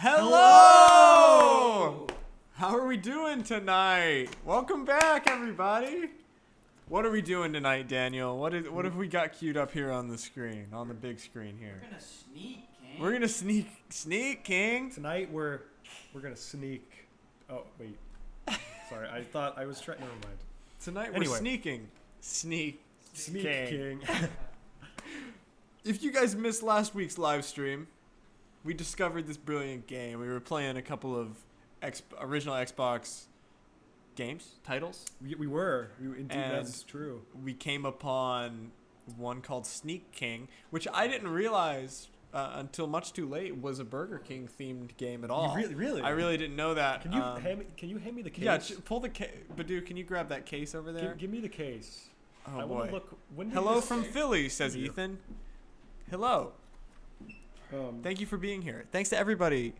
Hello! How are we doing tonight? Welcome back, everybody. What are we doing tonight, Daniel? What have we got queued up here on the screen, on the big screen here? We're gonna sneak, King. We're gonna sneak, King. Tonight we're gonna sneak. Oh wait, sorry. I thought I was trying. Never mind. Tonight we're Anyway. sneaking. Sneak King. If you guys missed last week's live stream, we discovered this brilliant game. We were playing a couple of original Xbox games, titles. we were. Indeed, And that's true. We came upon one called Sneak King, which I didn't realize until much too late was a Burger King themed game at all. You really? I really didn't know that. Can you hand me the case? Yeah, pull the case. Badu, can you grab that case over there? Give me the case. Oh I boy. wanna look. When did Hello this- from Philly, says Yeah. Ethan. Hello. Thank you for being here. Thanks to everybody.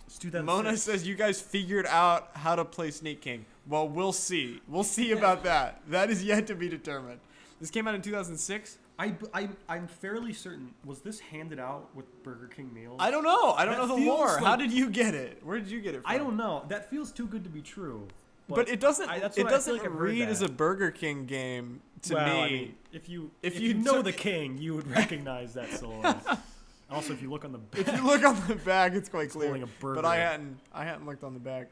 It's 2006. Mona says you guys figured out how to play Sneak King. Well, we'll see. We'll see about that. That is yet to be determined. This came out in 2006. I'm fairly certain. Was this handed out with Burger King meals? I don't know. I don't That know the feels lore. How like- did you get it? Where did you get it from? I don't know. That feels too good to be true. But it doesn't. That's It what I feel doesn't like I've heard read as a that. Burger King game to Well, me. I mean, if you you know took- the king, you would recognize that silhouette. Also, if you look on the back, If you look on the back, it's quite It's clear. holding a burger. But I hadn't looked on the back.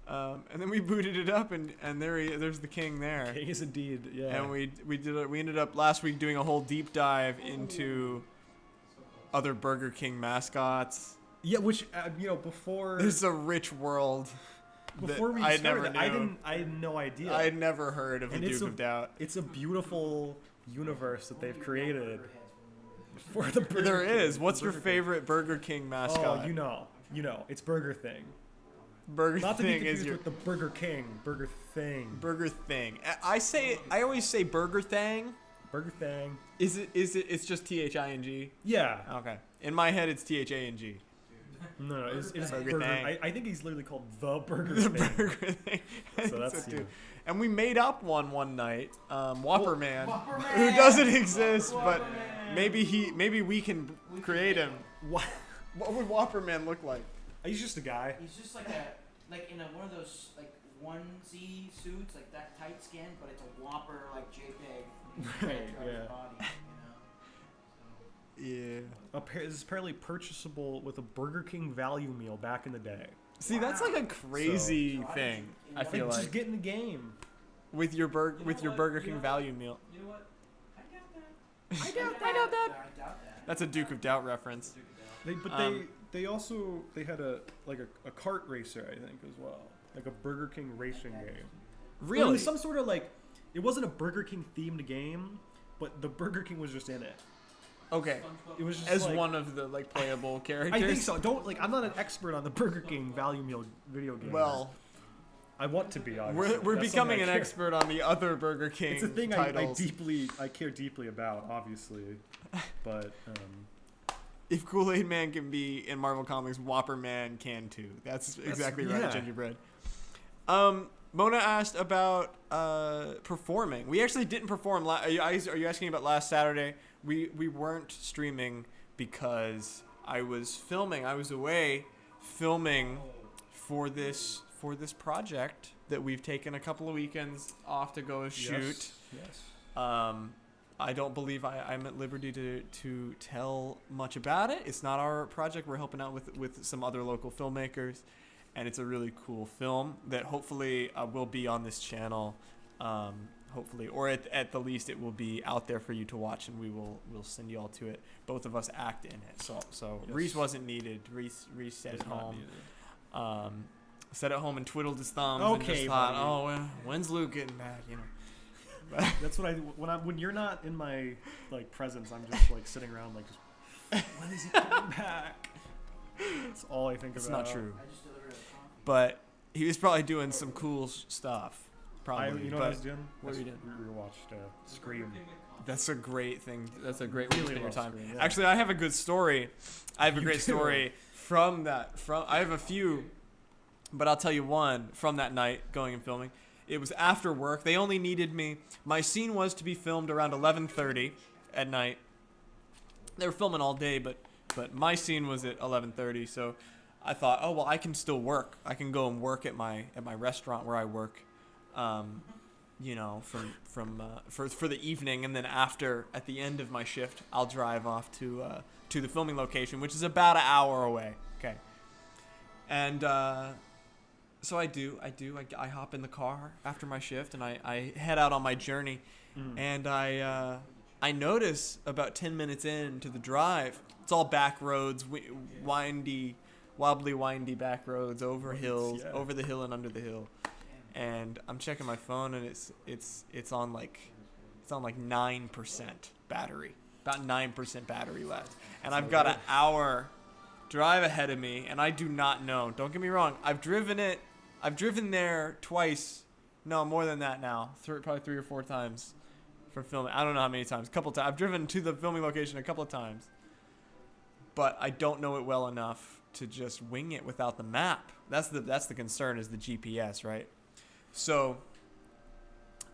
And then we booted it up, and there's the king there. king is indeed, yeah. And we ended up last week doing a whole deep dive into other Burger King mascots. Yeah, which before There's a rich world. before we I started, never knew. I had no idea. I had never heard of the And it's Duke a- of Doubt. It's a beautiful universe that they've created for the Burger There King. is. What's your Burger King. favorite Burger King mascot? Oh, you know, it's Burger Thing. Burger Not to be Thing is confused your with the Burger King. Burger Thing. Burger Thing. I always say Burger Thing. Burger Thing. Is it? It's just THING. Yeah. Okay. In my head, it's THANG. No, it is Burger Burger. Thing. I think he's literally called the Burger The Thing. Burger Thing. So that's So you. too. And we made up one night, Whopper Well, Man, Whopper who Man! doesn't exist, Whopper but Man! maybe we can create him. What? What would Whopper Man look like? He's just a guy. He's just like in one of those like onesie suits, like that tight skin, but it's a whopper like JPEG. Right, throughout his yeah. body, Yeah. This is apparently purchasable with a Burger King value meal back in the day. See, that's like a crazy So- thing. I feel Just like get in the game. with your Burger King value meal. You know what? I doubt that. I doubt that. I doubt that. That's a Duke of Doubt reference. They also had a kart racer, I think, as well, like a Burger King racing game. It Really? was some sort of it wasn't a Burger King themed game, but the Burger King was just in it. Okay. It was just As like- one of the playable characters. I think so. I'm not an expert on the Burger King value meal video game. Well, I want to be. Obviously. we're That's becoming something an I care- expert on the other Burger King It's a thing titles. I care deeply about, obviously, but If Kool-Aid Man can be in Marvel Comics, Whopper Man can too. That's exactly right, yeah. Gingerbread. Mona asked about performing. We actually didn't perform. Are you asking about last Saturday? We weren't streaming because I was filming. I was away filming for this project that we've taken a couple of weekends off to go shoot. Yes. I don't believe I'm at liberty to tell much about it. It's not our project. We're helping out with some other local filmmakers, and it's a really cool film that hopefully will be on this channel. Hopefully, or at the least, it will be out there for you to watch, and we'll send you all to it. Both of us act in it, so Yes. Reese wasn't needed. Reese sat at home. Sat at home and twiddled his thumbs and Okay, just thought, buddy. when's Luke getting back? You know. That's what when you're not in my presence, I'm just sitting around when is he coming back? That's all I think It's about. not true. I just delivered a coffee. But he was probably doing some cool stuff. Probably. You know what I was doing? What were you doing? We watched Scream. That's a great thing. That's a great way to Really spend your love time. Scream, yeah. Actually, I have a good story. I have a You great do? story from that. I have a few, but I'll tell you one from that night going and filming. It was after work. They only needed me. My scene was to be filmed around 11:30 at night. They were filming all day, but but my scene was at 11:30. So I thought, oh well, I can still work. I can go and work at my restaurant where I work, you know, for the evening, and then at the end of my shift, I'll drive off to the filming location, which is about an hour away. Okay, and so I hop in the car after my shift, and I head out on my journey, and I notice about 10 minutes into the drive, it's all back roads, wobbly, windy back roads over hills, over the hill and under the hill. And I'm checking my phone, and it's on like 9% battery, about 9% battery left. And I've got an hour drive ahead of me, and I do not know. Don't get me wrong. I've driven there twice. No, more than that now. Probably 3 or 4 times for filming. I don't know how many times. A couple times. I've driven to the filming location a couple of times. But I don't know it well enough to just wing it without the map. That's the concern, is the GPS, right? So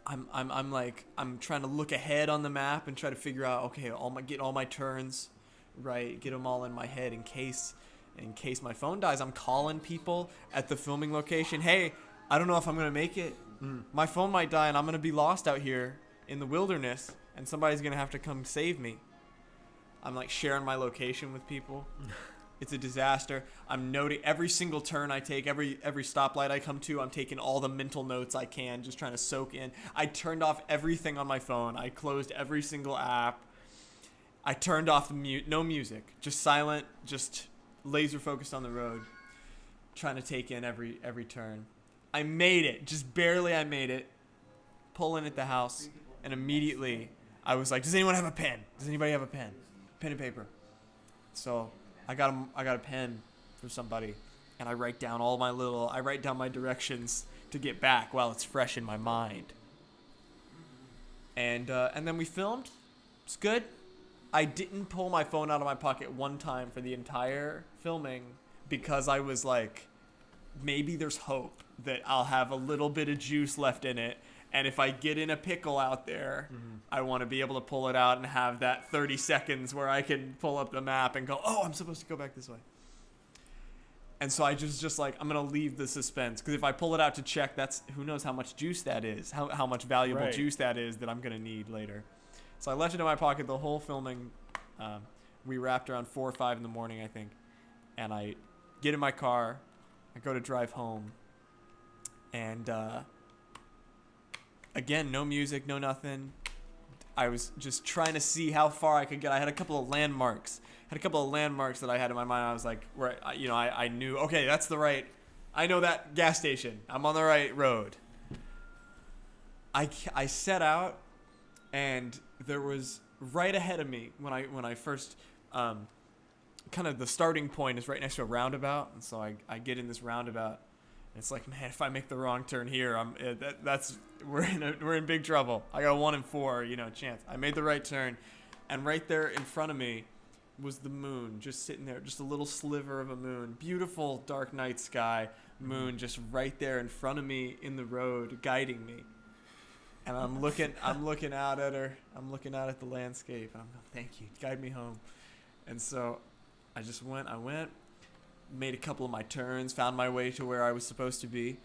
I'm trying to look ahead on the map and try to figure out, okay, get all my turns right, get them all in my head in case my phone dies. I'm calling people at the filming location. Hey, I don't know if I'm gonna make it. My phone might die, and I'm gonna be lost out here in the wilderness, and somebody's gonna have to come save me. I'm like sharing my location with people. It's a disaster. I'm noting every single turn I take, every stoplight I come to, I'm taking all the mental notes I can, just trying to soak in. I turned off everything on my phone. I closed every single app. I turned off no music, just silent, just laser focused on the road, trying to take in every turn. I made it, just barely. I made it. Pull in at the house, and immediately I was like, "Does anyone have a pen? Does anybody have a pen? Pen and paper?" So I got a pen for somebody, and I write down my directions to get back while it's fresh in my mind. And then we filmed. It's good. I didn't pull my phone out of my pocket one time for the entire filming, because I was like, maybe there's hope that I'll have a little bit of juice left in it. And if I get in a pickle out there, I want to be able to pull it out and have that 30 seconds where I can pull up the map and go, oh, I'm supposed to go back this way. And so I just like, I'm going to leave the suspense, because if I pull it out to check, who knows how much juice that is, how much valuable juice that is that I'm going to need later. So I left it in my pocket the whole filming. We wrapped around 4 or 5 in the morning, I think. And I get in my car. I go to drive home. And again, no music, no nothing. I was just trying to see how far I could get. I had a couple of landmarks. That I had in my mind. I was like, where I knew, okay, that's the right. I know that gas station. I'm on the right road. I set out, and there was right ahead of me when I first kind of the starting point is right next to a roundabout, and so I get in this roundabout, and it's like, man, if I make the wrong turn here, we're in big trouble. I got a 1 in 4 chance. I made the right turn, and right there in front of me was the moon, just sitting there, just a little sliver of a moon, beautiful dark night sky, moon just right there in front of me in the road, guiding me. And I'm looking out at her. I'm looking out at the landscape. I'm like, thank you, guide me home. And so I went, made a couple of my turns, found my way to where I was supposed to be.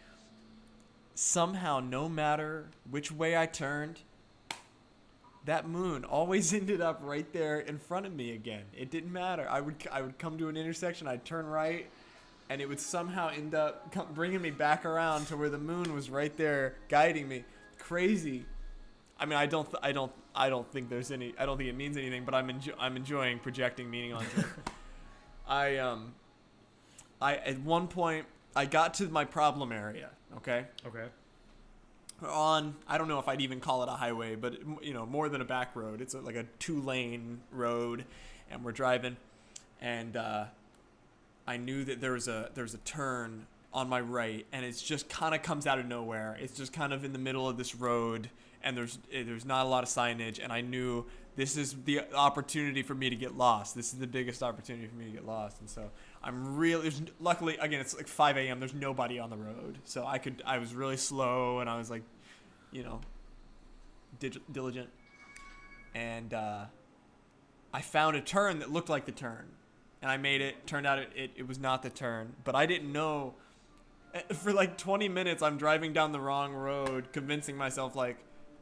Somehow, no matter which way I turned, that moon always ended up right there in front of me again. It didn't matter. I would come to an intersection, I'd turn right, and it would somehow end up bringing me back around to where the moon was right there guiding me. Crazy. I mean, I don't think it means anything, but I'm enjoying projecting meaning onto it. I at one point I got to my problem area. Okay. I don't know if I'd even call it a highway, but more than a back road. It's like a 2-lane road, and we're driving, and I knew that there's a turn on my right, and it's just kind of comes out of nowhere. It's just kind of in the middle of this road, and there's not a lot of signage, and I knew this is the opportunity for me to get lost. This is the biggest opportunity for me to get lost. And so luckily, again, it's like 5 a.m. There's nobody on the road. So I was really slow, and I was like, diligent. And I found a turn that looked like the turn. and I made it. Turned out it was not the turn, but I didn't know. For like 20 minutes, I'm driving down the wrong road, convincing myself like,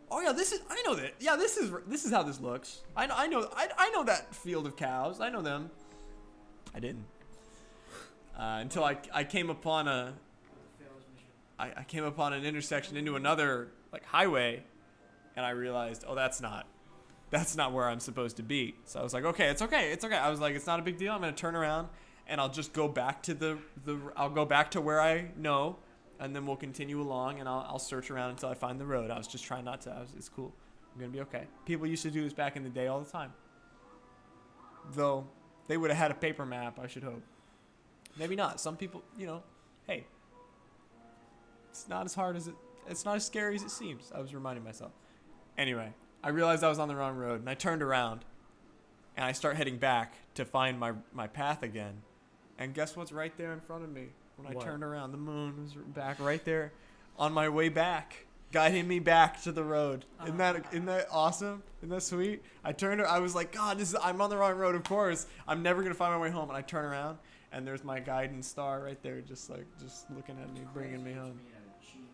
oh yeah, I know that. Yeah, this is how this looks. I know that field of cows. I know them. I didn't. Until I came upon I came upon an intersection into another like highway, and I realized, oh, that's not where I'm supposed to be. So I was like, okay, it's okay. I was like, it's not a big deal. I'm gonna turn around, and I'll just go back to I'll go back to where I know, and then we'll continue along, and I'll search around until I find the road. I was just trying not to. It's cool. I'm gonna be okay. People used to do this back in the day all the time. Though they would have had a paper map, I should hope. Maybe not. Some people, hey, it's not as hard as it's not as scary as it seems. I was reminding myself. Anyway, I realized I was on the wrong road, and I turned around, and I start heading back to find my path again. And guess what's right there in front of me? When I turned around, the moon was back right there on my way back, guiding me back to the road. Isn't that awesome? Isn't that sweet? I was like, God, I'm on the wrong road, of course. I'm never going to find my way home. And I turn around, and there's my guiding star right there, just looking at me, bringing me home.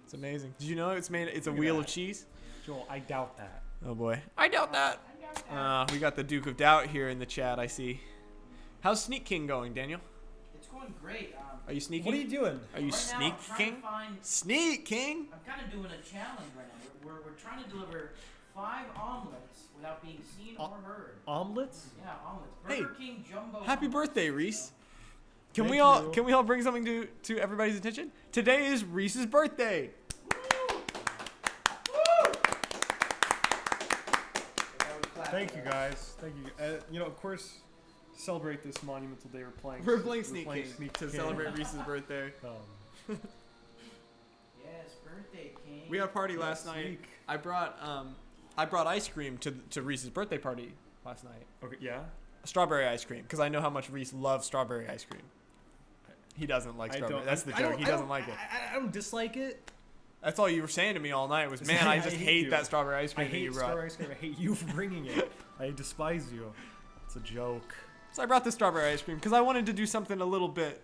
It's amazing. Did you know it's a wheel of cheese? Joel, I doubt that. Oh boy. I doubt that. We got the Duke of Doubt here in the chat, I see. How's Sneak King going, Daniel? It's going great. Are you sneaking? What are you doing? Are you right now, Sneak I'm trying King? to find- Sneak King? I'm kind of doing a challenge right now. We're trying to deliver 5 omelets without being seen or heard. Omelets? Yeah, omelets. Hey, Burger King Jumbo. Happy omelets. birthday, Reese. Can Thank we you. all bring something to everybody's attention? Today is Reese's birthday. Thank you, guys. Thank you. Of course, celebrate this monumental day. We're playing Sneak King to King. celebrate Reese's birthday. Yes, birthday king. We had a party last night. Sneak. I brought ice cream to Reese's birthday party last night. Okay, yeah. Strawberry ice cream, because I know how much Reese loves strawberry ice cream. He doesn't like strawberry. That's the joke. He doesn't like it. I don't dislike it. That's all you were saying to me all night was, man, I just hate you. that strawberry ice I cream that you hate brought. strawberry ice cream. I hate you for bringing it. I despise you. It's a joke. So I brought the strawberry ice cream because I wanted to do something a little bit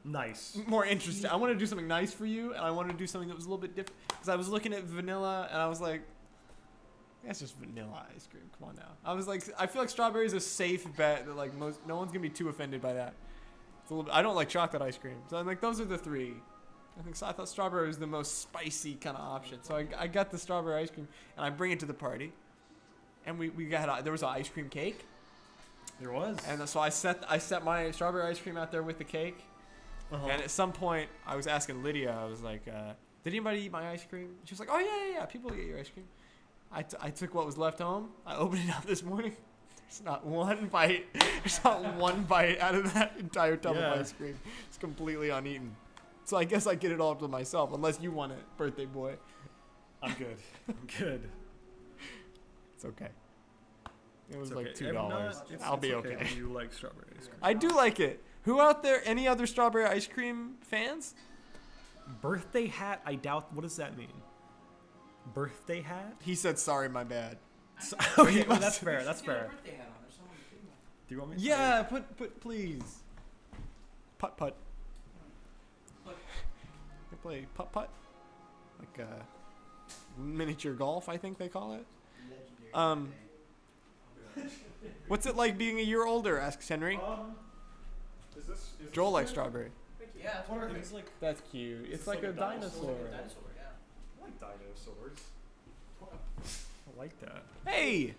Nice. more interesting. I wanted to do something nice for you, and I wanted to do something that was a little bit different. Because I was looking at vanilla, and I was like, that's just vanilla ice cream. Come on now. I was like, I feel like strawberry is a safe bet that like no one's gonna be too offended by that. It's a little bit, I don't like chocolate ice cream, so I'm like, those are the 3. I thought strawberry was the most spicy kind of option. So I got the strawberry ice cream, and I bring it to the party. And there was an ice cream cake. There was. And so I set my strawberry ice cream out there with the cake. Uh-huh. And at some point, I was asking Lydia, I was like, did anybody eat my ice cream? She was like, oh, yeah, people eat your ice cream. I took what was left home. I opened it up this morning. There's not one bite. There's not one bite out of that entire tub of ice cream. It's completely uneaten. So I guess I get it all to myself, unless you want it, birthday boy. I'm good. I'm good. It's okay. It was It's like okay. $2. I'll be okay. If you like strawberry ice cream. I do like it. Who out there? Any other strawberry ice cream fans? Birthday hat? I doubt. What does that mean? Birthday hat? He said, "Sorry, my bad." Okay, well, that's fair. That's Get a fair. birthday hat on. There's someone to do that. Do you want me to? Yeah, put please. Putt. Look, They play putt, like miniature golf. I think they call it. legendary birthday. What's it like being a year older? Asks Henry. Is Joel likes strawberry. Yeah, it's perfect. It's like That's cute. It's It's like like a a dinosaur. Dinosaur, yeah. I like dinosaurs. I like that. Hey,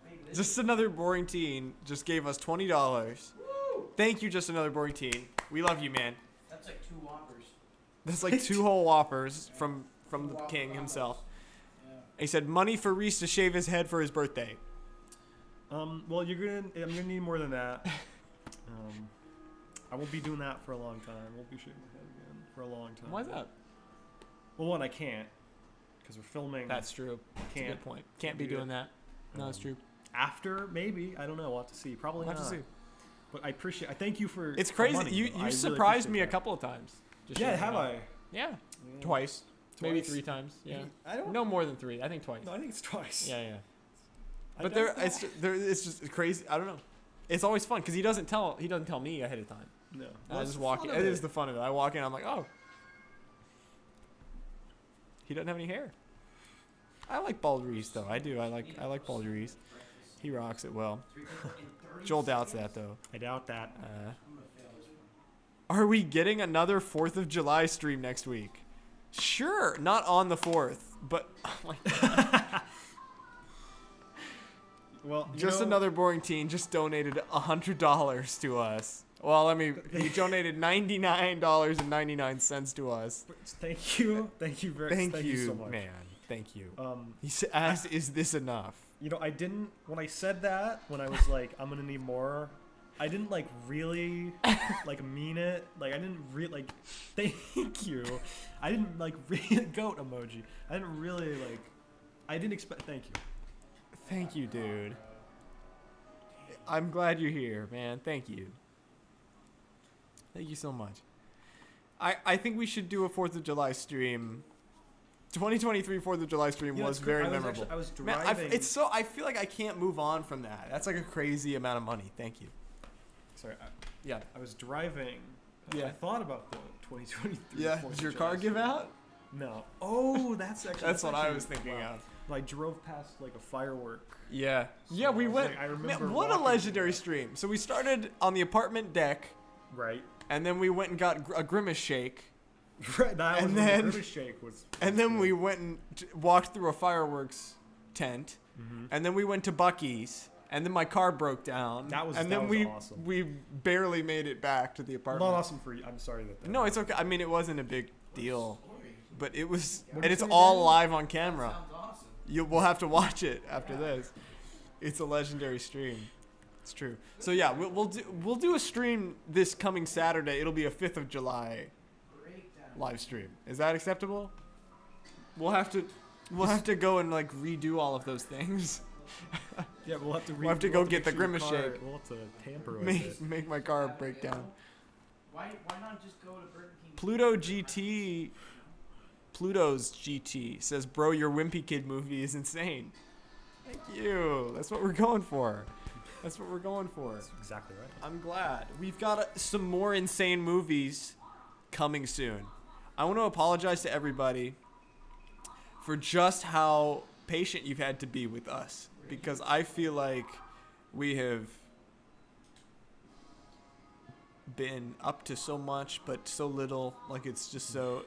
Hey, listen. just another boring teen just gave us $20. Woo! Thank you, just another boring teen. We love you, man. That's like 2 Whoppers. That's like 2 whole Whoppers from the Whopper king combos. himself. Yeah. He said money for Reese to shave his head for his birthday. Well, I'm gonna need more than that. I won't be doing that for a long time. I won't be shaving my head again for a long time. Why is that? Well, one, I can't, because we're filming. That's true. That's a Can't good point. Can't be do doing it. that. No, that's true. After, maybe. I don't know. We'll have to see. Probably We'll not. have to see. But I appreciate. I thank you for. It's the crazy. money, You though. I really surprised me a appreciate couple of times. Just that. Yeah, shaving have my I? head. Yeah, Yeah. twice. Maybe Twice? 3 times. Yeah. I don't. No more than 3. I think twice. No, I think it's twice. Yeah. I But don't know. it's just crazy. I don't know. It's always fun because he doesn't tell me ahead of time. No. I just walk in. It is the fun of it. I walk in. I'm like, oh, he doesn't have any hair. I like bald Reese though. I do. I like bald Reese. He rocks it well. Joel doubts that though. I doubt that. Are we getting another 4th of July stream next week? Sure. Not on the 4th, but oh my God. Well, Just another boring teen just donated $100 to us. Well, he donated $99.99 to us. Thank you. Thank you Thank you so much. man. Thank you. He asked, "Is this enough?" I didn't. When I said that, when I was like, "I'm gonna need more," I didn't like really like mean it. Like I didn't really like. Thank you. I didn't like really goat emoji. I didn't really like. I didn't expect. Thank you. Thank you, dude. I'm glad you're here, man. Thank you. Thank you so much. I think we should do a 4th of July stream. 2023 4th of July stream was very memorable. I was driving. Man, I feel like I can't move on from that. That's like a crazy amount of money. Thank you. Sorry. Yeah. I was driving. Yeah. I thought about the 2023. Yeah. 4th Did of your July car give stream. out? No. Oh, that's actually. That's what I actually- was thinking wow. of. I drove past like a firework. Yeah. Yeah, we I was went. like, I remember Man, what a walking legendary through stream. So we started on the apartment deck, Right. and then we went and got a grimace shake. Right. That And was then- when the British shake was. And then we went and walked through a fireworks tent, Mm-hmm. and then we went to Buc-ee's, and then my car broke down. That was- and that then was we awesome. we barely made it back to the apartment. Not awesome for you. I'm sorry that. No, it's okay. I mean, it wasn't a big deal, but it was, What and did it's you say all again? live on camera. Sounds awesome. We'll have to watch it after this. It's a legendary stream. It's true. So yeah, we'll do a stream this coming Saturday. It'll be a 5th of July Breakdown. live stream. Is that acceptable? We'll have to go and like redo all of those things. Yeah, we'll have to. We'll have to go get the make sure your grimace car- shake. We'll have to tamper with make it. make my car break down. Why not just go to Burger King? Pluto's GT says, "Bro, your Wimpy Kid movie is insane." Thank you. That's what we're going for. That's what we're going for. That's exactly right. I'm glad. We've got some more insane movies coming soon. I want to apologize to everybody for just how patient you've had to be with us, because I feel like we have been up to so much but so little. Like it's just so,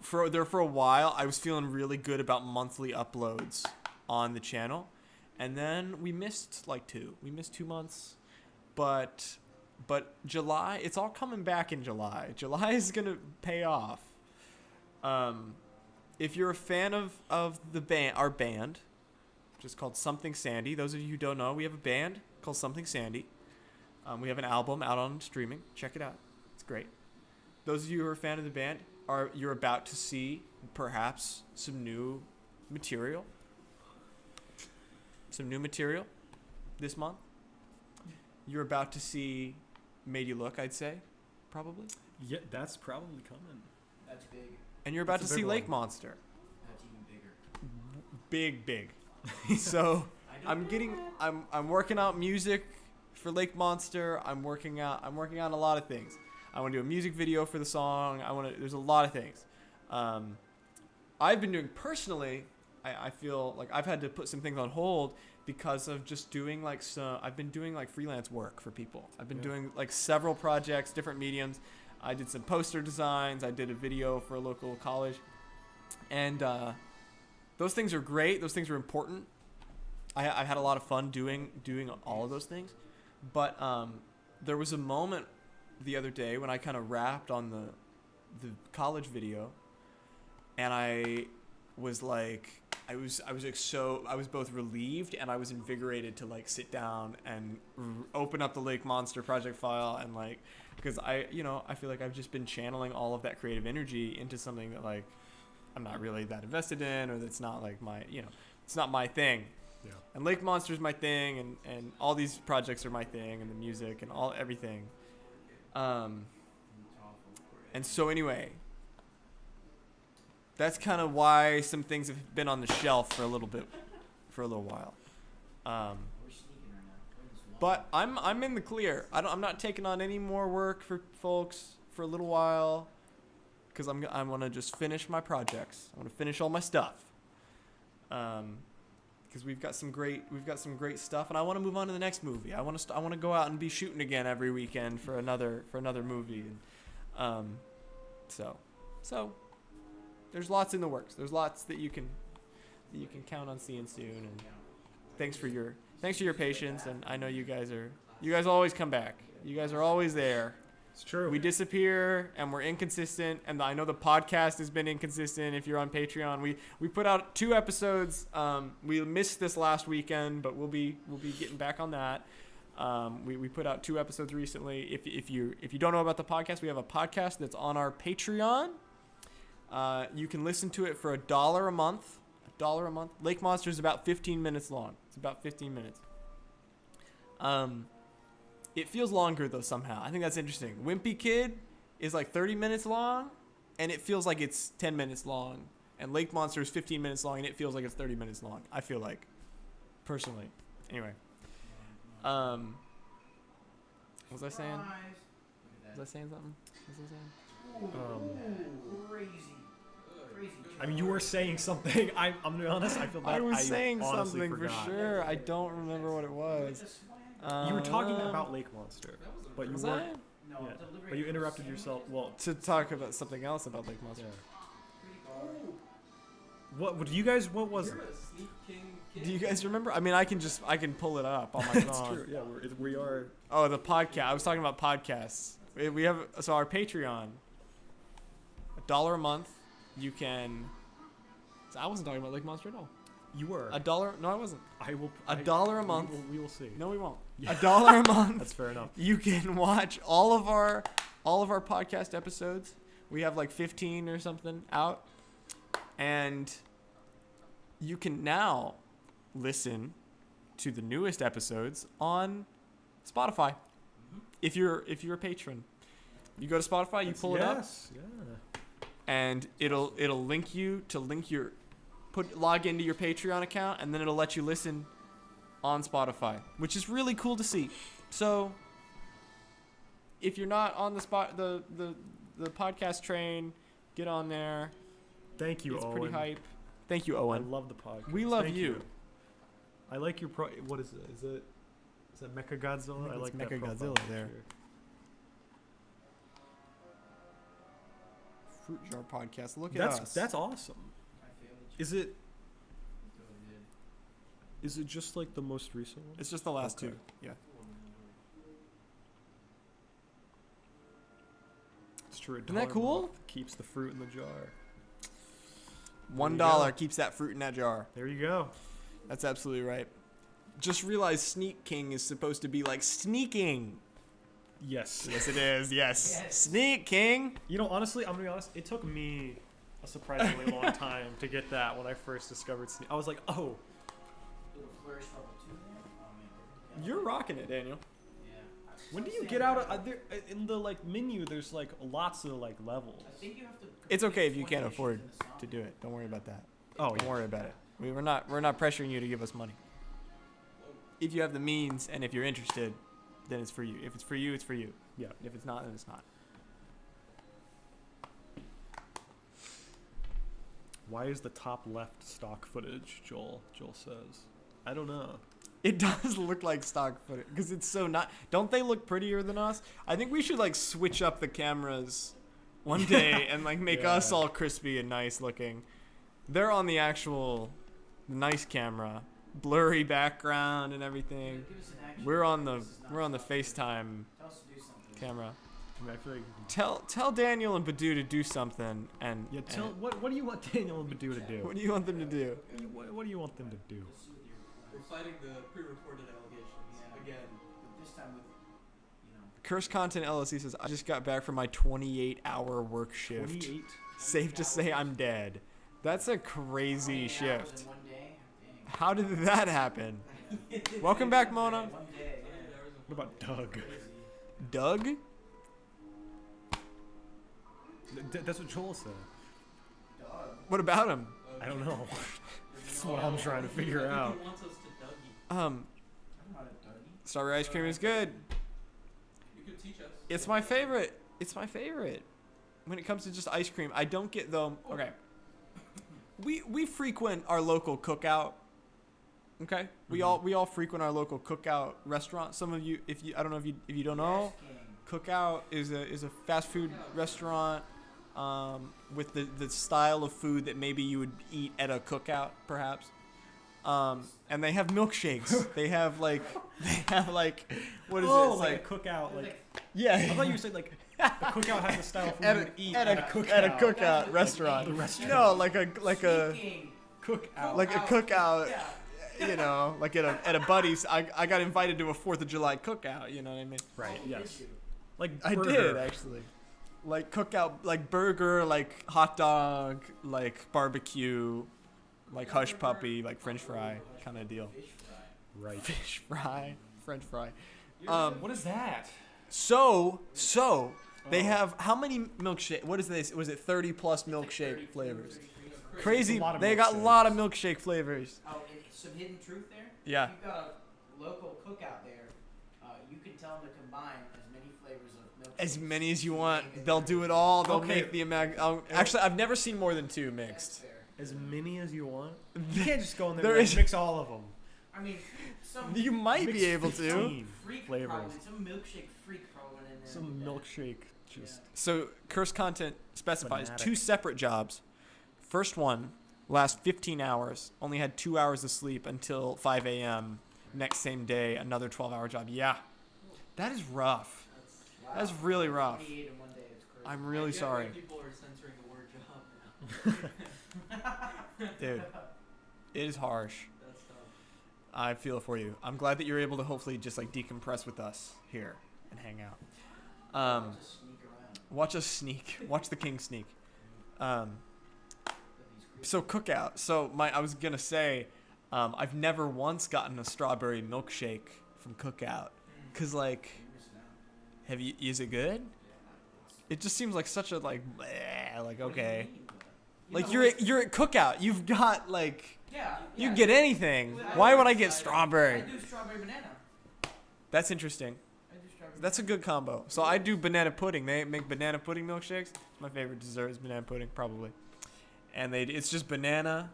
for a while I was feeling really good about monthly uploads on the channel, and then we missed we missed 2 months, but July, it's all coming back in July. July is gonna pay off. If you're a fan of the band, our band, which is called Something Sandy, those of you who don't know, we have a band called Something Sandy. We have an album out on streaming. Check it out. It's great. Those of you who are a fan of the band, you're about to see perhaps some new material. Some new material this month. You're about to see Made You Look, I'd say, probably. Yeah, that's probably coming. That's big. And you're about That's to a see big Lake one. Monster. That's even bigger. Big. So I'm working out music for Lake Monster. I'm working on a lot of things. I want to do a music video for the song. There's a lot of things. I've been doing personally, I feel like I've had to put some things on hold because of just doing I've been doing freelance work for people. I've been doing several projects, different mediums. I did some poster designs. I did a video for a local college. And those things are great. Those things are important. I had a lot of fun doing all of those things. But there was a moment the other day when I kind of wrapped on the college video, and I was both relieved and I was invigorated to sit down and open up the Lake Monster project file, and because I feel like I've just been channeling all of that creative energy into something that I'm not really that invested in, or that's not it's not my thing. Yeah. And Lake Monster is my thing, and all these projects are my thing, and the music and everything. And so anyway, that's kind of why some things have been on the shelf for a little while. We're sneaking right now. We're in this wall. But I'm in the clear. I'm not taking on any more work for folks for a little while, because I want to just finish my projects. I want to finish all my stuff. Because we've got some great stuff, and I want to move on to the next movie. I want to go out and be shooting again every weekend for another movie. And, so there's lots in the works. There's lots that you can count on seeing soon. And thanks for your patience. And I know you guys always come back. You guys are always there. It's true. We disappear and we're inconsistent, and I know the podcast has been inconsistent. If you're on Patreon, we put out 2 episodes. We missed this last weekend, but we'll be getting back on that. We put out 2 episodes recently. If you don't know about the podcast, we have a podcast that's on our Patreon. You can listen to it for $1 a month. $1 a month. Lake Monster is about 15 minutes long. It's about 15 minutes. It feels longer though somehow. I think that's interesting. Wimpy Kid is like 30 minutes long, and it feels like it's 10 minutes long. And Lake Monster is 15 minutes long, and it feels like it's 30 minutes long. I feel like, personally. Anyway, what was I saying? Was I saying something? Crazy. I mean, you were saying something. I'm gonna be honest. I feel bad. I was saying honestly something for forgot. sure. I don't remember what it was. You were talking about Lake Monster, but you Was weren't. I? No, Yeah. delivery But you was interrupted the same yourself. thing. Well, To talk about something else about Lake Monster. yeah. What do you guys? What was it? Do you guys remember? I mean, I can pull it up on my phone. It's true. Yeah, we are. Oh, the podcast. I was talking about podcasts. We have our Patreon. $1 a month. You can. I wasn't talking about Lake Monster at all. You were. $1? No, I wasn't. I will. $1 a month. We will see. No, we won't. Yeah. $1 a month. That's fair enough. You can watch all of our podcast episodes. We have like 15 or something out, and you can now listen to the newest episodes on Spotify. If you're a patron, you go to Spotify, you pull it up, Yeah. and it'll link you to log into your Patreon account, and then it'll let you listen on Spotify, which is really cool to see. So if you're not on the podcast train, get on there. Thank you, It's Owen. pretty hype. Thank you, I Owen. love the podcast. We love Thank you. I like your What is it? Is that Mechagodzilla? I it's like that profile Mechagodzilla there. picture. Fruit Jar Podcast. Look at us. That's awesome. I failed it. Is it? Totally did. Is it just like the most recent one? It's just the last Okay. 2. Yeah. It's true. Isn't that cool? Keeps the fruit in the jar. $1 keeps that fruit in that jar. There you go. That's absolutely right. Just realized Sneak King is supposed to be like sneaking. Yes. Yes, it is. Yes. Yes. Sneak King. You know, honestly, I'm gonna be honest. It took me a surprisingly long time to get that when I first discovered Sneak. I was like, oh, Little flourish bubble too there. Oh man. Yeah. You're rocking it, Daniel. Yeah. when do you get out of there, in the like menu? There's like lots of like levels. I think you have to. It's okay if you complete can't 20 afford missions in the to song. do it. Don't worry about that. Oh, Don't worry about it. We're not pressuring you to give us money. If you have the means and if you're interested, then it's for you. If it's for you, it's for you. Yeah. If it's not, then it's not. Why is the top left stock footage? Joel says. I don't know. It does look like stock footage because it's so not. Don't they look prettier than us? I think we should like switch up the cameras one day and like make us Yeah. all crispy and nice looking. They're on the actual nice camera, blurry background and everything. Give us an action. We're on the This is not FaceTime Tell us to do something. camera. I mean, I feel like. Tell Daniel and Badu to do something and Yeah. and What do you want Daniel and Badu to do? what do you want them to do? What do you want them to do? We're fighting the pre-recorded allegations Yeah. again. But this time with, you know. Curse Content LLC says I just got back from my 28-hour work shift. 28. Safe to say I'm dead. That's a crazy 28 hours shift. in one day? Dang. How did that happen? Welcome back, Mona. One day, yeah. What about Doug? Doug? That's what Joel said. Dog. What about him? I don't know. That's what I'm trying to figure out. He wants us to Dougie. Um, I'm not a dirty. strawberry ice cream is good. You could teach us. It's my favorite. It's my favorite. When it comes to just ice cream, I don't get though. Okay. We frequent our local cookout. Okay. We all frequent our local cookout restaurant. Some of you, I don't know if you don't know, Cookout is a fast food restaurant with the style of food that maybe you would eat at a cookout, perhaps. And they have milkshakes. they have like what is it? It's like a cookout, like yeah. I thought you said like a cookout has the style of food you would eat at a cookout. At a cookout restaurant. The restaurant. No, like a Cookout. like a cookout. Yeah. You know, like at a buddy's. I got invited to a 4th of July cookout. You know what I mean? Right. Oh, Yes. did you? Like I burger. did actually. Like cookout, like burger, like hot dog, like barbecue, like hush puppy, like French fry kind of deal. Fish fry. Right. Fish fry, French fry. What is that? So they have how many milkshake? What is this? Was it 30 plus milkshake flavors? Crazy. It's a lot of They got a milkshakes. lot of milkshake flavors. Oh, and some hidden truth there. Yeah. If you've got a local cookout there, you can tell them to combine as many flavors of milk. As many as you want. They'll do it all. They'll Okay. make the actually, I've never seen more than 2 mixed. As many as you want. You can't just go in there There and like, is- mix all of them. I mean, some You might Mix be able to. 15 freak flavors. probably, some milkshake freak probably went in there. Some and did that. milkshake. Just So curse content specifies Fanatic. 2 separate jobs. First one last 15 hours. Only had 2 hours of sleep until 5 a.m. Next same day, another 12-hour job. Yeah, that is rough. Wow. That's really rough. 28 in one day. It's crazy. I'm really I get sorry, why people are censoring the word job now. dude. It is harsh. That's tough. I feel for you. I'm glad that you're able to hopefully just like decompress with us here and hang out. Just sneak around Watch us sneak. Watch the king sneak. with these creatures. So cookout. So I was gonna say, I've never once gotten a strawberry milkshake from Cookout, cause like, You're missing out. have you? Is it good? It just seems like such a like, bleh, like What do you okay, mean? like know you're at Cookout. You've got like, Yeah. you yeah. get anything. Well, Why would I get I strawberry? do strawberry banana. That's interesting. I do strawberry. That's a good combo. So I do banana pudding. They make banana pudding milkshakes. My favorite dessert is banana pudding, probably. And it's just banana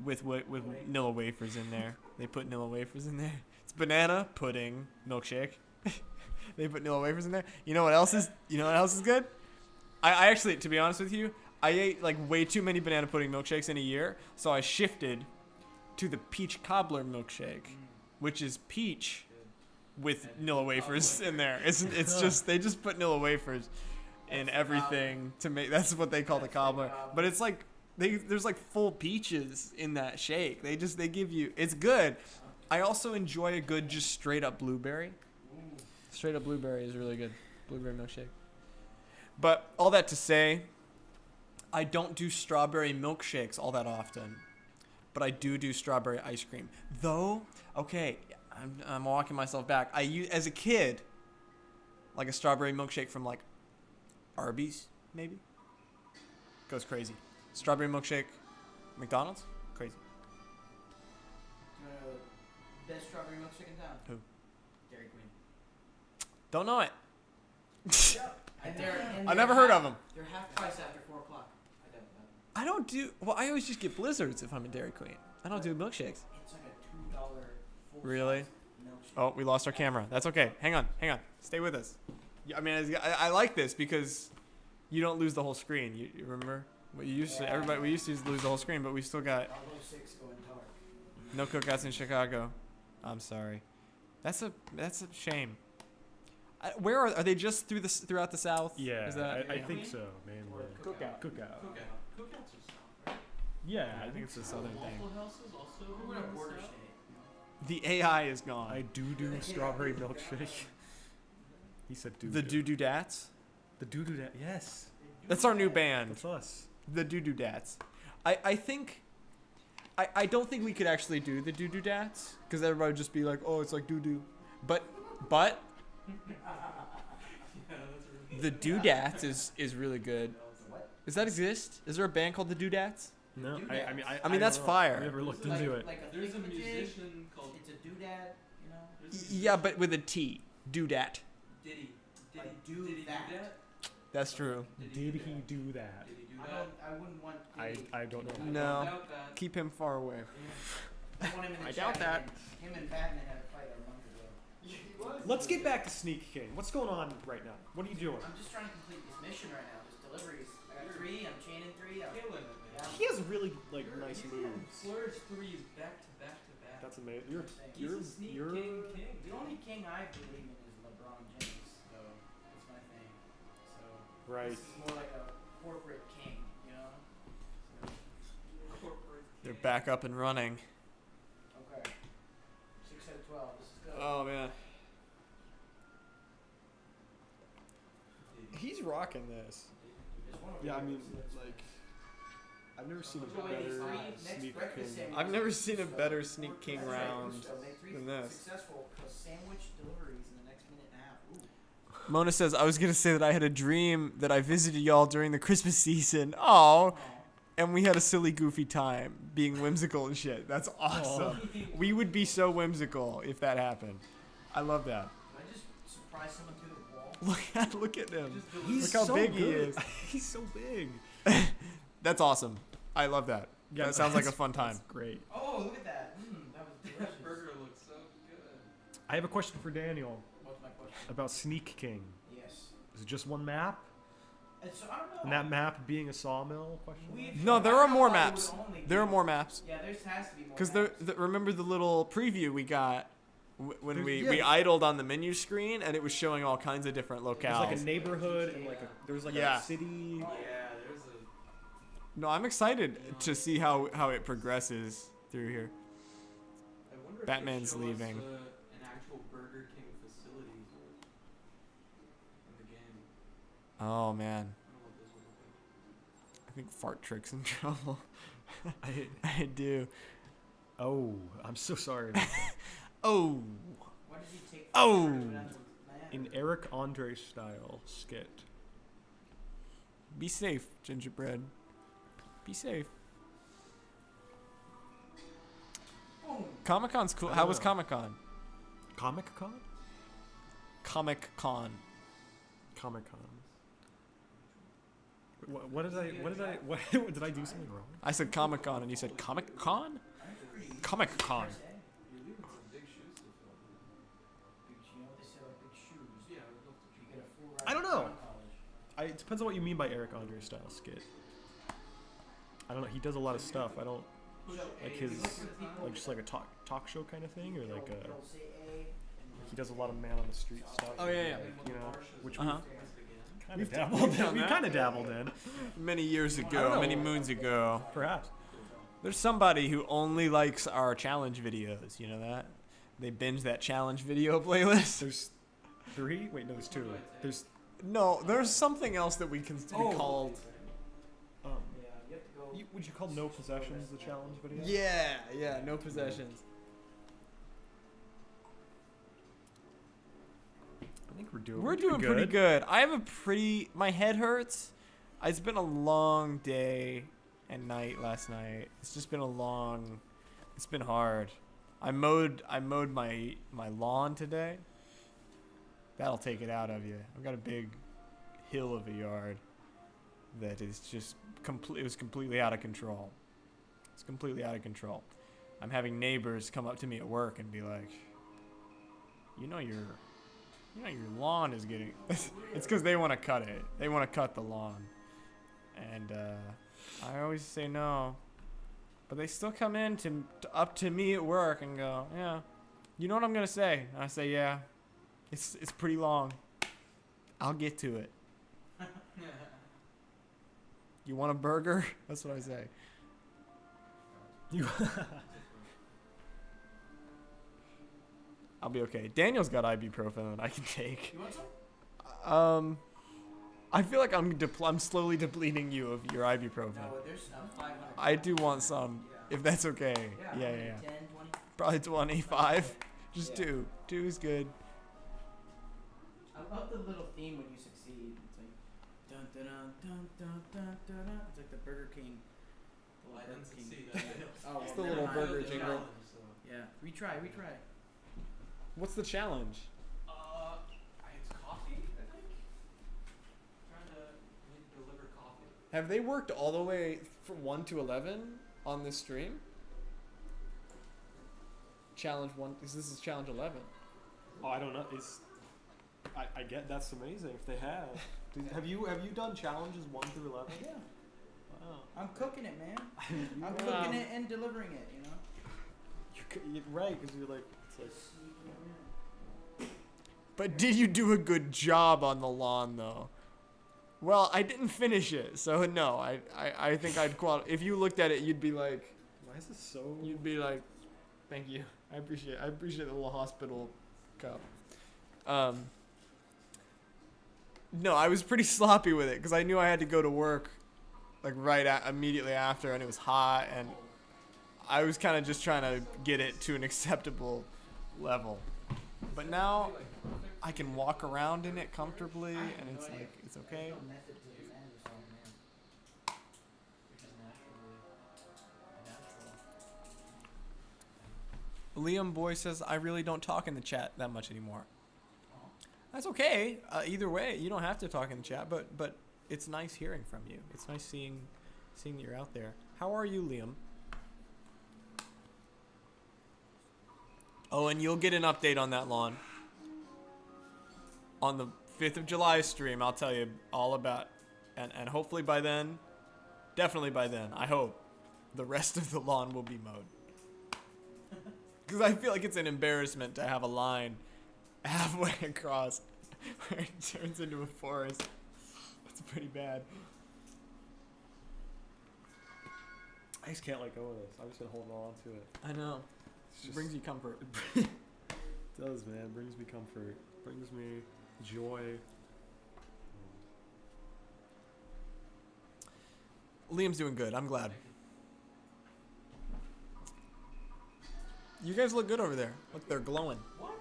with Nilla wafers in there. They put Nilla wafers in there. It's banana pudding milkshake. They put Nilla wafers in there. You know what else is? You know what else is good? I actually, to be honest with you, I ate like way too many banana pudding milkshakes in a year, so I shifted to the peach cobbler milkshake, which is peach with Nilla wafers in there. It's just they just put Nilla wafers in everything to make. That's what they call the cobbler. But it's like there's like full peaches in that shake. They give you. It's good. I also enjoy a good just straight up blueberry. Straight up blueberry is really good. Blueberry milkshake. But all that to say, I don't do strawberry milkshakes all that often, but I do strawberry ice cream. Though, okay, I'm walking myself back. As a kid, like a strawberry milkshake from like Arby's, maybe. Goes crazy. Strawberry milkshake, McDonald's, crazy. Best strawberry milkshake in town. Who? Dairy Queen. Don't know it. And I they're never heard half- of them. They're half price after 4 o'clock. I don't do. Well, I always just get blizzards if I'm a Dairy Queen. I don't do milkshakes. It's like a $2 full Really? milkshake. Oh, we lost our camera. That's okay. Hang on. Stay with us. I mean, I like this because you don't lose the whole screen. You remember? We used to lose the whole screen, but we still got Bravo 6 going dark. no cookouts in Chicago. I'm sorry. That's a shame. Where are they? Just throughout the South? yeah, Is that I think so, mainly. Cookout. Cookout. Cookouts are south, right? Yeah, I think it's a southern thing. Waffle houses also. We're in a the border south? state. The AI is gone. I do strawberry milkshake. He said do. The doo dats. The doo doo. Yes, That's our new band. that's us. The doo doo dats. I think. I don't think we could actually do the doo doo dats because everybody would just be like, oh, it's like doo doo. But Yeah, that's really the Doodats is really good. What? Does that exist? Is there a band called the Doodats? No, Doodad. I mean, I mean, that's don't know. fire. I never looked Like- into it. Like a There's a thingamajig. musician called It's a doodad. Yeah, but with a T. Do dat. Did he? Like, Did he do that? That's true. Did he do that? Did he do I that? wouldn't want. I don't know. No. doubt that. Keep him far away. I want him in the I chat doubt that. again. Him and Batman had a fight a month ago. Let's get back to Sneak King. What's going on right now? What are you doing? I'm just trying to complete this mission right now. Just deliveries. I got 3. I'm chaining 3. Killing it, man. He has really like nice He's moves. Flourish threes back to back to back. That's amazing. He's a sneak king. The only king I believe in is LeBron James, so that's my thing. So Right. this is more like a corporate king, you know? So, Corporate They're king. back up and running. okay. 6 out of 12. This is good. Oh man. Did he? He's rocking this. There's one over Yeah, I here mean, that's- like, I've never seen a So wait, better next Sneak breakfast King. sandwich. I've never seen a Gusto. better Sneak King That's right, round Gusto. Make 3 than this. successful sandwich deliveries in the next minute and a half. Ooh. Mona says, I was going to say that I had a dream that I visited y'all during the Christmas season. Oh, and we had a silly, goofy time being whimsical and shit. That's awesome. We would be so whimsical if that happened. I love that. Did I just surprise someone through the wall? Look at him. Just delivered- He's Look how so big he good. is. He's so big. That's awesome. I love that. Yeah, That sounds like a that's- fun time. That's great. Oh, look at that. That was delicious. That burger looks so good. I have a question for Daniel What's my question? about Sneak King. Yes. Is it just one map? And so I don't know. And that map being a sawmill? Question. We've- No, there I are more thought it would maps. only There are be- more maps. Yeah, there has to be more. Because maps. remember the little preview we got when There's- we yeah. idled on the menu screen and it was showing all kinds of different locales. There's like a neighborhood and like there's like Yeah. a city. Yeah, there's a. No, I'm excited to see how it progresses through here. I wonder if Batman's they show leaving. Us, an actual Burger King facility in the game. Oh man, I don't know what this will look like. I think Fart Trick's in trouble. I, I do. oh, I'm so sorry. Oh, What did he take? Oh. In Eric Andre style skit. be safe, gingerbread. Be safe. Boom. Comic Con's cool. I How don't was know. Comic Con? Comic Con? Comic Con. Comic Con. What did I did I do something wrong? I said Comic Con and you said Comic Con? Comic Con. You're leaving some big shoes to fill. You know they sell big shoes. Yeah, I would love to You try get a full ride I don't to know. college. It depends on what you mean by Eric Andre style skit. I don't know. He does a lot of stuff. I don't So, like if his you look for the people like just like a talk show kind of thing, or like he'll say A, and he does a lot of man on the street stuff. Oh, yeah, yeah. Like, you know, which Uh-huh. kind We've of dabbled done in. We that. kind of dabbled in, Many years don't ago, know. many moons ago. perhaps. There's somebody who only likes our challenge videos. You know that? They binge that challenge video playlist. There's 3. Wait, no, there's 2. There's No, there's something else that we can be Oh. called. yeah, you have to go. would you call No Possessions the challenge video? Yeah, no possessions. I think we're doing. We're doing pretty good. I have a pretty. My head hurts. It's been a long day and night last night. It's just been a long. It's been hard. I mowed my lawn today. That'll take it out of you. I've got a big hill of a yard that is just it was completely out of control. It's completely out of control. I'm having neighbors come up to me at work and be like, your lawn is getting. It's because they want to cut it. They want to cut the lawn, and I always say no, but they still come in to up to me at work and go, yeah, you know what I'm gonna say? And I say, yeah, it's pretty long. I'll get to it. You want a burger? That's what I say. You I'll be okay. Daniel's got ibuprofen that I can take. You want some? I feel like I'm slowly depleting you of your ibuprofen. No, there's 500. I do want some, if that's okay. Yeah. 10, 20. Probably 25. Just Yeah. two. Two is good. I love the little theme when you succeed. It's like dun dun dun dun dun dun dun. It's like the Burger King. Well, I didn't Burger King. succeed. I failed. Oh, It's well, the never little mind. burger The jingle. challenge, so. Yeah, retry. What's the challenge? It's coffee, I think. Trying to deliver coffee. Have they worked all the way from 1 to 11 on this stream? Challenge 1. This is challenge 11. Oh, I don't know. I get that's amazing if they have. Have you done challenges 1 through 11? Yeah. Wow. I'm cooking it, man. I'm Wow. cooking it and delivering it, you know? You're right, because you're like, it's like, But did you do a good job on the lawn, though? Well, I didn't finish it, so no. I think I'd if you looked at it, you'd be like, why is this so? you'd be like, thank you. I appreciate the little hospital cup. No, I was pretty sloppy with it because I knew I had to go to work, like immediately after, and it was hot, and I was kind of just trying to get it to an acceptable level. But now I can walk around in it comfortably, and it's like it's okay. There's no method to the madness, oh, man. Which is naturally natural. Liam Boy says, I really don't talk in the chat that much anymore. That's okay. Either way, you don't have to talk in the chat, but it's nice hearing from you. It's nice seeing that you're out there. How are you, Liam? Oh, and you'll get an update on that lawn. On the 5th of July stream, I'll tell you all about, and hopefully by then, definitely by then, I hope, the rest of the lawn will be mowed. Because I feel like it's an embarrassment to have a line halfway across where it turns into a forest. That's pretty bad. I just can't let go of this. I've just been holding on to it. I know. It's It just, brings you comfort. it does, man. Brings me comfort. Brings me joy. Liam's doing good. I'm glad. You guys look good over there. Look, they're glowing. What?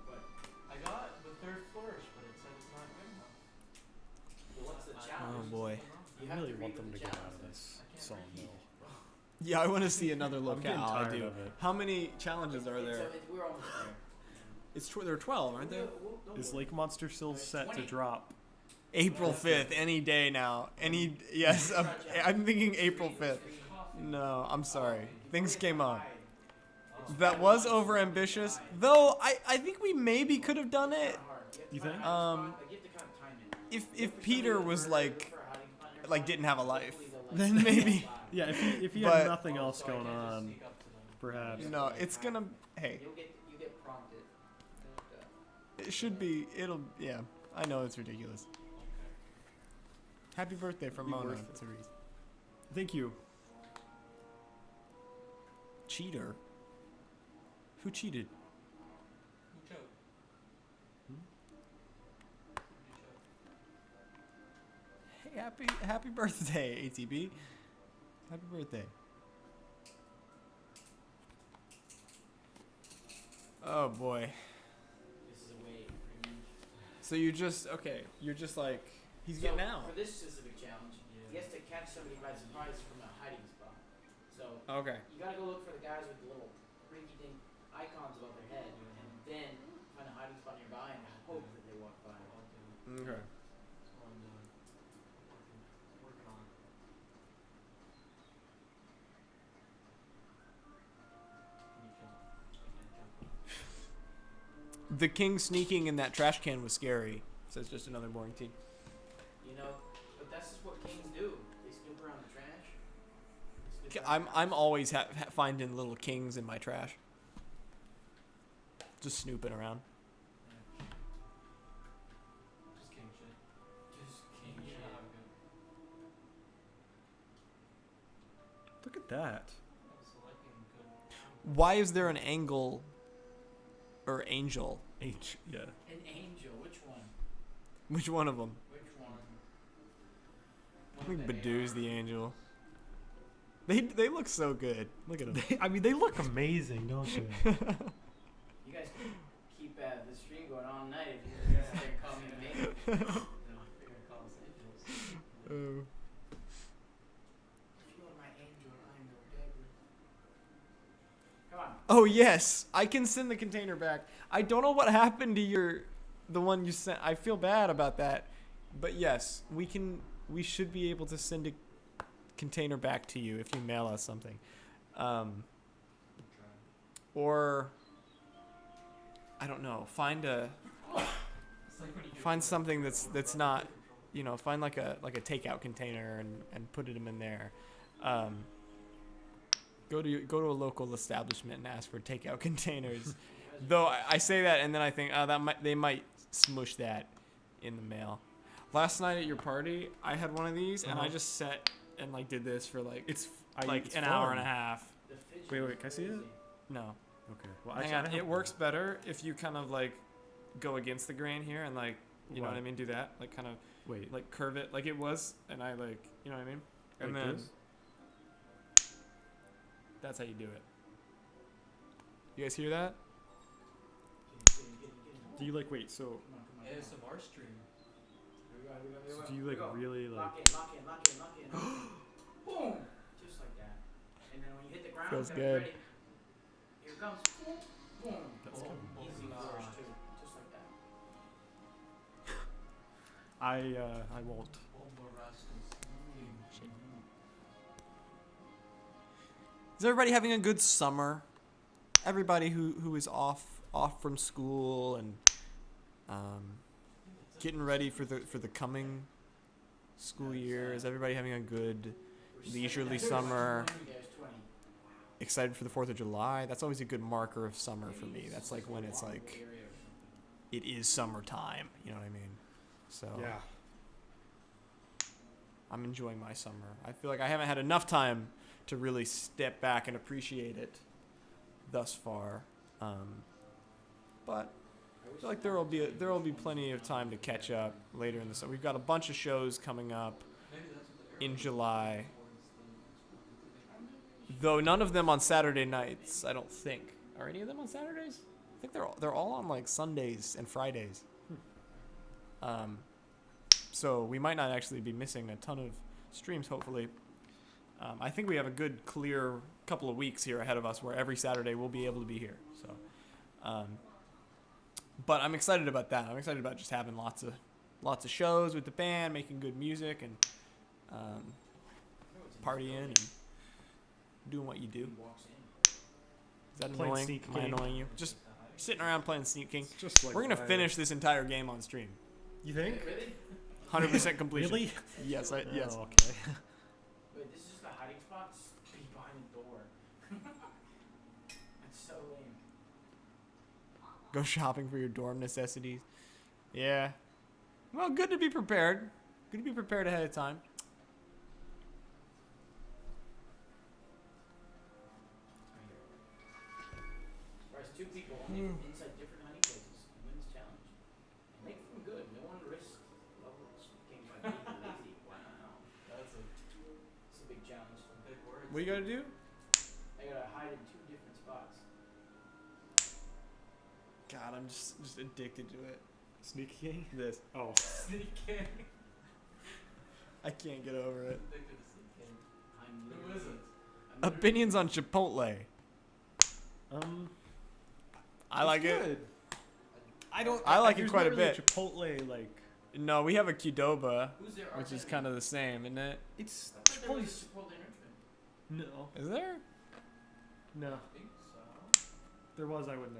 What? I got the third flourish, but it said it's not good enough. Well, what's the Oh challenge? boy. You I have really to want read them what to the get out challenge of this says. sawmill. Yeah, I want to see another I'm locale. getting I tired do. of it. How many challenges are there? We're almost there. There are 12, aren't there? Is Lake Monster still There's set to 20. drop? April 5th, any day now. Yes, I'm thinking April 5th. No, I'm sorry. Things came up. That was over ambitious, though. I think we maybe could have done it You think? if Peter was like didn't have a life, then maybe. Yeah, if he But- had nothing else going on, perhaps. No, it's gonna. Hey, You get prompted. it should be. Yeah, I know it's ridiculous. Happy birthday from Be Mona worth it. to Reese. Thank you. Cheater. Who cheated? Who choked? Hmm? Who choked? Hey, happy birthday, ATB. Happy birthday. Oh boy. This is a way, pretty much. So you're just like he's getting out. For this specific challenge, Yeah. he has to catch somebody by surprise from a hiding spot. So Okay. you gotta go look for the guys with the little rinky-dink icons above their head, and then find a hiding spot nearby and hope that they walk by. Okay. That's what I'm doing. Working on it. Can you jump? I can't jump. The king sneaking in that trash can was scary. Says just another boring teen. You know, but that's just what kings do. They snoop around the trash. They snoop around I'm always finding little kings in my trash. Just snooping around. Yeah. Just king shit. Just king shit. Look at that. I'm selecting good. Why is there an angle or angel? Yeah. An angel, which one? Which one of them? Which one? I think Badoo's the angel. They look so good. Look at them. I mean, they look amazing, don't they? You guys can keep the stream going all night if you guys there call me an angel. No, you're gonna call us angels. Oh. If you are my angel, I am your dagger. Come on. Oh yes, I can send the container back. I don't know what happened to the one you sent. I feel bad about that, but yes, we can. We should be able to send a container back to you if you mail us something, or I don't know. Find something that's not, find like a takeout container and put them in there. Go to a local establishment and ask for takeout containers. Though I say that and then I think they might smush that in the mail. Last night at your party, I had one of these and I just sat and like did this for like It's an hour and a half. Wait, can I see it? No. Okay. Well, Hang on. It works better if you kind of like go against the grain here and like you know what I mean. Do that like kind of like curve it like it was, and I like you know what I mean. And like then this? that's how you do it. You guys hear that? Do you like wait? So ASMR stream. do you like really like? Lock in. Boom! Just like that. And then when you hit the ground, Feels you gotta be good. ready. Here it comes. Boom! That's Boom. good. Easy flourish too. Just like that. I won't. Is everybody having a good summer? Everybody who is off from school and getting ready for the coming school year. Is everybody having a good leisurely summer? Excited for the 4th of July? That's always a good marker of summer for me. That's like when it's like it is summertime. You know what I mean? So Yeah. I'm enjoying my summer. I feel like I haven't had enough time to really step back and appreciate it thus far. But I feel like there will be plenty of time to catch up later in the summer. We've got a bunch of shows coming up in July, though none of them on Saturday nights. I don't think. Are any of them on Saturdays? I think they're all on like Sundays and Fridays. So we might not actually be missing a ton of streams. Hopefully, I think we have a good, clear couple of weeks here ahead of us where every Saturday we'll be able to be here. So, but I'm excited about that. I'm excited about just having lots of shows with the band, making good music, and partying and doing what you do. Is that Playing annoying? Sneak Am I King. annoying you? Just sitting around playing Sneak King. Just like We're gonna finish this entire game on stream. You think? Really? 100% completion. Really? Yes. Yes. Oh, okay. Wait, this is just the hiding spot? Just be behind the door. That's so lame. Go shopping for your dorm necessities. Yeah. Well, good to be prepared. Good to be prepared ahead of time. Whereas two people only inside different hiding places wins challenge. And make them good. No one risks levels king by being lazy. Wow. It's a big challenge. What you gotta do? I gotta hide in two different spots. God, I'm just addicted to it. Sneak King? This. Oh. Sneak King. I can't get over it. Addicted to Sneak King. I'm Who literally- isn't? I'm literally- Opinions on Chipotle. I like it. Good. I don't. I like it there's quite not a really bit. Chipotle like No, we have a Qdoba, Who's there? which is kind of the same, isn't it? it's I thought there was Chipotle's. a Chipotle in Richmond. No. Is there? No. I think so. There was. I would know.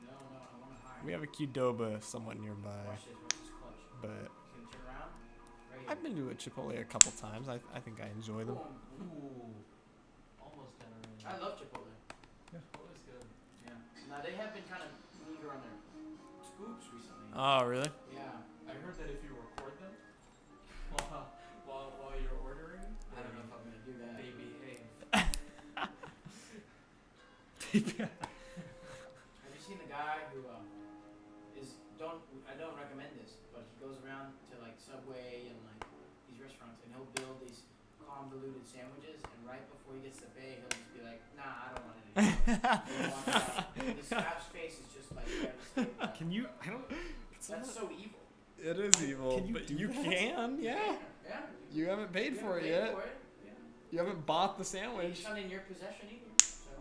No, I wanna hide. We have a Qdoba somewhat nearby, Watch this clutch. but Can you turn around? Right here. I've been to a Chipotle a couple times. I think I enjoy them. Boom. Ooh. Almost down I love Chipotle. Always good. Yeah. Now they have been kind of meager on their scoops recently. Oh, really? Yeah. I heard that if you record them while you're ordering, I don't know if I'm gonna do that. They behave. Have you seen the guy who I don't recommend this, but he goes around to like Subway and like these restaurants and he'll build these convoluted sandwiches and right before he gets to pay he'll just be like, nah, I don't want it anymore. This guy's face is just like devastated. Can you? I don't. That's so evil. It is evil, Can you but do you that? can, yeah. Yeah. You haven't paid You for it haven't paid yet. for it. Yeah. You haven't bought the It's sandwich. not in your possession either. So.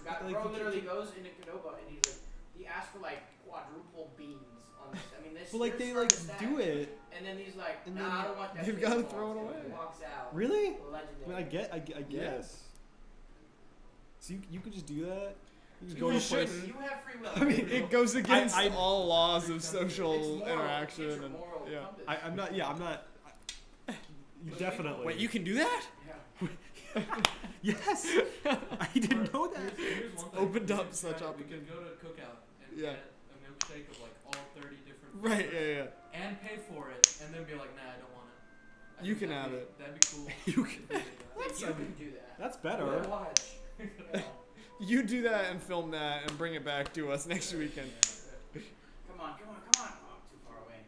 Like, Bro you literally goes into Qdoba and he's like, he asked for like quadruple beans on this. I mean, this. But like they like do it. And then he's like, And nah, then I don't want that. they've shit. gotta He throw walks it out. away. He walks out. Really? Legendary. I mean, I guess. Yes. So you could just do that. You just You go to a shouldn't. place. You have free will. I mean, it goes against I- all laws of It's social moral. interaction. It's your And, moral yeah. compass. I'm not. Yeah, I'm not. You definitely. Wait, you can do that? Yeah. Yes. I didn't know that. Here's one thing. Opened We up could such try- opportunity. We could go to Cookout and Yeah. get a milkshake of like all 30 different Right, flavors yeah. and pay for it and then be like, nah, I don't want it. I You think can that'd have be- it. That'd be cool. You can- if we did that. That's- You can do that. That's better. We'll watch. Yeah. You do that and film that and bring it back to us next weekend. Come on. Oh, too far away.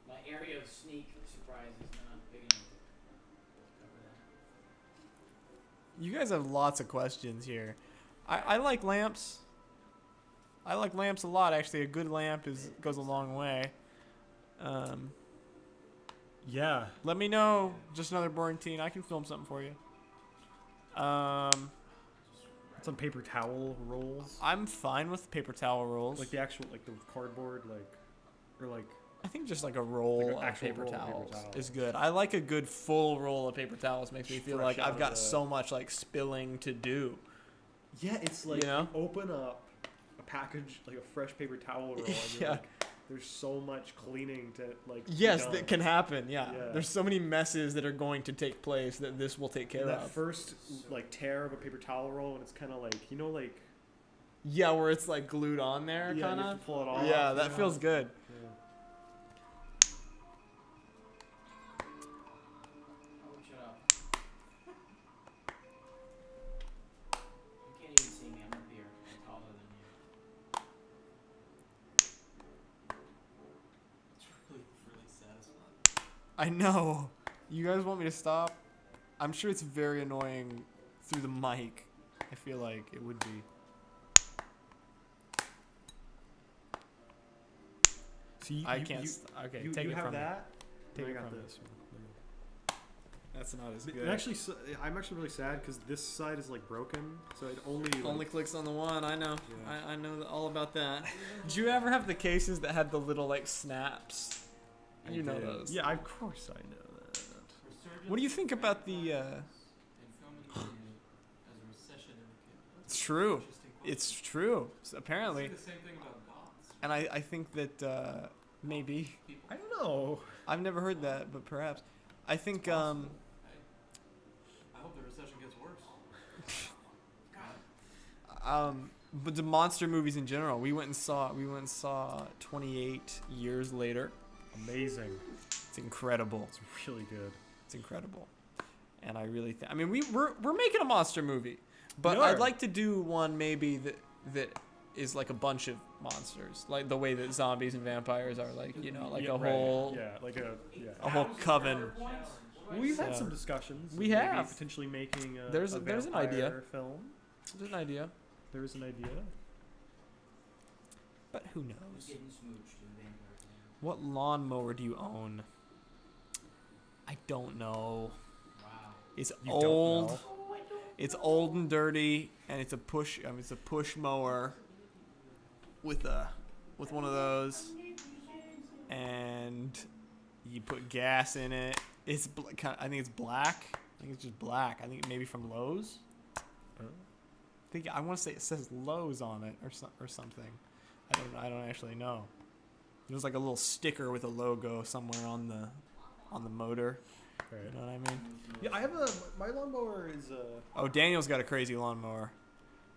My area of sneak surprise is not big enough. Cover that. You guys have lots of questions here. I like lamps. I like lamps a lot. Actually, a good lamp goes a long way. Yeah. Let me know. Just another boring teen. I can film something for you. Some paper towel rolls. I'm fine with paper towel rolls. Like the actual, like the cardboard, or like. I think just like a roll Like an of actual paper roll of paper towels towels. is good. I like a good full roll of paper towels. Makes me feel Fresh like out I've of got the- so much like spilling to do. Yeah, it's like You know? open up a package, like a fresh paper towel roll. And Yeah. you're like, there's so much cleaning to like. be Yes, done. that can happen. Yeah. Yeah. There's so many messes that are going to take place that this will take care And that of. first like tear of a paper towel roll, and it's kind of like like. Yeah, where it's like glued on there, Yeah, kind you have of. to pull it off. Yeah, you that know? feels good. Yeah. Oh, shut up. You can't even see me. I'm up here. I'm taller than you. It's really satisfying. I know. You guys want me to stop? I'm sure it's very annoying through the mic. I feel like it would be. So you, I you- can't. You, Okay, you, take you it have from me. that. Take I it got from me. this. That's not as And actually, I'm actually really sad because this side is like broken, so it only. Only clicks on the one. I know. Yeah. I know all about that. Did you ever have the cases that had the little like snaps? You know those. Yeah, of course I know that. What do you think about the? In film and media as a recession indicator. It's true. Interesting question. It's true. Apparently, It's the same thing about gods. and I think that maybe People. I don't know. I've never heard that, but perhaps I think Possible. I hope the recession gets worse. but the monster movies in general. We went and saw 28 Years Later. Amazing. It's incredible. It's really good. It's incredible, and I really think. I mean, we're making a monster movie, but We are. I'd like to do one maybe that is like a bunch of monsters, like the way that zombies and vampires are, like like Yeah, a right. whole Yeah, like a a whole coven. We've had So- some discussions. We maybe have. potentially making a There's a an idea. vampire film. There's an idea, There is an idea. but who Who's knows? getting smooched in Vancouver? What lawnmower do you own? I don't know. Wow. It's You old. don't know. Oh, I don't. It's old and dirty, and it's a push. It's a push mower with one of those, and you put gas in it. It's I think it's black. I think it's just black. I think maybe from Lowe's. I want to say it says Lowe's on it or something. I don't actually know. There's like a little sticker with a logo somewhere on the motor. Right. You know what I mean? Yeah, I have my lawnmower is a. Oh, Daniel's got a crazy lawnmower.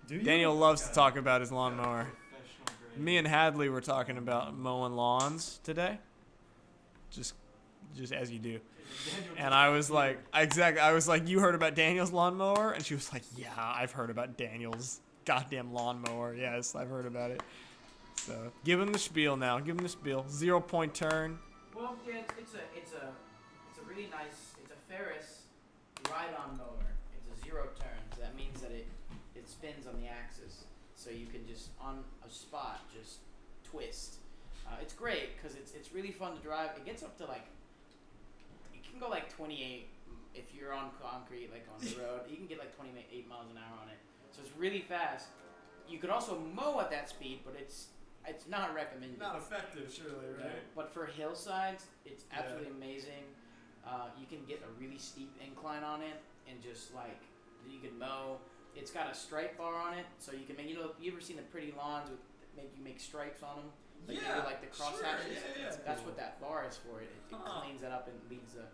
Do you? Daniel loves to talk about his lawnmower. Professional grade. Me and Hadley were talking about mowing lawns today. Just as you do. And I was like, you heard about Daniel's lawnmower? And she was like, yeah, I've heard about Daniel's goddamn lawnmower. Yes, I've heard about it. So give him the spiel now. Give him the spiel. 0 point turn. Well, yeah, it's a really nice. It's a Ferris ride-on mower. It's a 0 turn, so that means that it spins on the axis, so you can just on a spot just twist. It's great because it's really fun to drive. It gets up to like. can go like 28 if you're on concrete, like on the road. You can get like 28 miles an hour on it. So it's really fast. You could also mow at that speed, but it's not recommended. Not effective, surely, right? But for hillsides, it's absolutely amazing. You can get a really steep incline on it, and just like you can mow. It's got a stripe bar on it, so you can make. You ever seen the pretty lawns with make stripes on them? Like Yeah, like the cross sure, hatches. yeah. That's what that bar is for. It cleans it up and leaves a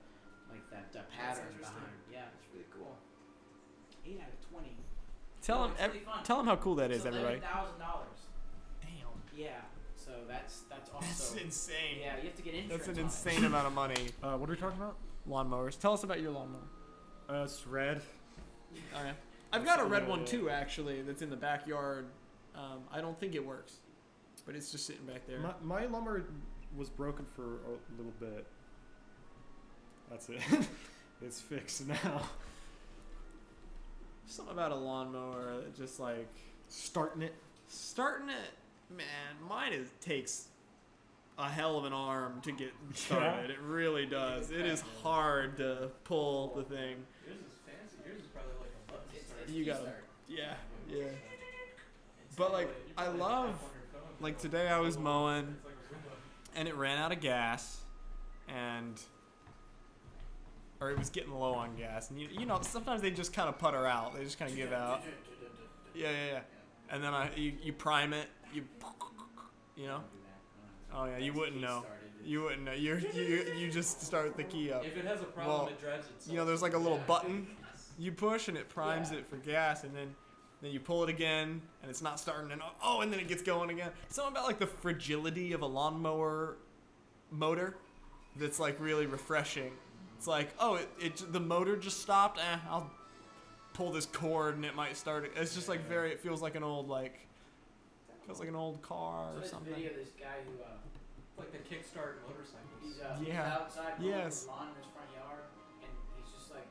that pattern interesting. behind. Yeah, it's really cool. 8 out of 20. Tell No, him, it's really fun. tell him how cool that is, It's everybody. $11,000. Damn, Yeah, so that's also. that's insane. Yeah, you have to get insurance. That's an on insane amount of money. What are we talking about? Lawnmowers. Tell us about your lawnmower. It's red. Oh yeah. I've got a red one too, actually. That's in the backyard. I don't think it works, but it's just sitting back there. My lawnmower was broken for a little bit. That's it. It's fixed now. Something about a lawnmower that just like Starting it. man. Mine takes a hell of an arm to get started. It really does. It is hard to pull the thing. Yours is fancy. Yours is probably like a button It's start. You gotta, start. yeah. But like, I love, like today I was mowing, and it ran out of gas, or it was getting low on gas, and you know sometimes they just kind of putter out. They just kind of give out. Yeah. And then you prime it, you know. Oh yeah, you wouldn't know. You wouldn't know. You just start the key up. If it has a problem, Well, it drives itself. You know, there's like a little button you push, and it primes it for gas, and then you pull it again, and it's not starting, and and then it gets going again. Something about like the fragility of a lawnmower motor that's like really refreshing. It's like, the motor just stopped. I'll pull this cord and it might start. It's just like it feels like an old car So or this something. video, this guy who like the kickstart motorcycles. he's Yeah. outside mowing Yes. his lawn in his front yard, and he's just like,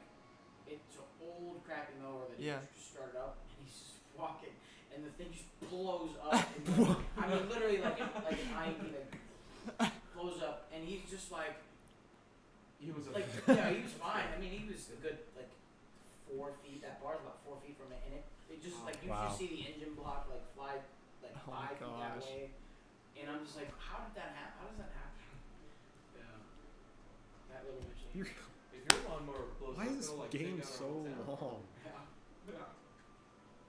it's an old crappy mower that Yeah. he just started up, and he's just walking, and the thing just blows up. And I mean, literally like an IEP that blows up, and he's just like, He was a yeah, he was fine. I mean, he was a good 4 feet. That bar's about 4 feet from it, and it just you Wow. just see the engine block fly 5 feet that gosh. way, and I'm just like, how did that happen? How does that happen? Yeah, that little machine. You're- If your lawnmower blows Why up, is this it'll, like, game take out so our whole town. long? Yeah.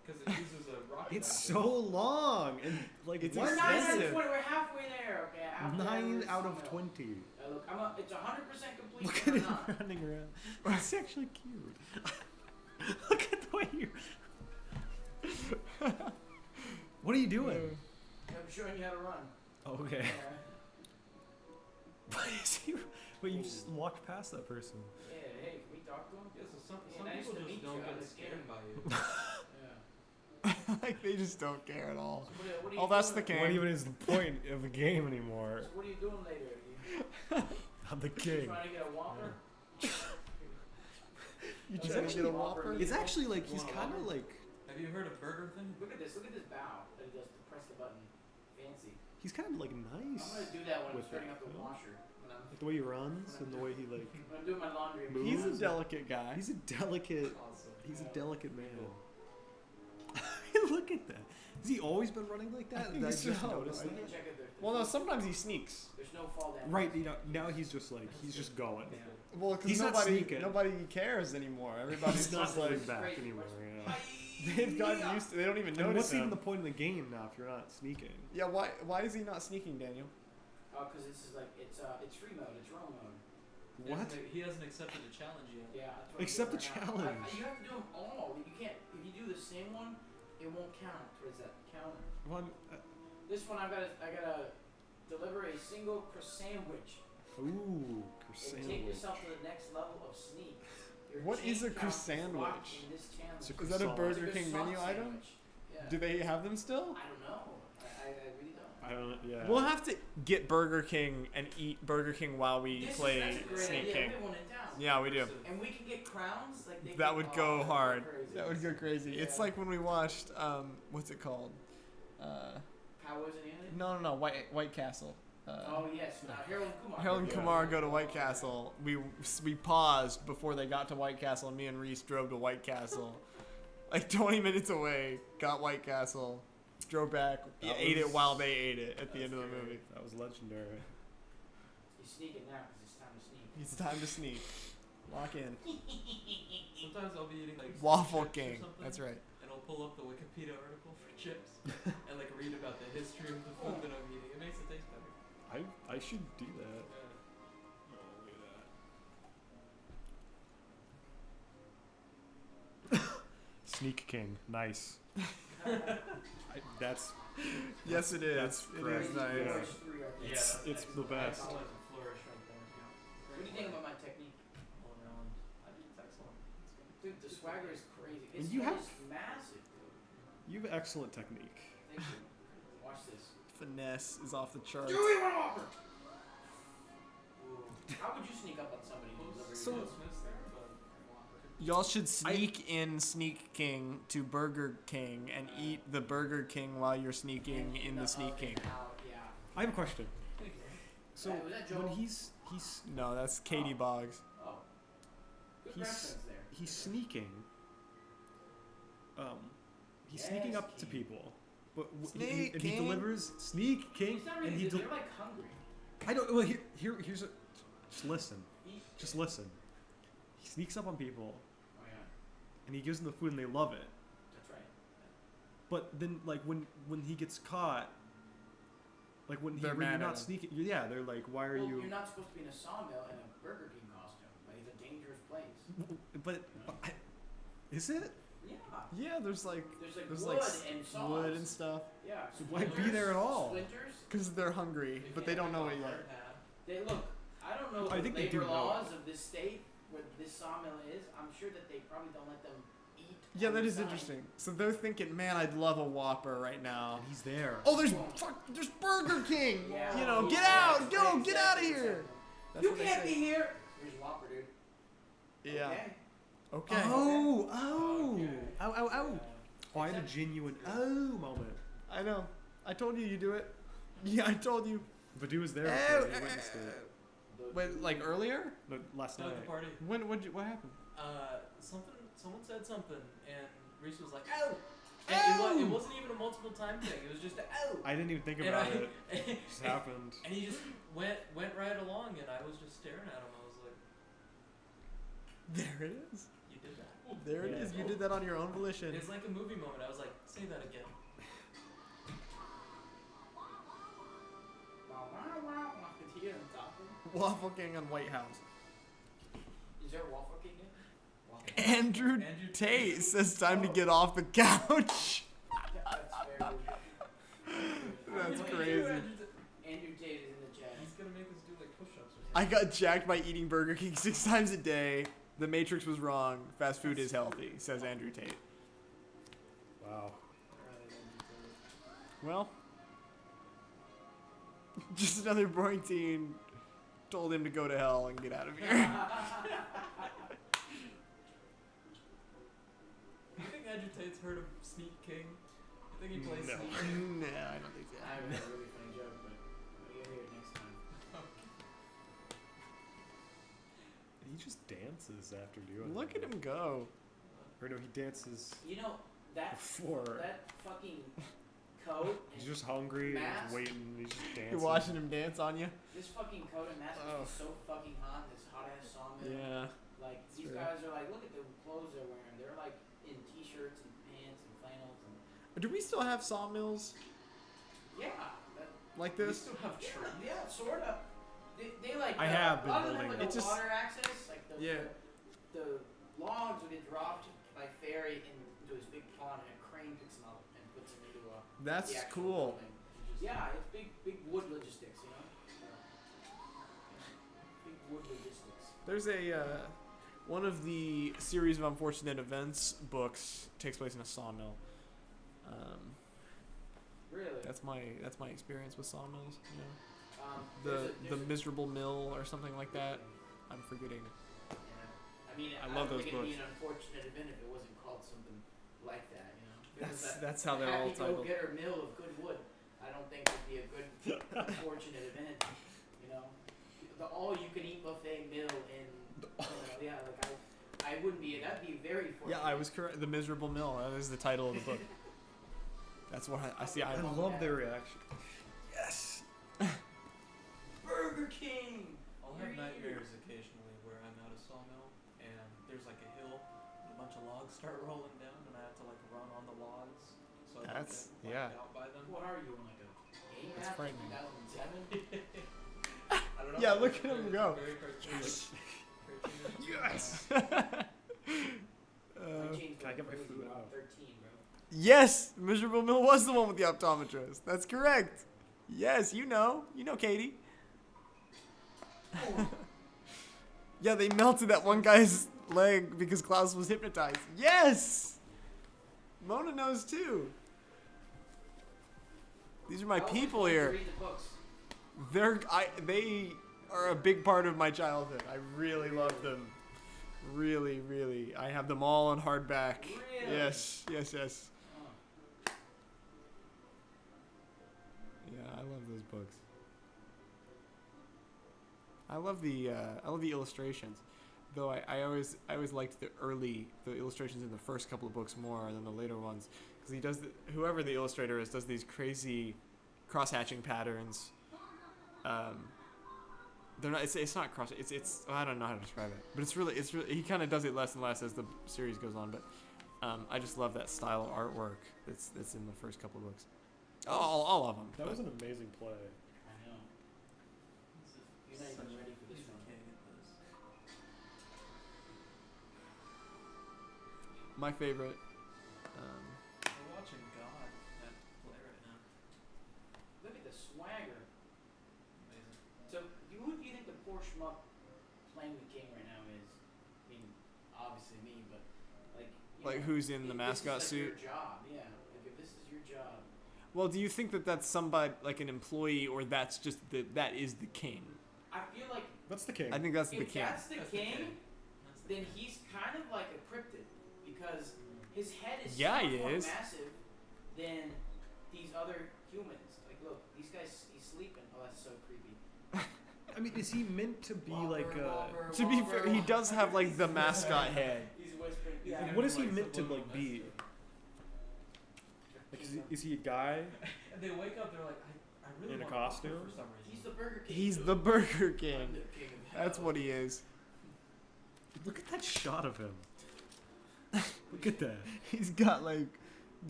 Because it uses a rocket. It's launcher. so long and like It's We're expensive. 9 out of 20. We're halfway there. Okay, halfway 9 there, out of so, 20. Look, it's 100% complete. Look but at I'm it not. running around. It's actually cute. Look at the way you. What are you doing? I'm showing you how to run. Okay. Yeah. Why is he? But you just walked past that person. Yeah. Hey, can we talk to him? Yeah, so some Yeah, nice people to meet just don't you. I get was scared by you. Yeah. Like they just don't care at all. So what are you Oh, that's the doing? game. What even is the point of a game anymore? So what are you doing later? I'm the You king. trying to get a Whopper? You It's trying to actually- get a Whopper? It's actually like he's You want a kind of Whopper? like Have you heard of Burger Thing? Look at this bow that he does to press the button. Fancy. he's kind of like I'm nice. gonna do that when I'm With starting it. up the washer. Like the way he runs and the way he like. When I'm doing my laundry. Moves. He's a delicate guy. He's a delicate. Awesome. He's a Yeah. delicate man. Look at that. Has he always been running like that? think Did I so. just notice You that? can check it there. Well, no, sometimes he sneaks. There's no fall down. Right, you know, now he's just like he's just going. Yeah. Well, because He's not sneaking. nobody cares anymore. Everybody's He's not just like holding back crazy. anymore. Yeah. they've gotten used to. They don't even And notice what's even him. the point of the game now if you're not sneaking? Yeah, why is he not sneaking, Daniel? Oh, because this is it's free mode. It's roll mode. What? He hasn't accepted the challenge yet. Yeah. That's what I'm Accept doing the right now. challenge. You have to do them all. You can't. If you do the same one, it won't count towards that counter. One. This one I gotta deliver a single croissant-wich. Ooh, And take yourself to the next level of sneak. Your What is a chain count is croissant-wich? locked in this challenge. It's a Is that a Croissant. Burger It's a King croissant menu item? sandwich. Yeah. Do they have them still? I don't know. I really don't. I don't. Yeah. We'll have to get Burger King and eat Burger King while we That's play a great Sneak idea. King. We have one in town. Yeah, we do. And we can get crowns. Like they That can- would oh, go that'd hard. crazy. That would go crazy. It's Yeah. like when we watched what's it called? Powers in the End? No, White Castle. Oh yes, Harold and Kumar. Harold and Kumar go to White Castle. We paused before they got to White Castle, and me and Reese drove to White Castle, like 20 minutes away. Got White Castle, drove back, ate it while they ate it at the end of the movie. That was legendary. You're sneaking now because it's time to sneak. It's time to sneak. Lock in. Sometimes I'll be eating like Waffle chips or King. something, That's right. and I'll pull up the Wikipedia article for chips and like read about the history of the food that I'm eating. It makes it taste better. I should do that. Yeah. Oh, look at that. Sneak King, nice. That's Yes, it is. That's It correct. is nice. Flourish 3 right there. It's the best. That's always a flourish right there. What do you think about my technique? All around. I think it's excellent. It's good. Dude, the swagger is crazy. And It's you have- massive, dude. You have excellent technique. Thank you. Watch this. Finesse is off the charts. Joey Whopper! How would you sneak up on somebody who's over So- your Smith's there, but Y'all should sneak in Sneak King to Burger King and eat the Burger King while you're sneaking in the Sneak King. Out, yeah. I have a question. So Was that Joel? when he's No, that's Katie Boggs. Oh. Good He's- reference there. sneaking, he's Yes, sneaking up to King. people, but Sneak and he King. delivers Sneak King, He's not and really, he they're like hungry. I don't. Well, here's a. Just listen. He, Just listen. He sneaks up on people, oh yeah, and he gives them the food, and they love it. that's right. But then, like when he gets caught, like when They're when mad you're at not him. sneaking, yeah, they're like, why are Well, you? You're not supposed to be in a sawmill in a Burger King costume. Like, it's a dangerous place. But is it? Yeah. Yeah, there's like There's wood and saws. wood and stuff. Yeah. So why be there at all? Splinters. Because they're hungry, if but you they have, don't know like, it a yet. hard hat, They look. I don't know I the think they do labor know. laws of this state where this sawmill is. I'm sure that they probably don't let them eat. Yeah, on that the is side. interesting. So they're thinking, man, I'd love a Whopper right now. And he's there. Oh, there's Burger King. Yeah. You know, Yeah, get out, exactly, go, get out of exactly, here. exactly. That's You what they can't be say. here. Here's a Whopper, dude. Yeah. Okay. Okay. Oh. Okay. Ow, ow, ow. Oh, I had a Except- genuine moment. I know. I told you do it. Yeah, I told you. Vadu was there. Oh, He witnessed it. Wait, like earlier? No, last Not at night. the party. What happened? Someone said something, and Reese was like, "Ow!" Ow! And it wasn't even a multiple time thing. It was just a "Ow!" I didn't even think And about I- it. It just happened. And he just went right along, and I was just staring at him. I was like, There it is. "You did that." There it Yeah. is. You did that on your own volition. It's like a movie moment. I was like, "Say that again." Did you hear them talking? Waffle King on White House. Is there a Waffle King in? Waffle Andrew Andrew Tate says time to get off the couch. That's very good. That's Wait, crazy. Andrew Tate is in the chat. He's gonna make us do like push-ups or something. I got jacked by eating Burger King 6 times a day. The Matrix was wrong. Fast food is healthy, says Andrew Tate. Wow. Well, just another boring teen told him to go to hell and get out of here. You think Andrew Tate's heard of Sneak King? You think he plays No. Sneak King? Nah, I don't think so. I have a really funny joke, but you'll hear it next time. He just dances after doing Look that. at him go. Or no, he dances You know, that before. that fucking coat He's and just hungry, he's mask. just waiting, he's just dancing. You're watching him dance on you. this fucking coat and mask Oh. is so fucking hot. This hot ass sawmill. Yeah. Like It's these true. guys are like, look at the clothes they're wearing. They're like in t-shirts and pants and flannels and Do we still have sawmills yeah. That, like We this? still have trees. yeah, sort of. They like. I have been a lot of them building have, them. like It a just- water access, like the Yeah. the logs would get dropped by ferry into this big pond, and a crane picks them up and puts them into That's the actual cool. building. Yeah, it's big wood logistics, you know. So, big wood logistics. There's a one of the series of unfortunate events books takes place in a sawmill. Really. That's my experience with sawmills. You know, There's the a- miserable mill or something like that. I'm forgetting. Yeah. I mean, I I love don't those think it'd be books. an unfortunate event if it wasn't called something like that, you know. If it was That's how they're all happy titled. go-getter mill of good wood. I don't think would be a good, fortunate event. You know, the all-you-can-eat buffet meal in. Yeah, like I wouldn't be. That'd be very fortunate. Yeah, I was correct. The Miserable Mill. That is the title of the book. That's what I see. I love their reaction. Yes. Burger King. I'll have nightmares occasionally where I'm at a sawmill and there's like a hill and a bunch of logs start rolling down and I have to like run on the logs so I don't That's get wiped out by them. What are you on like a game That's app in frightening. 2007? I don't know. Yeah, look at him go. Very cartoonish. Yes. Can I get my food out? 13, bro. Yes, Miserable Mill was the one with the optometrist. That's correct. Yes, you know, Katie. Yeah, they melted that one guy's leg because Klaus was hypnotized. Yes, Mona knows too. These are my people here. Read the books. They are a big part of my childhood. I really love them. Really, really. I have them all on hardback. Really? Yes. Oh. Yeah, I love those books. I love the illustrations. Though I always liked the illustrations in the first couple of books more than the later ones, because whoever the illustrator is does these crazy cross-hatching patterns. They're not. It's not cross. It's. I don't know how to describe it, but it's really. He kind of does it less and less as the series goes on. But I just love that style of artwork that's in the first couple of books. All of them. That was an amazing play. I know. You're not even ready for this one. My favorite. We're watching God at play right now. Look at the swagger. Amazing. So, who do you think the poor schmuck playing the king right now is? I mean, obviously me, but like. Like who's in the mascot this is suit? like your job, yeah. Like if this is your job. Well, do you think that that's somebody like an employee, or that's just that is the king? I feel like That's the king. I think that's the if king. that's the That's the king, king. then he's kind of like a cryptid because his head is Yeah, so he more is. massive than these other humans. Like, look, these guys, he's sleeping. Oh, that's so creepy. I mean, is he meant to be like a? To be fair, he does have like the mascot head. He's whispering. He's Yeah. gonna What is he like meant to like subliminal be? message. Like, is he a guy? And they wake up, they're like, I really In a want Whopper costume? for some reason. He's the Burger King. He's dude. the Burger I'm King. the king of That's hell. what he is. Look at that shot of him. Look at that. He's got like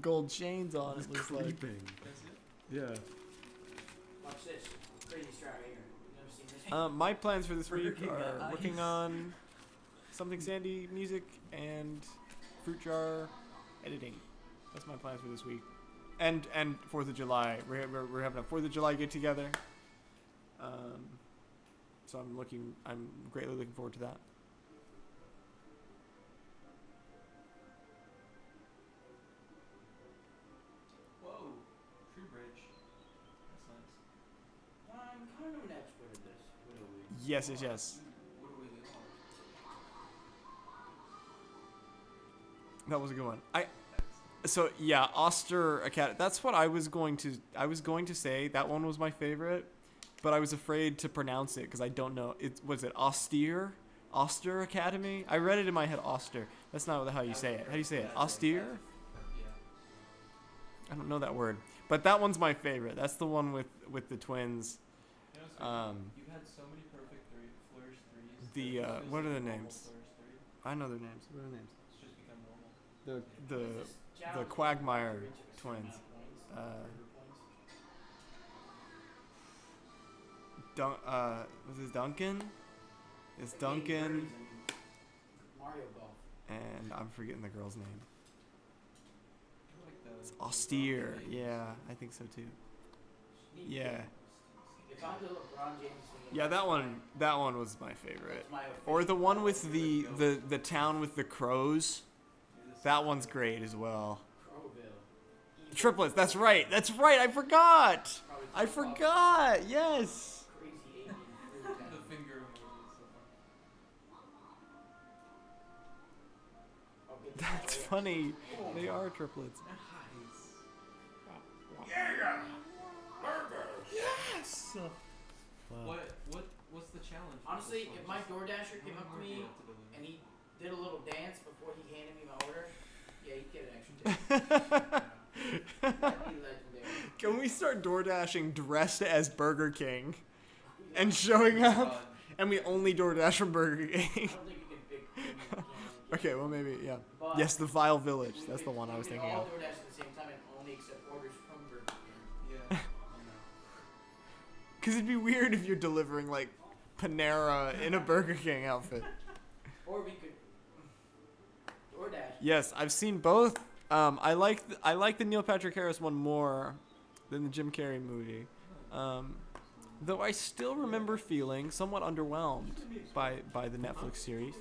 gold chains on. He's It looks like. creeping. That's it? Yeah. Watch this. Crazy strat right here. You've never seen this? My plans for this Burger week King are got working ice. on Something Sandy music and Fruit Jar editing. That's my plans for this week. And 4th of July. We're having a 4th of July get together. So I'm greatly looking forward to that. Whoa. Tree bridge. That's nice. I'm kind of an expert at this. What are we? Yes. What do we do? That was a good one. So yeah, Oster Academy. That's what I was going to say. That one was my favorite, but I was afraid to pronounce it because I don't know. Was it Austere? Oster Academy? I read it in my head. Oster. That's not how you say it. How do you say it? Austere? Yeah. I don't know that word, but that one's my favorite. That's the one with the twins. You know, so Um, you had so many perfect flourish threes. the, that it's just what are a the normal names? flourish three. I know their names. What are their names? It's just become normal. The Quagmire twins. Was it Duncan? It's Duncan, Mario Golf. and I'm forgetting the girl's name. Like It's the Austere. LeBron James. Yeah, I think so too. Yeah. If I'm the LeBron James thing, Yeah, that one was my favorite. that's my Or the one with official the town with the crows. That one's great as well. Crowville. Triplets. That's right. I forgot. Probably I top forgot. Yes. Crazy alien fruit The town. finger emoji is so funny. I'll get That's that. funny. They are triplets. Nice. So, wow. What's the challenge? with Honestly, this if one? my Just DoorDasher came how up to hard do you me have to deliver? and he did a little dance before he handed me my order, yeah, he'd get an extra tip. That'd be legendary. Can we start door dashing dressed as Burger King and showing up? And we only DoorDash from Burger King. I don't think you can pick. Okay, well maybe yeah. But Yes, the Vile Village. That's the one I was we thinking can all of. DoorDash at the same time and only accept orders from Burger King. Yeah. Cause it'd be weird if you're delivering like Panera in a Burger King outfit. Or we could DoorDash. Yes, I've seen both. I like the Neil Patrick Harris one more than the Jim Carrey movie. Though I still remember feeling somewhat underwhelmed by the Netflix series.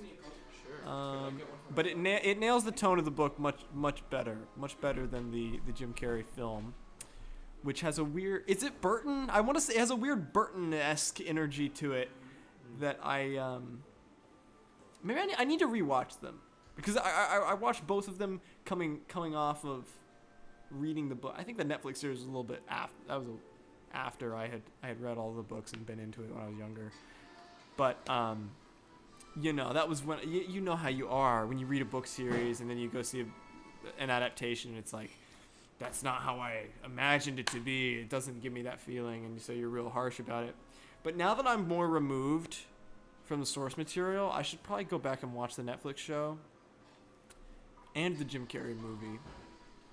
Sure. But it nails the tone of the book much better than the Jim Carrey film, which has a weird. Is it Burton? I want to say it has a weird Burton-esque energy to it that I maybe I need to rewatch them because I watched both of them coming off of reading the book. I think the Netflix series was a little bit after. That was after I had read all the books and been into it when I was younger. But you know, that was when you know how you are when you read a book series and then you go see an adaptation and it's like that's not how I imagined it to be. It doesn't give me that feeling, and so you're real harsh about it. But now that I'm more removed from the source material, I should probably go back and watch the Netflix show and the Jim Carrey movie.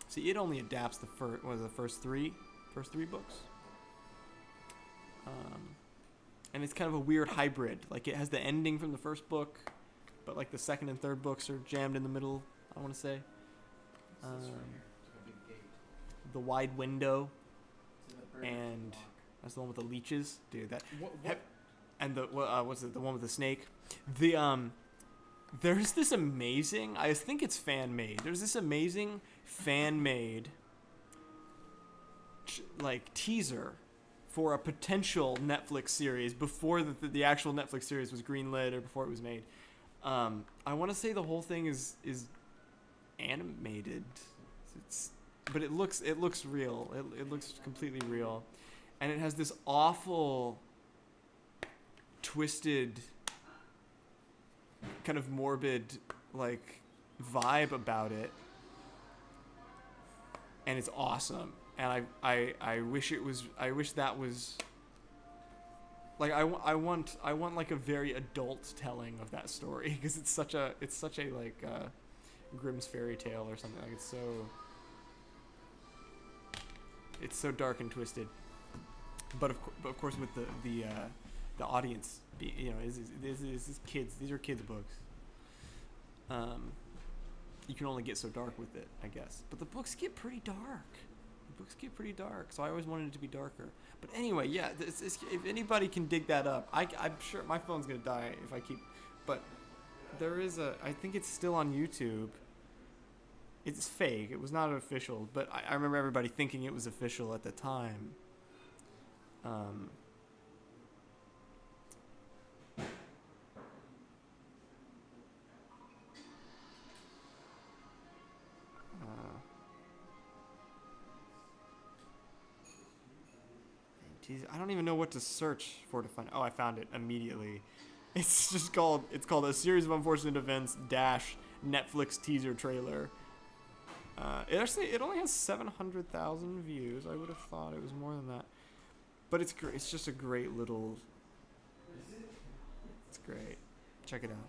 See, it only adapts the first three books. And it's kind of a weird hybrid. Like it has the ending from the first book, but like the second and third books are jammed in the middle. I want to say. The Wide Window, and that's the one with the leeches, dude. That and the what's it? The one with the snake. There's this amazing. I think it's fan made. There's this amazing fan made like teaser for a potential Netflix series before the actual Netflix series was greenlit or before it was made. I want to say the whole thing is animated. But it looks real. It looks completely real, and it has this awful, twisted, kind of morbid, like vibe about it, and it's awesome. And I wish it was. I wish that was. Like I want like a very adult telling of that story because it's such a like Grimm's fairy tale or something. Like it's so dark and twisted, but of course with the audience, is kids. These are kids' books. You can only get so dark with it, I guess. But the books get pretty dark. So I always wanted it to be darker. But anyway, yeah. If anybody can dig that up, I'm sure my phone's gonna die if I keep. But there is I think it's still on YouTube. It's fake. It was not official, but I remember everybody thinking it was official at the time. Geez, I don't even know what to search for to find. Oh, I found it immediately. It's called A Series of Unfortunate Events - Netflix teaser trailer. It only has 700,000 views. I would have thought it was more than that. But it's great. It's just a great little. It's great. Check it out.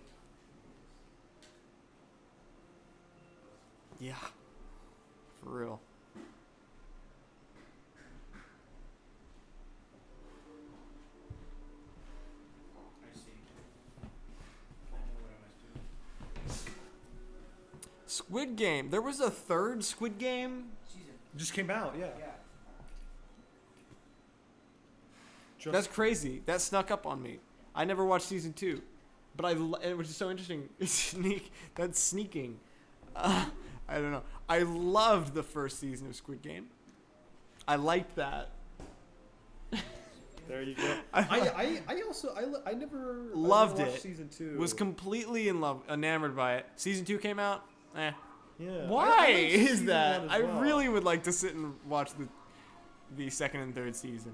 Yeah. For real. I see. I know what I was doing. Squid Game. There was a third Squid Game. Season. Just came out, yeah. Yeah. That's crazy. That snuck up on me. I never watched season 2, but which is so interesting. That's sneaking. I don't know. I loved the first season of Squid Game. I liked that. There you go. I never Loved watched it. Season 2 Was completely enamored by it. Season 2 came out. Yeah. Why I liked is season that? 1 as I well. really would like to sit and watch the second and third season.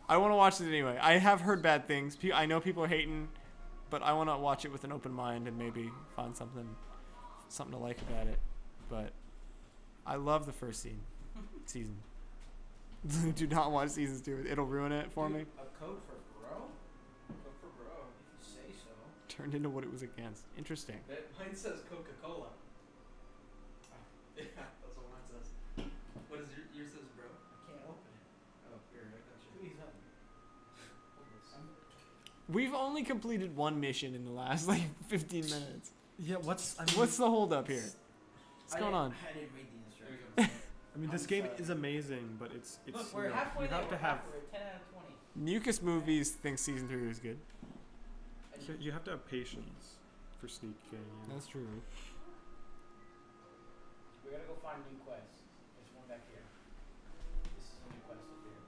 I want to watch it anyway. I have heard bad things. I know people are hating, but I want to watch it with an open mind and maybe find something to like about it. But I love the first season. Do not watch seasons 2. It'll ruin it for me. A code for bro? Coke for bro. If you say so. Turned into what it was against. Interesting. Mine says Coca-Cola. Yeah, that's what mine says. What is yours says bro? I can't open it. Oh, here, I got you. Please help me. We've only completed one mission in the last 15 minutes. Yeah, what's What's the hold up here? What's going on? I didn't read the There you instructions. go. I mean, this game is amazing, but it's Look, you we're know, halfway you there. have to have We're 10 out of 20. Mucus Movies thinks season 3 was good. you have to have patience for Sneak King. You know? That's true. We gotta go find new quests. There's one back here. This is a new quest up here.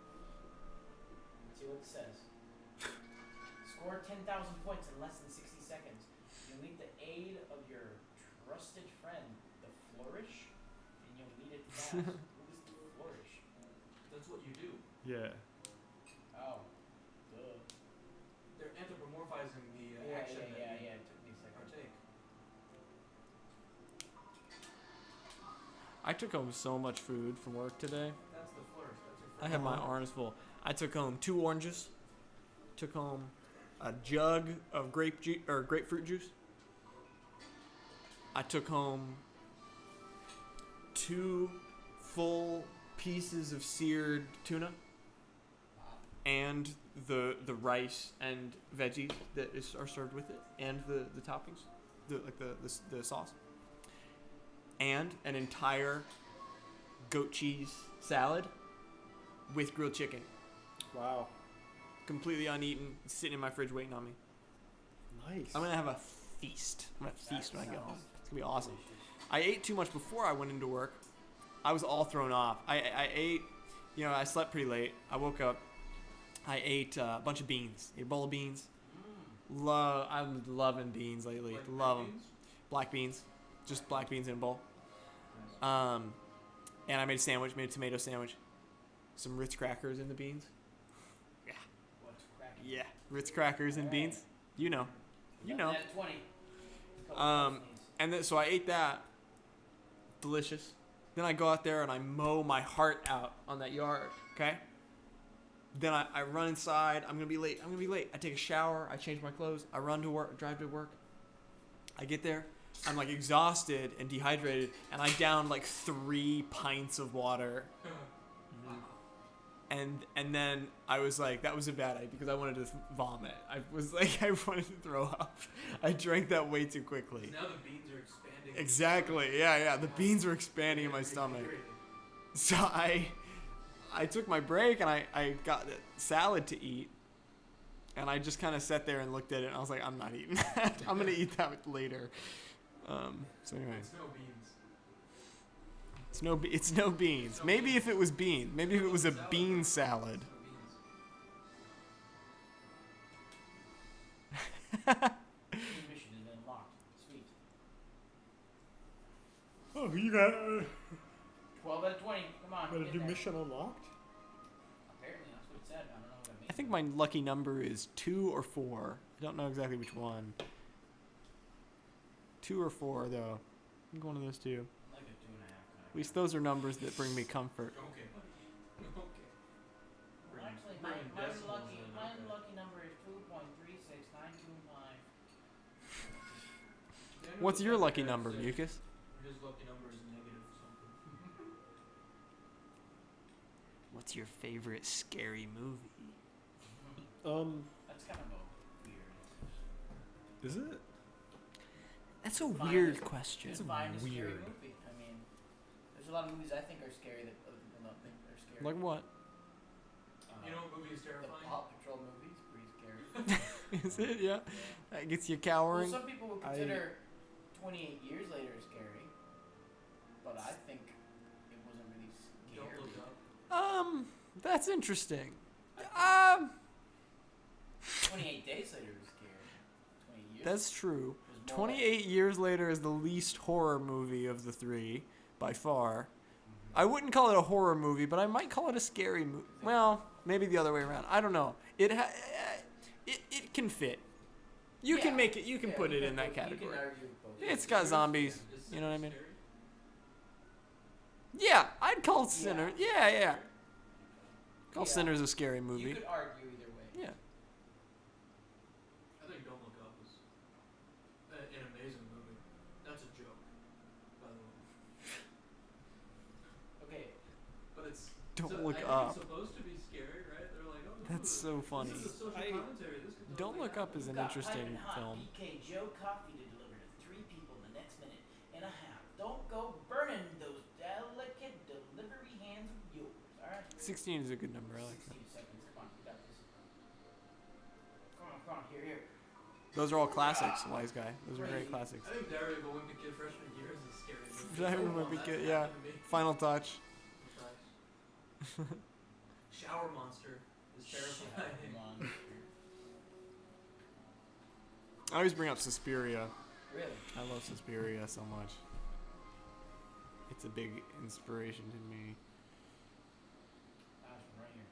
Let's see what it says. Score 10,000 points in less than 60 seconds. You'll need the aid of your trusted friend, the Flourish, and you'll need it fast. Who is the Flourish? That's what you do. Yeah. Oh, duh. They're anthropomorphizing the Yeah, action that you It took me a second. partake. I took home so much food from work today. That's the flourish. That's your I had my arms full. I took home 2 oranges. Took home a jug of grapefruit juice. I took home 2 full pieces of seared tuna. And the rice and veggies that are served with it, and the toppings, the sauce, and an entire goat cheese salad with grilled chicken, Wow. completely uneaten, sitting in my fridge waiting on me. Nice. I'm gonna have a feast. I'm gonna feast when I get home. It's gonna be awesome. I ate too much before I went into work. I was all thrown off. I ate, I slept pretty late. I woke up. I ate a bunch of beans. A bowl of beans. I'm loving beans lately. Like Love them. beans? Black beans. Just black beans in a bowl. And I made a sandwich. Made a tomato sandwich. Some Ritz crackers in the beans. What's cracking? Yeah, Ritz crackers and beans. You know. You know. At 20. And then so I ate that. Delicious. Then I go out there and I mow my heart out on that yard. Okay. Then I run inside. I'm gonna be late. I take a shower. I change my clothes. I run to work. Drive to work. I get there. I'm exhausted and dehydrated, and I down 3 pints of water. And then I was like, that was a bad idea because I wanted to vomit. I was I wanted to throw up. I drank that way too quickly. Now the beans are expanding. Exactly. Yeah. The beans were expanding in my stomach. So I took my break and I got a salad to eat. And I just kind of sat there and looked at it and I was like, I'm not eating that. I'm going to eat that later. So anyway. It's no beans. It's no beans. Maybe if it was beans. Maybe if it was a bean salad. New mission has been unlocked. Sweet. Oh, you got 12 out of 20. Come on. got a get new there. mission unlocked? Apparently, that's what it said. I don't know what it means. I think my lucky number is 2 or 4. I don't know exactly which one. 2 or 4 though. I think one of those 2. Like a 2.5. At least those are numbers that bring me comfort. Okay, buddy. Okay. Well, actually, Bring my decimals lucky, in, my okay. lucky number is 2.36925. Daniel What's was your like lucky that, number, so Mucus? His lucky number is negative something. What's your favorite scary movie? That's kind of a weird. Is it? That's a Fine. weird question. It's fine a scary weird. movie. I mean, there's a lot of movies I think are scary that other people don't think are scary. Like what? You know what movie is The terrifying? Paw Patrol movie is pretty scary. Is it? Yeah. Yeah. That gets you Well, cowering. some people would consider 28 years later scary, but I think it wasn't really Don't scary. look up. That's interesting. 28 days later was scary. 28 years. That's true. was more like- 28 years later is the least horror movie of the 3, by far. I wouldn't call it a horror movie, but I might call it a scary movie. Well, Maybe the other way around. I don't know. It can fit. You can make it. You can put it in that category. You can argue both. It's got zombies. Is You know what I mean? scary? Yeah, I'd call Sinners. Yeah. Call Yeah. Sinners a scary You movie. could argue either way. Yeah. I think Don't Look Up is an amazing movie. That's a joke, by the way. Okay. But it's Don't so Look I think Up. It's supposed to be scary, right? They're like, oh, That's so funny. This is a social commentary. This could Don't totally Look Up happen. is an Got interesting piping hot film. BK Joe coffee to deliver to 3 people in the next minute and a half. Don't go burning those delicate delivery hands of yours. All right. 16 is a good number. I like that. 16 seconds. Come on, we got this. Come on. Here. Those are all classics, Wise Guy. Those are great classics. I think Diary of a Wimpy Kid freshman year is a scary movie. Diary of a Wimpy Kid, yeah. Final touch. Shower Monster is terrifying. Come on. I always bring up Suspiria. Really? I love Suspiria so much. It's a big inspiration to me. Gosh, I'm right here.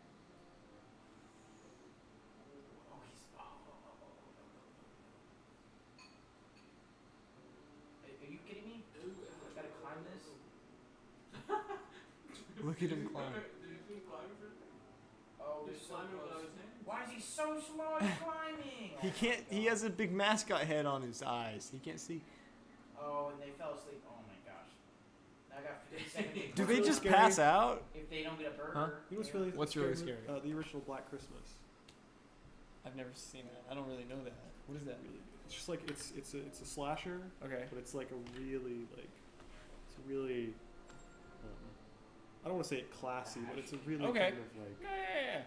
Oh, he's. Are you kidding me? I gotta climb this? Look at him climb. Did you keep climbing for it? Oh, He's he's so climbing without close. his hands. Why is he so slow at climbing? He can't. He has a big mascot head on his eyes. He can't see. Oh, and they fell asleep. Oh my gosh. Now I got 50 seconds. Do they really just scary. pass out? If they don't get a burger. Huh? You know what's really What's really scary? The original Black Christmas. I've never seen that. I don't really know that. What is that? Really good. It's just like it's a slasher, Okay. but it's like a really I don't want to say it classy, but it's a really Okay. kind of like Yeah.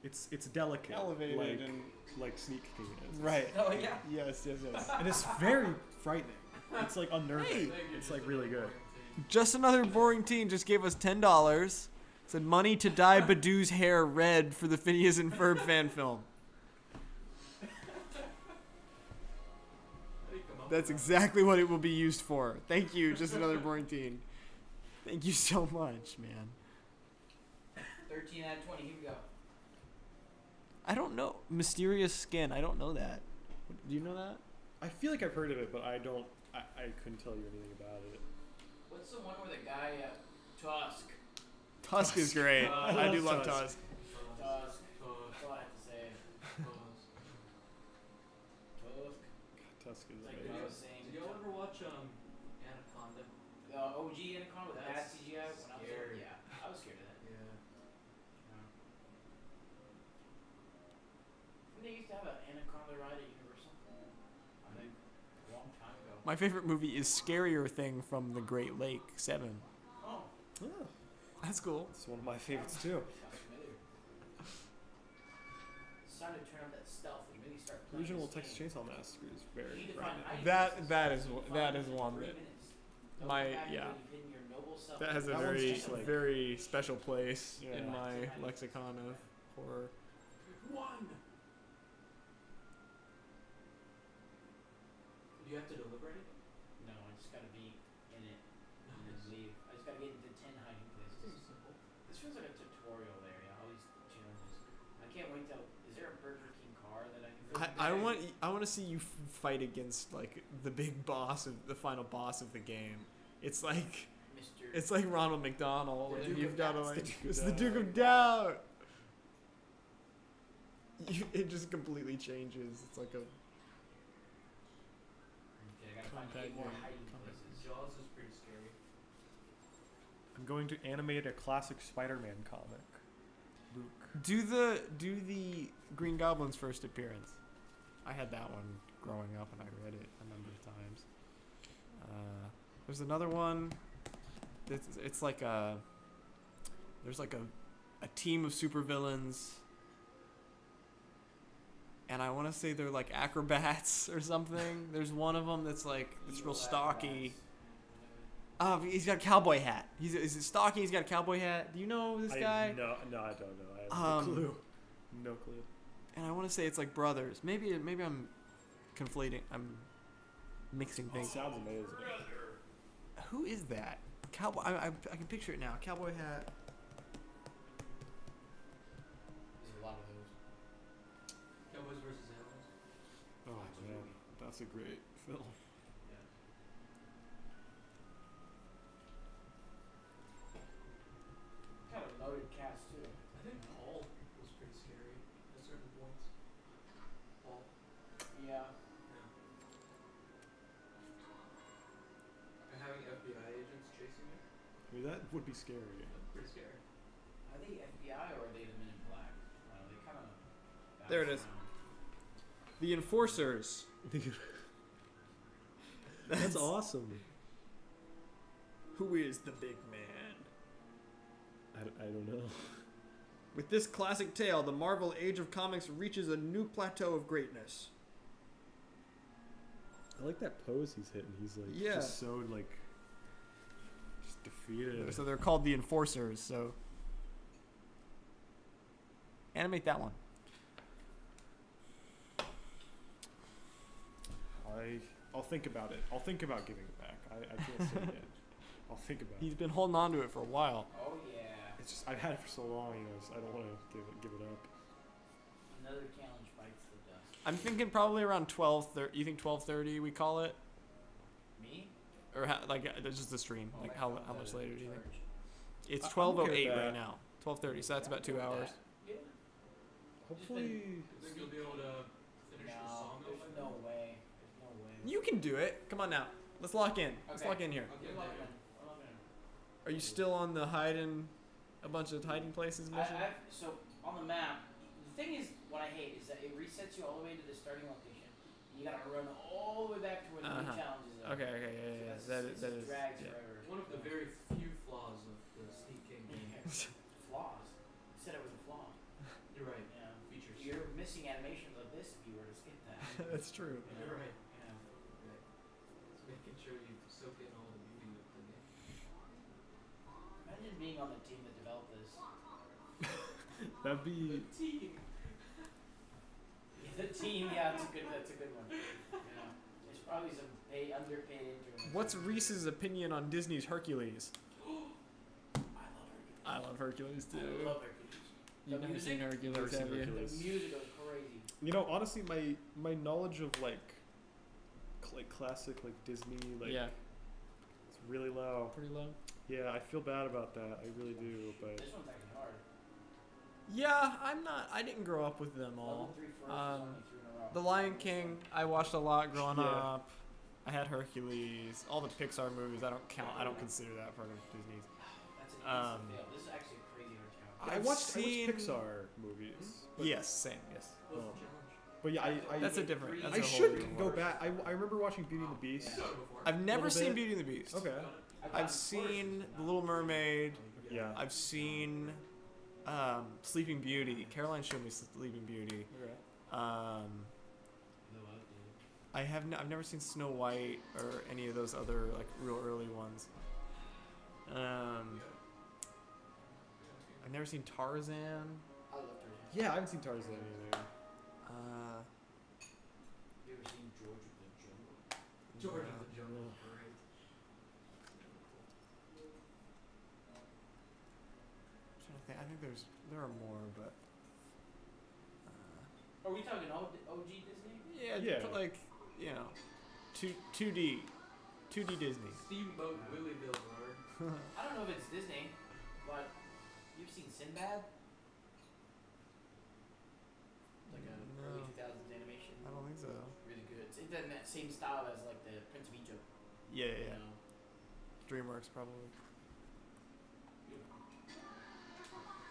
it's delicate, Elevated like, and like Sneak King is. right. Oh yeah. Yes. And it's very frightening. It's like unnerving. Hey. It's like really good. Just Another Boring Teen just gave us $10. Said money to dye Badoo's hair red for the Phineas and Ferb fan film. That's exactly what it will be used for. Thank you, Just Another Boring Teen. Thank you so much, man. 13 out of 20. Here we go. I don't know. Mysterious Skin. I don't know that. Do you know that? I feel like I've heard of it, but I don't. I couldn't tell you anything about it. What's the one where the guy Tusk? Tusk is great. I do love Tusk. Tusk. That's all I have to say. Tusk. Tusk is It's like amazing. I was saying. Did y'all ever watch Anaconda? OG Anaconda with bad That's CGI when I was scary. little? Yeah, I was scared of that. Yeah. Didn't they used to have an Anaconda ride at Universal? I think a long time ago. My favorite movie is Scarier Thing from the Great Lake 7. Oh, Oh, That's cool. it's one of my favorites too. sounds familiar. It's time to turn up that stealth and really start The playing original this Texas game. Chainsaw Massacre is You very need to find frightening. hiding That places. is You that find is them one for 3 that minutes. Don't my- come back yeah. until you've hidden your noble self. that has a That one's very just like- very special place Yeah. in my lexicon of horror. One. Do you have to deliberate? No, I just gotta be in it and then Nice. leave. I just gotta get into 10 hiding places. Seems simple. This feels like a tutorial area, all these challenges. I can't wait till. Is there a Burger King car that I can I want to see you fight against like the big boss of the final boss of the game. It's like Mr. Ronald McDonald, The and Duke you've of got to Doubt. like It's it's the the Duke Duke of of Doubt. It just completely changes. It's like a Okay, I gotta find Contact 8 more game. hiding Contact places. Jaws is pretty scary. I'm going to animate a classic Spider-Man comic. Luke. do the Green Goblin's first appearance. I had that one growing up, and I read it a number of times. There's another one. It's like there's like a team of supervillains, and I want to say they're like acrobats or something. There's one of them that's like it's real Evil stocky. acrobats. He's got a cowboy hat. Is it stocky? He's got a cowboy hat. Do you know this guy? No, I don't know. I have no clue. No clue. And I want to say it's like brothers. Maybe I'm conflating. I'm mixing It things. sounds amazing. Who is that? Cowboy. I can picture it now. Cowboy hat. That's a great film. Yeah. Kind of a loaded cast too. I think Paul was pretty scary at certain points. Paul. Yeah. Yeah. And having FBI agents chasing you. I mean, that would be scary. That's pretty scary. Are they FBI or are they the Men in Black? They kind of. There it is. The Enforcers. That's awesome. Who is the big man? I don't know. With this classic tale, the Marvel Age of Comics reaches a new plateau of greatness. I like that pose he's hitting. He's like Yeah. just so like just defeated. So they're called the Enforcers. So animate that one. I'll think about it. I'll think about giving it back. I can't say it yet. I'll think about He's it. been holding on to it for a while. Oh yeah. It's just I've had it for so long, so I don't want to give it up. Another challenge bites the dust. I'm thinking probably around 12:30. You think 12:30 we call it, Me? or just the stream? Oh, Like my how phone's much out of later do you think? charge. It's I'm 12:08 okay with right that. now. 12:30. So that's about 2 Yeah, hours. Yeah. Hopefully, You think you'll be able to finish the No, song there's by no then? way. There's no way. You can do it. Come on now. Let's lock in. Let's Okay. lock in here. Okay, We're okay. logging in. We're logging in. Are you still on the a bunch of hiding places mission? So on the map, the thing is, what I hate is that it resets you all the way to the starting location. You gotta run all the way back to where the new Uh-huh. challenge is. Okay. Yeah. So That that is. drags Yeah. forever. One of the very few flaws of the Sneak King game. Flaws. You said it was a flaw. You're right. Yeah. Features. You're missing animations of this if you were to skip that. That's true. You're right. Yeah. Right. Just making sure you soak in all the beauty of the game. Imagine being on the team that developed this. that'd be. The team. The team, yeah, that's a good one. Yeah. There's probably some underpaid interns. What's Reese's opinion on Disney's Hercules? I love Hercules. I love Hercules too. I love Hercules. You've The never seen music? Hercules, Never seen have you? Hercules. The music was crazy. You know, honestly, my knowledge of like classic like Disney Yeah, it's really low. pretty low. Yeah, I feel bad about that. I really do. But This one's actually hard. Yeah, I didn't grow up with them all. Level 3 first is only 3 in a row. The Lion King, I watched a lot growing Yeah. up. I had Hercules, all the Pixar movies. I don't count. I don't consider that part of Disney's. That's an instant Um, fail. This is actually a crazy hard challenge. I've I watched seen- Pixar movies. But, Yes, same. Yes. What's Oh. the challenge? But yeah, I That's a different. That's I a whole should different go world. back. I remember watching Beauty and the Beast. You've done it before. I've never Little seen bit. Beauty and the Beast. Okay. You've done it? I've seen The Little Mermaid. Yeah. I've seen Sleeping Beauty. Caroline showed me Sleeping Beauty. Okay. I've never seen Snow White or any of those other like real early ones. I've never seen Tarzan. I love Tarzan. Yeah, I haven't seen Tarzan either. You ever seen George of the Jungle? George of the Jungle. Great. I think there are more, but Are we talking OG Disney? yeah, put like 2D Disney. Steamboat Willie Billard. I don't know if it's Disney, but you've seen Sinbad? Like a No. early 2000s animation. I don't think so. Really good. It's in that same style as like the Prince of Egypt. Yeah, You yeah. know? DreamWorks probably.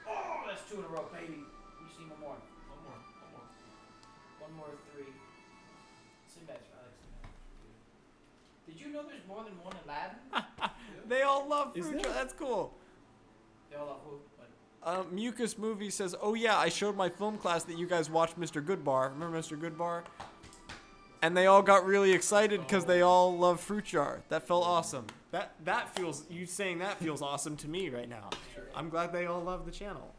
Oh, that's 2 in a row, baby. You see one more. One more. One more 3. Sinbad's I like Sinbad. Did you know there's more than one Aladdin? They all love Is Fruit there? Jar- That's cool. They all love who? What? Mucus Movie says, "Oh yeah, I showed my film class that you guys watched Mr. Goodbar. Remember Mr. Goodbar? And they all got really excited because they all love Fruit Jar. That felt awesome. That feels you saying that feels awesome to me right now. I'm glad they all love the channel.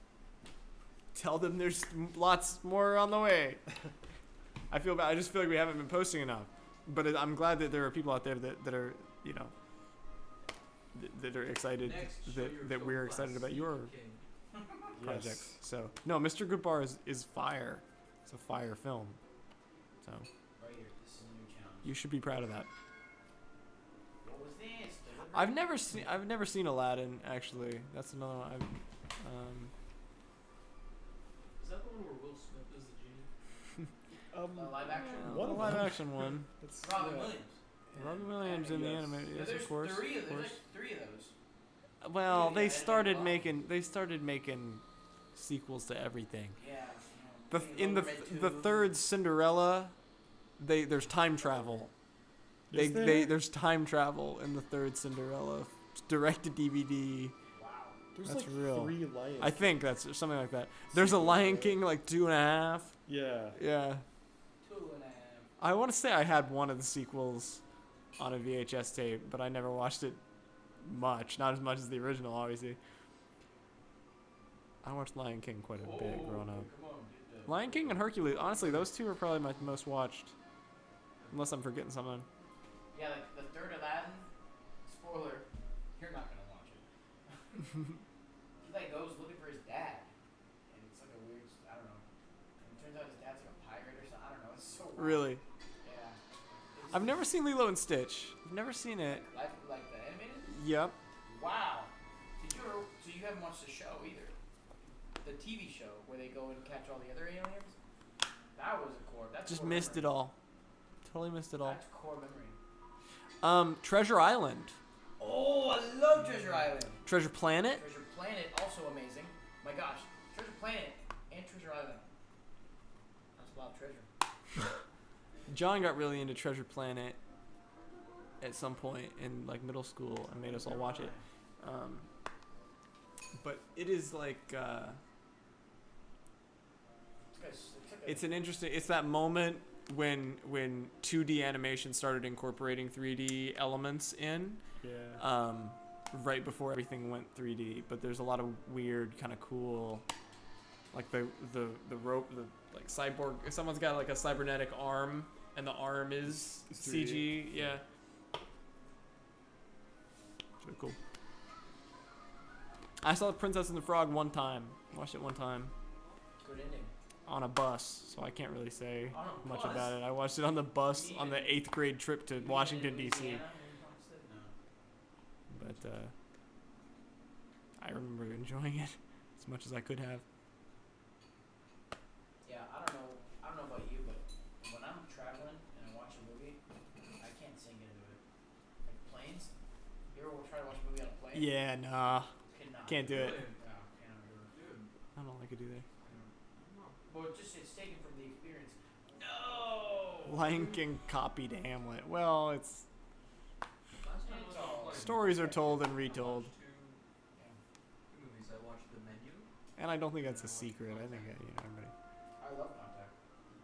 Tell them there's lots more on the way. I feel bad. I just feel like we haven't been posting enough. But I'm glad that there are people out there that are that are excited Next, show your that film we're class, excited about your King. project. Yes. So no, Mr. Goodbar is fire. It's a fire film. So Right here. This is a new challenge. You should be proud of that. What was this? Delivery? I've never seen Aladdin actually. That's another one. Is that the one where Will Smith is the genie? The live action. One the of live them. action one. It's, Robin yeah. Williams. Robin Williams in the Yes. anime. Yeah, Yes, there's of course. three of of there's course. like three of those. Well, Yeah, they and started then making sequels to everything. Yeah. The in the third Cinderella, there's time travel. Is there? There's time travel in the third Cinderella, direct to DVD. Wow. There's That's like real. 3 lions. I think that's something like that. There's a Lion King like 2.5. Yeah. Yeah, 2.5. I want to say I had one of the sequels on a VHS tape, but I never watched it much. Not as much as the original, obviously. I watched Lion King quite a bit growing up. Come on, dude. Lion King and Hercules. Honestly, those two are probably my most watched. Unless I'm forgetting something. Yeah, like the third Aladdin. Spoiler. You're not gonna watch it. He like goes looking for his dad, and it's like a weird. I don't know. And it turns out his dad's like a pirate or something. I don't know. It's so weird. Really? Yeah. It's I've never seen Lilo and Stitch. I've never seen it. like the animated. Yep. Wow. So you haven't watched the show either? The TV show where they go and catch all the other aliens? That was a core. That's Just core missed memory. it all. Totally missed it all. That's core memory. Treasure Island. Oh, I love Treasure Island. Treasure Planet. Treasure Planet, also amazing. My gosh, Treasure Planet and Treasure Island. That's a lot of treasure. John got really into Treasure Planet at some point in like middle school and made us all watch it. But it is like it's an interesting. It's that moment when 2D animation started incorporating 3D elements in. Yeah. Right before everything went 3D, but there's a lot of weird, kind of cool, like the rope, the like cyborg. If someone's got like a cybernetic arm and the arm is It's CG, 3D. yeah. Really cool. I saw The Princess and the Frog one time. Watched it one time Good ending. on a bus, so I can't really say On a much bus? about it. I watched it on the bus on the 8th grade trip to Washington D.C. No. But I remember enjoying it as much as I could have. Yeah, I don't know about you, but when I'm traveling and I watch a movie, I can't sink into it. Like planes. You ever try to watch a movie on a plane? Yeah, nah, Cannot. can't do it. No, cannot do it. Dude, I don't like it either. Well, it's taken from the experience. No. Lion King copied Hamlet. Well, it's last time It's I all- was stories are told and retold, two movies. I watched The Menu. and I don't think that's a secret. I think everybody. I love Contact.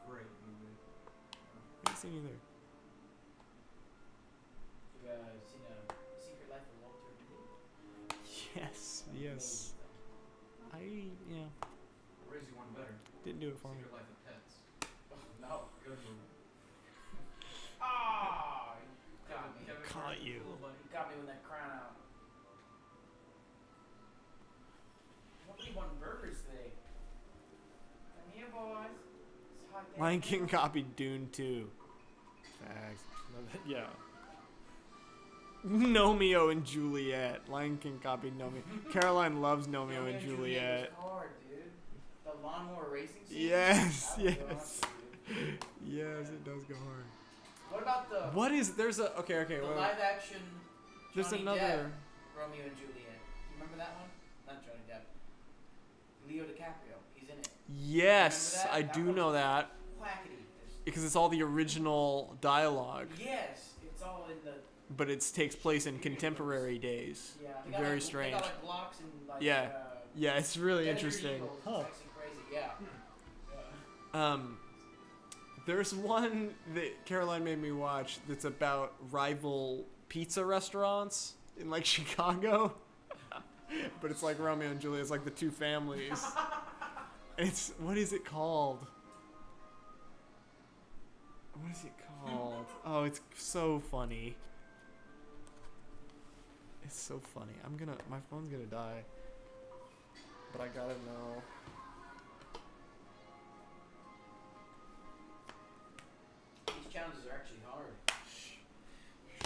Great movie. I haven't seen either. You seen Secret Life of Walter Mitty? Yes, yes. Amazing. I'll raise you one better. Didn't do it for me. Secret Life of Pets. No. Good movie. Ah, you got me. Kevin Caught Hart, you. Little Bunny. You got me with that crown out. Nobody won burgers today. Come here, boys. It's hot day. Lion King copied Dune 2. Facts. Yeah. Romeo and Juliet. Lion King copied Romeo. Caroline loves Romeo and Juliet. was hard, dude. The lawnmower racing scene. Yes, That was yes. awesome, dude. Yes, it does go hard. What about the What is there's a okay the wait, live action there's Johnny another Depp, Romeo and Juliet? You remember that one? Not Johnny Depp. Leo DiCaprio. He's in it. yes Remember that? I That do one's know that Quackity. because it's all the original dialogue, Yes, it's all in the. but it takes place in contemporary days. Yeah. Very like, strange. They got like blocks and like. Yeah. Yeah, it's really Desert interesting. Eagles. Huh. It's actually crazy. Yeah. There's one that Caroline made me watch that's about rival pizza restaurants in like Chicago. But it's like Romeo and Juliet. It's like the two families. And it's, what is it called? What is it called? Oh, it's so funny. It's so funny. My phone's gonna die. But I gotta know. These challenges are actually hard.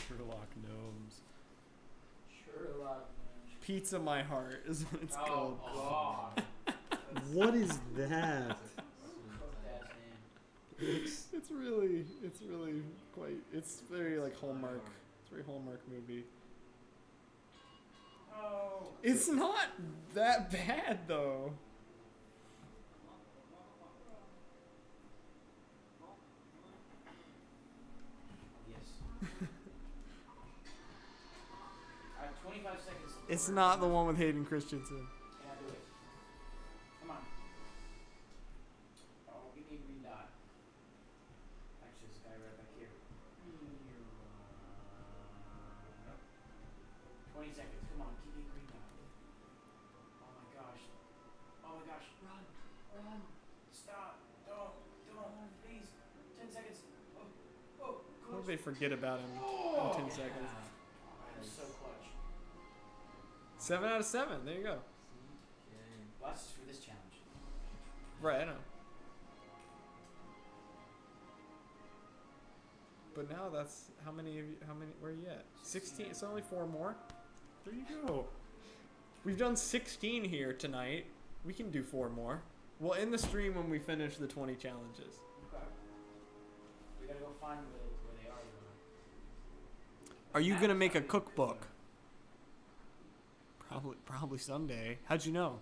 Sherlock Gnomes. Sherlock. Pizza My Heart is what it's Oh, called. God. What is that? Cooked-ass name. It's really quite. It's very like Hallmark. It's very Hallmark movie. Oh. It's not that bad though. Yes. Alright, 25 seconds. It's not the one with Hayden Christensen. Can I do it? Come on. Oh, give me a green dot. Actually, this guy right back here. 20 seconds. Come on, give me a green dot. Oh my gosh. Oh my gosh. Run. Run. Stop. Don't. Please. 10 seconds. Oh, What if coach. they forget about him Oh, in 10 seconds? That is so clutch. 7 out of 7. There you go. Well, that's just for this challenge. Right, I know. But now that's how many of you? How many? Where are you at? 16. It's only 4 more. There you go. We've done 16 here tonight. We can do 4 more. We'll end the stream when we finish the 20 challenges. Okay. We gotta go find where they are. Are you gonna make a cookbook? Probably someday. How'd you know?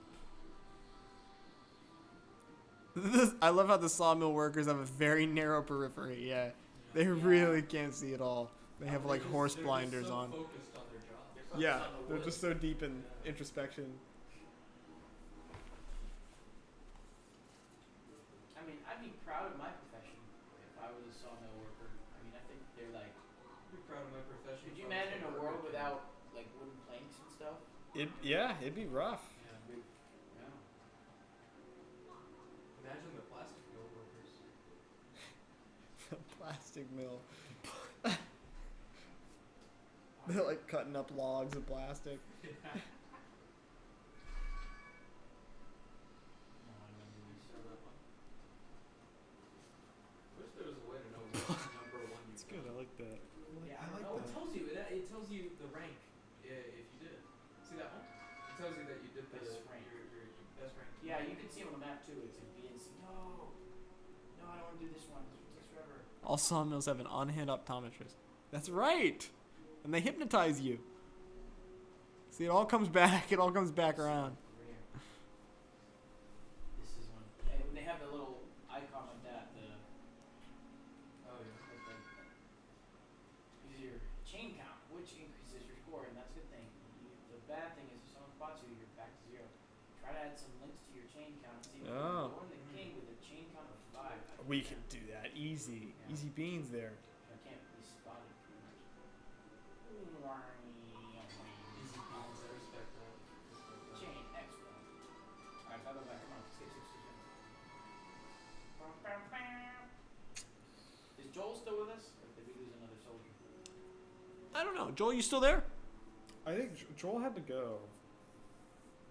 I love how the sawmill workers have a very narrow periphery. Yeah, they really can't see at all. They have like horse blinders on. Focused on their job. Yeah, they're just so deep in introspection. I mean, I'd be proud of my profession if I was a sawmill worker. I mean, I think they're like. I'd be proud of my profession. Could you if I was imagine a worker world too. without like wooden planks and stuff? It'd be rough. Yeah. Yeah. Imagine the plastic mill workers. The plastic mill. They're like cutting up logs of plastic. Yeah. No, I remember these. Saw that one. Wish there was a way to know what number one you It's good. I like that. Yeah, I I like Oh, that. it tells you. It tells you the rank if you did. See that one? It tells you that you did the Best rank. your best rank. Yeah, you can see it on the map too. It's like B and C. No, I don't want to do this one. This one takes forever. All sawmills have an on-hand optometrist. That's right. And they hypnotize you. See, it all comes back. It all comes back around. Over here. This is one. And when they have the little icon like that, Oh yeah. is your chain count, which increases your score, and that's a good thing. The bad thing is if someone spots you, you're back to 0. Try to add some links to your chain count. See if you Oh. can the king with a chain count of 5. We can do that. Easy. Yeah. Easy beans there. I can't be spotted pretty much. Easy beans. I respect that. Chain X1. Alright, bye. Come on, skip. Is Joel still with us? Or did we lose another soldier? I don't know. Joel, you still there? I think Joel had to go.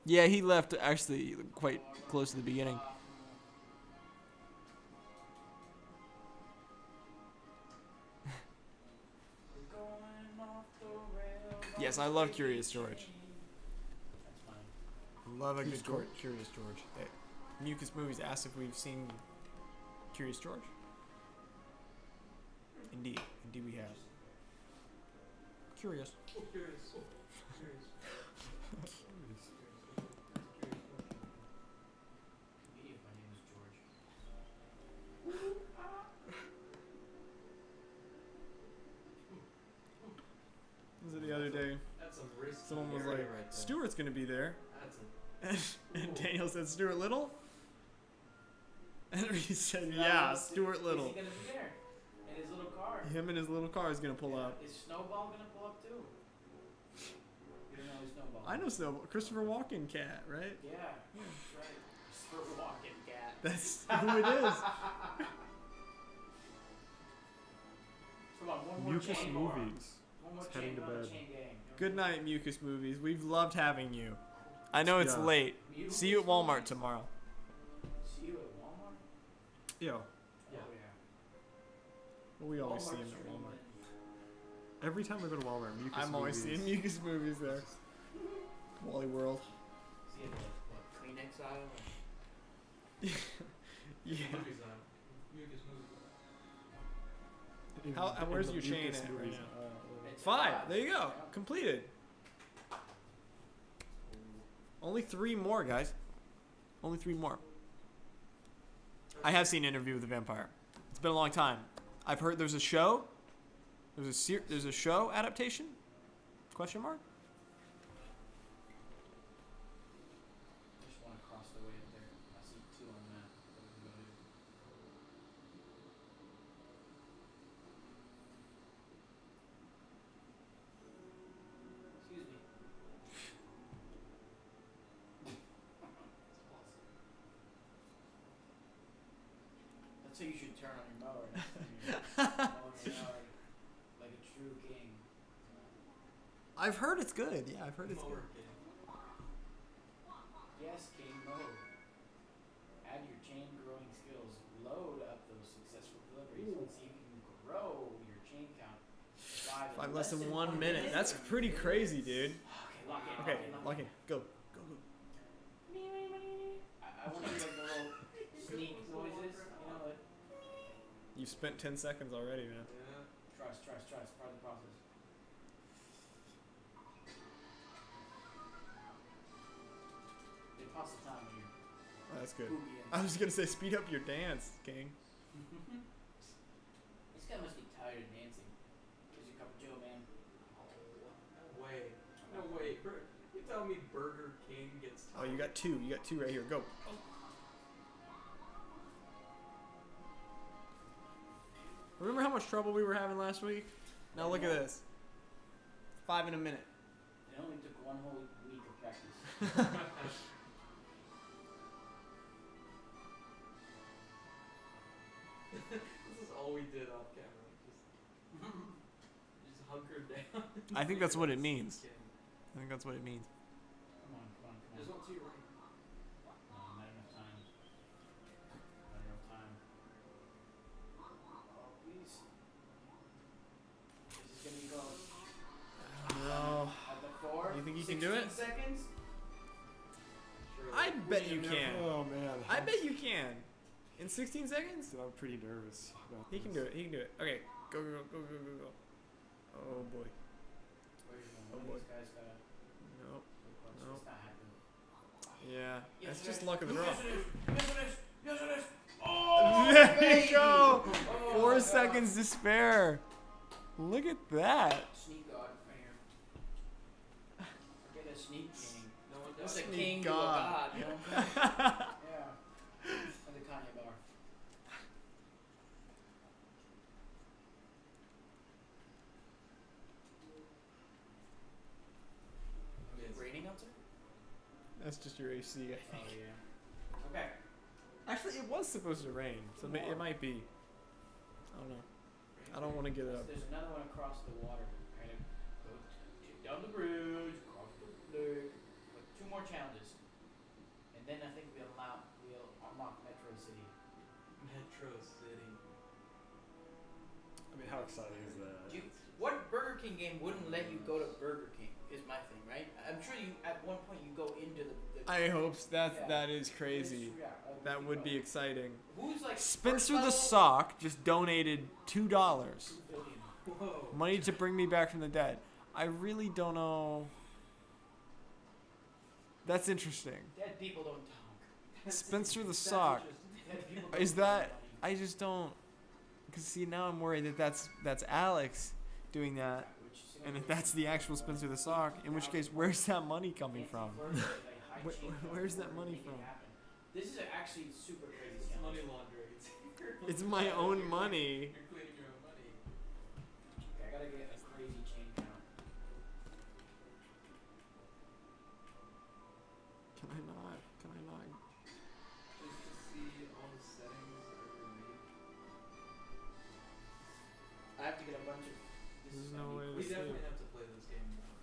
Yeah, he left actually quite close to the beginning. We're going off the rails. Yes, I love Curious George. That's fine. Love a Curious good Curious George. Hey, Mucus Movies asked if we've seen Curious George. Indeed we have. Curious. Oh, curious. Curious. Idiot, my name is George. Was it the other day? That's some risky Someone was area like, right there. Stuart's gonna be there. That's a And Daniel said, Stuart Little? And Reese said, Is yeah, Stuart Little. Is he gonna be there? In his little car? Him and his little car is gonna pull up. Is Snowball gonna pull up too? You don't know who Snowball I know Snowball. Christopher Walken cat, right? Yeah, that's right. Christopher Walken cat. That's who it is. Come on, one more Mucus chain. Movies. One more It's chain, heading to another bed. chain gang. Good night, Mucus Movies. We've loved having you. I know it's Yeah. late. Mucus See you at Walmart Movies? tomorrow. See you at Walmart? Yeah. Oh, Yeah. yeah. We always see him Walmart's at your Walmart. Every time I go to Walmart, mucus I'm always movies. seeing mucus movies there. Wally World. Is he at the Kleenex aisle? Yeah. Movies on. Mucus movies. How- where's In the your chain mucus at right movies. now? It's 5. There you go. Yeah. Completed. Only 3 more, guys. Only 3 more. I have seen Interview with the Vampire. It's been a long time. I've heard there's a show. There's a show adaptation? Question mark? I just want to cross the way up there. I see 2 on the map. That was about it. Excuse me. That's how you should turn on your mower next time you're mowing the yard, like a true king. I've heard it's good. Yeah, I've heard it's Mower good. game. Yes, king, mow. Add your chain growing skills. Load up those successful deliveries and see if you can grow your chain count. 5 less than 1 minute. That's pretty crazy, dude. Okay, lock in. Okay, lock lock in. in. Go. Go, go. I want to do like the little sneak noises. You know, like You've spent 10 seconds already, man. Yeah. trust. Part of the process. It passes the time when you're Oh, that's good. spooky and I was gonna say, speed up your dance, King. This guy must be tired of dancing. Here's your cup of Joe, man. No way. No way. You tell me Burger King gets Oh, you got 2. You got 2 right here. Go. Remember how much trouble we were having last week? Now look at this. 5 in a minute. It only took 1 whole week of practice. This is all we did off camera. Just hunkered down. I think that's what it means. Skin. I think that's what it means. Come on. There's one to your right. No, not enough time. Not enough time. Oh, please. This is gonna be close. No. At the 4. You think you can do it? 16 seconds. Surely. I bet you can. Oh man. I bet you can. In 16 seconds? Dude, I'm pretty nervous about He can this. do it. He can do it. Okay. Go. Oh boy. Where you going? Oh, One boy. of these guys gotta Nope. look close. Nope. It's not happening. Yeah. Yes, That's it just is. luck of the Yes, draw. it is. Yes, it is. Yes, it is. Oh, There baby. you go. Oh, 4 my seconds to spare. Look at that. God. Sneak god right here. Forget a sneak king. No one What's does. a Sneak king god. to a god? You know what I'm saying? Yeah. And the Kanye bar. Okay, Is it raining outside? That's just your AC, I Oh think. yeah. Okay. Actually, it was supposed to rain, so it might be. I don't know. I don't want to get it up. There's another one across the water. I gotta go down the bridge, cross the lake. Like 2 more challenges, and then I think we'll unlock Metro City. Metro City. I mean, how exciting is that? What Burger King game wouldn't let you go to Burger King? Is my thing, right? I'm sure you at one point you go into the I hope that Yeah. that is crazy. Yeah, That would be exciting. Who's like Spencer the first Sock just donated $2. level? $2 billion. Whoa. Money to bring me back from the dead. I really don't know. That's interesting. Dead people don't talk. Spencer the That's Sock. interesting. Dead people don't Is talk that? about you. I just don't. Cause see, now I'm worried that that's Alex doing that, Which is and if that's the actual Spencer the Sock, in which case, where's that money coming from? Where's that money from? This is actually super crazy It's money challenge. laundering. It's my own money. You're cleaning your own money. Okay, I gotta get a crazy chain count. Can I not? Can I not? Just to see all the settings that are made. I have to get a bunch of. This There's is no gonna way be to We see definitely it. have to play this game now.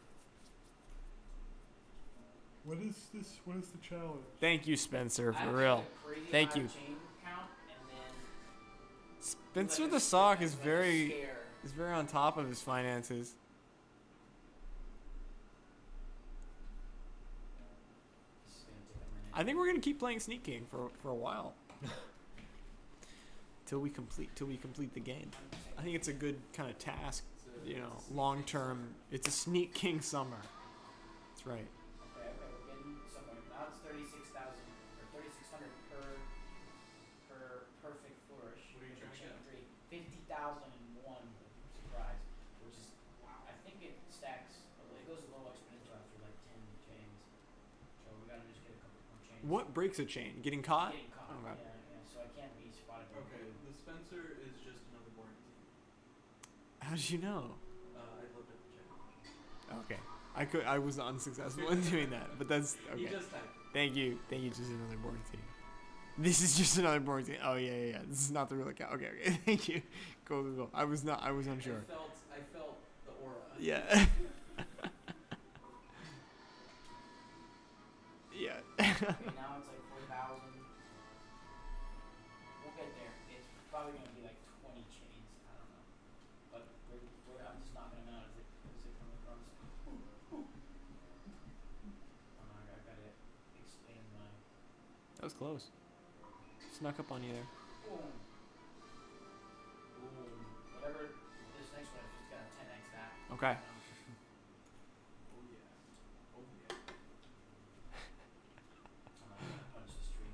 What is this? What is the challenge? Thank you, Spencer, I have for to real. get a crazy Thank high you. Chain count and then Spencer like the a- Sock like is a very. scare. He's very on top of his finances. This is gonna take a minute. I think we're gonna keep playing Sneak King for a while. till we complete the game. I think it's a good kind of task, you know, long term. It's a Sneak King summer. That's right. Okay, we're getting somewhere. Now it's 36,000 or 3,600 per perfect flourish. What are you with trying to chain 50,001 surprise, which is I think it stacks. It goes a little exponential after like 10 chains. So we gotta just get a couple more chains. What breaks a chain? Getting caught? Getting caught. Okay. Yeah. So I can't be spotted. by Okay, blue. the Spencer is just another boring team. How did you know? I looked at the chat. Okay. I was unsuccessful in doing that, but that's He okay. just typed it. Thank you. Just another boring team. This is just another boring team. Oh yeah. This is not the real account. Okay. Thank you. Go. I was unsure. I felt the aura. Yeah. Yeah. Okay, now it's like 4,000. We'll get there. It's probably gonna be like 20 chains. I don't know, but I'm just knocking them out as it comes across. Oh, no, I gotta expand my. That was close. Snuck up on you there. Boom. Whatever this next one is, just gotta 10x that. Okay. Oh yeah. Oh yeah. I'm gonna punch this tree.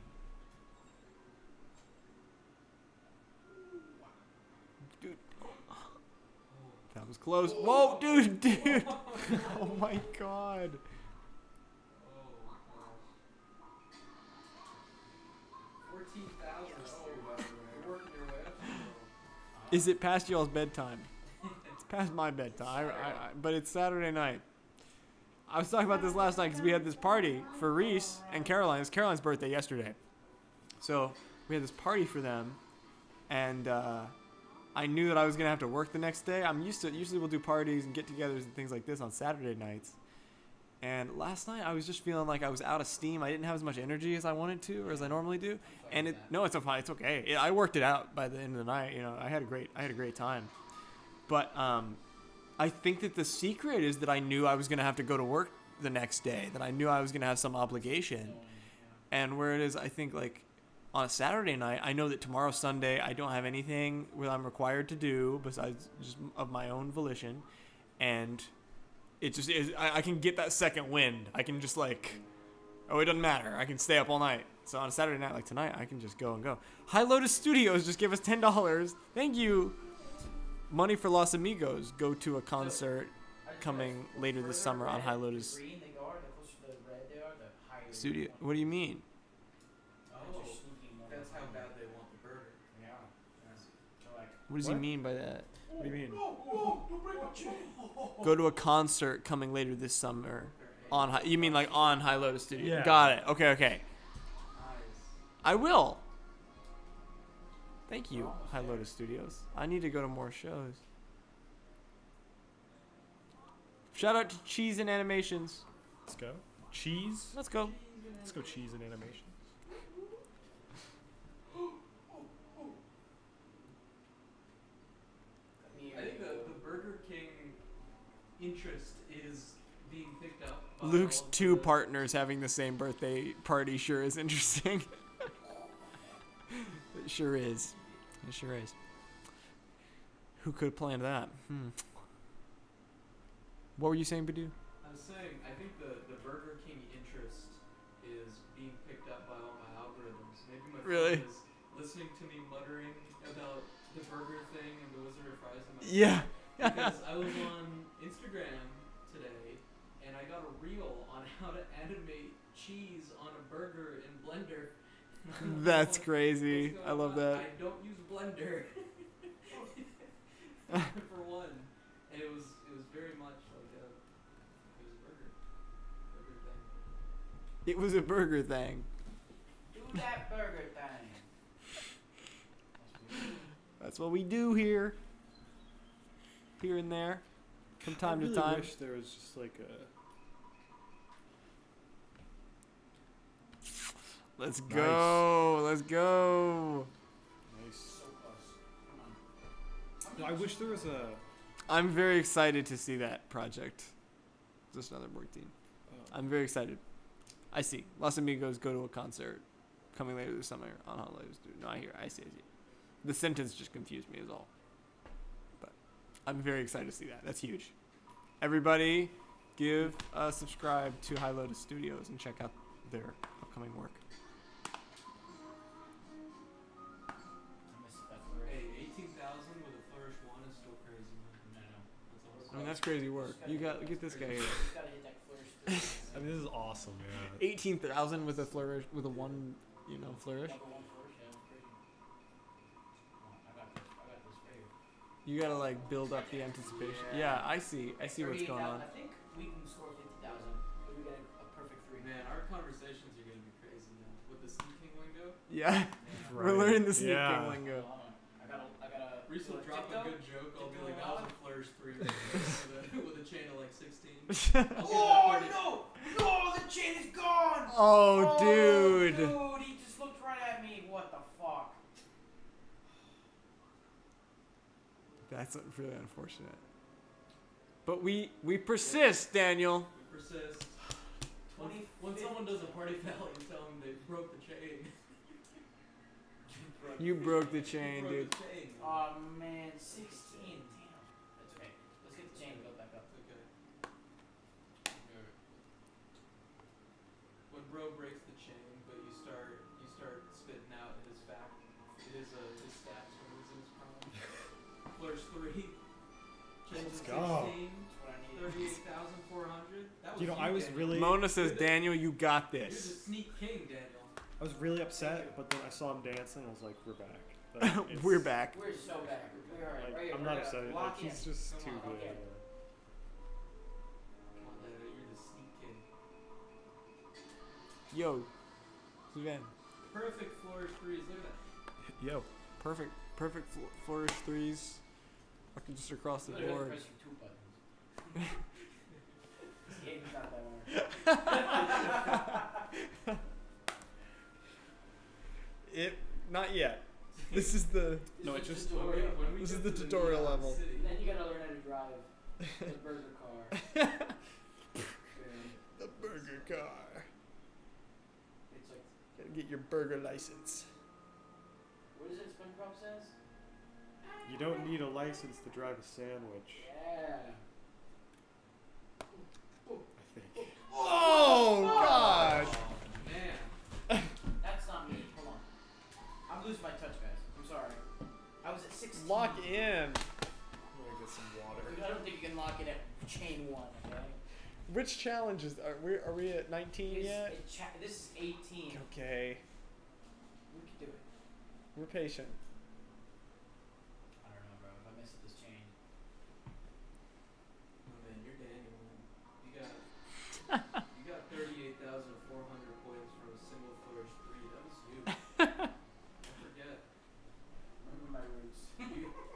Dude. That was close. Whoa, dude. Oh my god. Oh gosh. 14,000. Oh, you're working your way up. Is it past y'all's bedtime? It's past my bedtime. But it's Saturday night. I was talking about this last night because we had this party for Reese and Caroline. It's Caroline's birthday yesterday. So we had this party for them. And I knew that I was going to have to work the next day. Usually we'll do parties and get-togethers and things like this on Saturday nights. And last night I was just feeling like I was out of steam. I didn't have as much energy as I wanted to or as I normally do. And it's fine. It's okay. I worked it out by the end of the night. You know, I had a great time. But I think that the secret is that I knew I was going to have to go to work the next day, that I knew I was going to have some obligation. And where it is, I think, like, on a Saturday night, I know that tomorrow, Sunday, I don't have anything that I'm required to do besides just of my own volition. And it just is, I can get that second wind. I can just, like, it doesn't matter. I can stay up all night. So on a Saturday night like tonight, I can just go and go. High Lotus Studios just give us $10. Thank you. Money for Los Amigos. Go to a concert coming later this summer on High Lotus The green they are, the closer to the red they are, the higher. Studio. What do you mean? Oh, They're sneaking more that's how behind bad me. they want the burger. Yeah. So like. What does he What? mean by that? What do you mean? Go to a concert coming later this summer on you mean like on High Lotus Studio? Yeah. Got it. Okay. Nice. I will. Thank you, High Lotus Studios. I need to go to more shows. Shout out to Cheese and Animations. Let's go. Cheese. Let's go. Let's go. Cheese and animation. I think the Burger King interest is being picked up by Luke's all of two the- partners having the same birthday party sure is interesting. It sure is. It sure is. Who could have planned that? What were you saying, Badu? I was saying, I think the Burger King interest is being picked up by all my algorithms. Maybe my Really? phone is listening to me muttering about the burger thing and the Wizard of Fries in my Yeah. Because I was on Instagram today and I got a reel on how to animate cheese on a burger in Blender. That's What's crazy. going I love on? that. I don't use Blender for one, and it was very much like it was a burger thing. It was a burger thing. Do that burger thing. That's what we do here. Here and there. From time I to really time. wish there was just like a. Let's Nice. go. Let's go. Nice. So close. Come on. How No, I wish there was a. I'm very excited to see that project. Just another 14. I'm very excited. I see. Los Amigos go to a concert coming later this summer on holidays. No, I see. The sentence just confused me is all. But I'm very excited to see that. That's huge. Everybody give a subscribe to High Lotus Studios and check out their upcoming work. Hey, 18,000 with a flourish 1 is still crazy, man. No. That's awesome. I mean, that's crazy work. You got look at this guy here. Just gotta hit that flourish. I mean, this is awesome, man. 18,000 with a flourish with a 1, flourish. Number 1 flourish, yeah, that's crazy. Oh, I got this right here. You gotta like build up the anticipation. Yeah, I see what's going on. I think we can score 50,000 if we get a perfect 3. Man, our conversations are gonna be crazy now with the Sneak King lingo. Yeah, we're Right. learning the sneak Yeah. king lingo. I gotta. Reese will do drop tiptoe. a good joke. I'll be like, that was a flourish 3 with a chain of like 16. Oh no! The chain is gone. Oh, dude. Dude, he just looked right at me. What the fuck? That's really unfortunate. But we persist, Daniel. We persist. 20, When someone does a party foul, you tell them they broke the chain. You broke the chain, You dude. broke the chain. Oh man, 16. Damn. That's okay. Let's get the chain built back up. It's okay. When bro breaks the chain, but you start spitting out his his stats when he's in his prime. Flourish 3. Chains Let's of go. 16. That's what I needed. 38,400. That was You know, I was Daniel. really. Mona says, You're the- Daniel, you got You're the this. sneak king, Daniel. I was really upset, but then I saw him dancing. I was like, "We're back." But it's- We're back. We're so back. We are Like, right here. I'm We're not gonna upset. lock Like, he's in. just Come too on, good. okay. Come on, Daniel. You're the sneak king. Yo, Suzanne. Perfect flourish 3s. Look at that. Yo, perfect flourish 3s. Fucking just across the Literally board. press your 2 buttons. This game's not that hard. Not yet. This is the. No, This it is just- tutorial. When we This get is the to tutorial neon level. city- Then you gotta learn how to drive the burger car. Yeah. The burger car. It's like, Gotta get your burger license. what is it SpongeBob says? You don't need a license to drive a sandwich. Yeah. I think. Oh gosh. Oh, man. That's not me. Hold on. I'm losing my touch, guys. I'm sorry. I was at 16. Lock in. I'm gonna get some water. Dude, I don't think you can lock it at chain 1, okay? Which challenges are we at 19 yet? This is 18. Okay, We could do it. we're patient. I don't know, bro. If I mess up this chain. Oh man, you're Daniel. Man. You got 38,400 points from a single flourish 3. That was you. Don't forget. Remember my roots.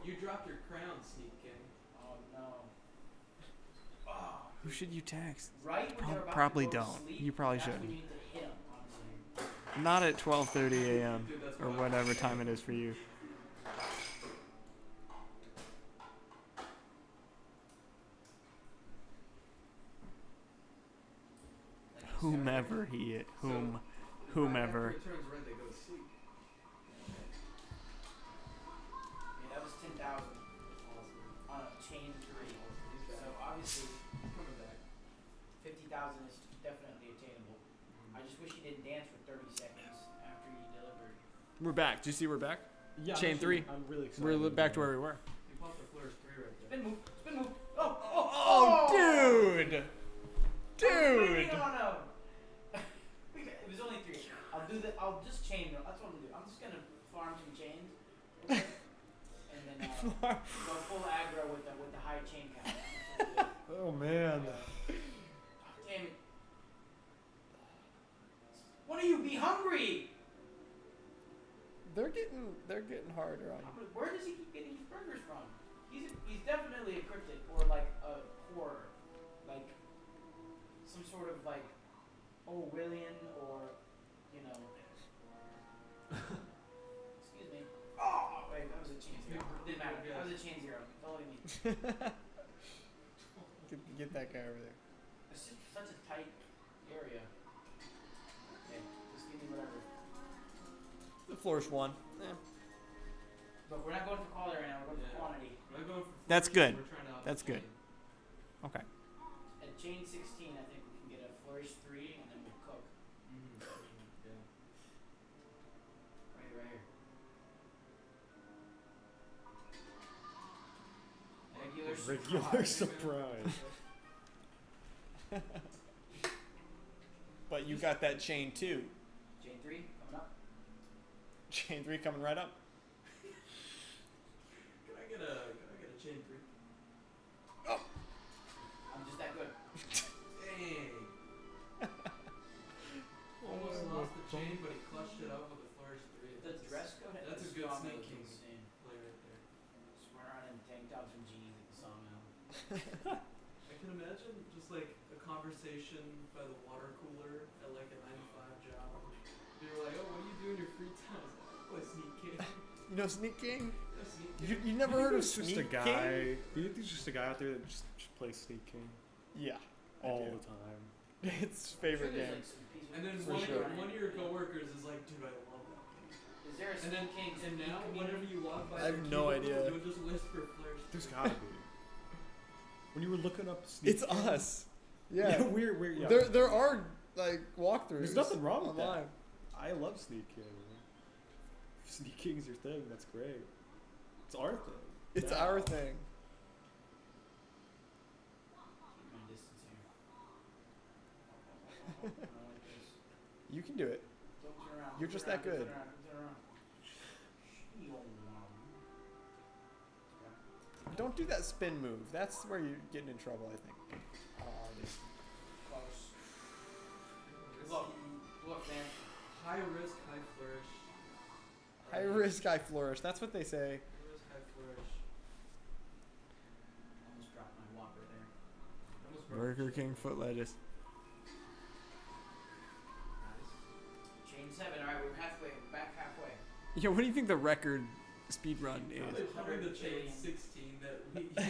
You dropped your crown, Sneak King. Oh no. Oh. Who should you text? Right when they're about Probably to go to don't. sleep, You probably that's shouldn't. when you need to hit 'em, honestly. Not at 12:30 a.m. Dude, that's or why- whatever time it is for you. Like, Whomever he is, whomever. After it turns red, they go to sleep. Yeah, that was 10,000 Awesome. on a chain 3. He's So back. obviously, He's coming back. 50,000 is definitely attainable. I just wish he didn't dance for 30 seconds after he delivered. We're back. Do you see we're back? Yeah, Chain actually, 3. I'm really excited. We're back to where we were. You popped the flourish 3 right there. Spin move. Spin move. Oh, dude! Dude! No. It was only 3. I'll do that. I'll just chain. That's what I'm gonna do. I'm just gonna farm some chains. Okay? And then go full aggro with the high chain count. That's what I'll do. Oh man. Damn it. One of you be hungry! They're getting harder on you. Where does he keep getting his burgers from? He's definitely a cryptid or like a horror. Like some sort of like Orwellian or you know excuse me. Oh wait, that was a chain 0. Didn't matter. That was a chain 0. Get that guy over there. It's such a tight area. Okay, just give me whatever. The flourish one. Look, we're not going for quality right now. We're going Yeah. for quantity. We're not going for That's flourish, good. We're trying to up That's the good. chain. Okay. At chain 16, I think we can get a flourish 3, and then we'll cook. Yeah. Right here. Regular surprise. But you got that chain 2. Chain 3 coming up. Chain 3 coming right up. Can I get a chain 3? I'm just that good. Dang. Almost lost the chain, but he clutched it up with a flourish 3. The dress code has That's a the good sawmill Sneak is King insane. play right there. Just run around in tank tops and jeans at the sawmill. I can imagine just like a conversation by the water cooler at like a 9 to 5 job. They were like, "Oh, what do you do in your free time?" I was like, "I play Sneak King." You know Sneak King? Yeah, Sneak King. You never heard of It's just Sneak a guy. Do you think there's just a guy out there that just plays Sneak King King? Yeah. I all do. the time? It's I'm sure favorite there's, game. like, some piece And then For one, sure. one of your coworkers is like, "Dude, I love that game." Is there a And then Sneak King? and now whenever you walk by, I have their no keyboard, idea. You'll just whisper flourish. There's gotta be. When you were looking up Sneak It's King, us. Yeah. we're yeah. There are like walkthroughs. There's nothing wrong with online. that. I love Sneak King. If Sneak King's your thing, that's great. It's our thing. It's now. our thing. Keep my distance here. I like this. You can do it. Don't turn around. You're don't just turn that around, good. Don't turn around. Don't do that spin move. That's where you're getting in trouble, I think. Oh, dude. Close. Risky, Look, man. high risk, high flourish. High risk, high flourish. That's what they say. High risk, high flourish. Almost dropped my Whopper there. Almost broke Burger the chain. King foot lettuce. Nice. Chain 7. All right, we're halfway. We're back halfway. Yeah, what do you think the record speed run Probably, is? probably the chain 16 that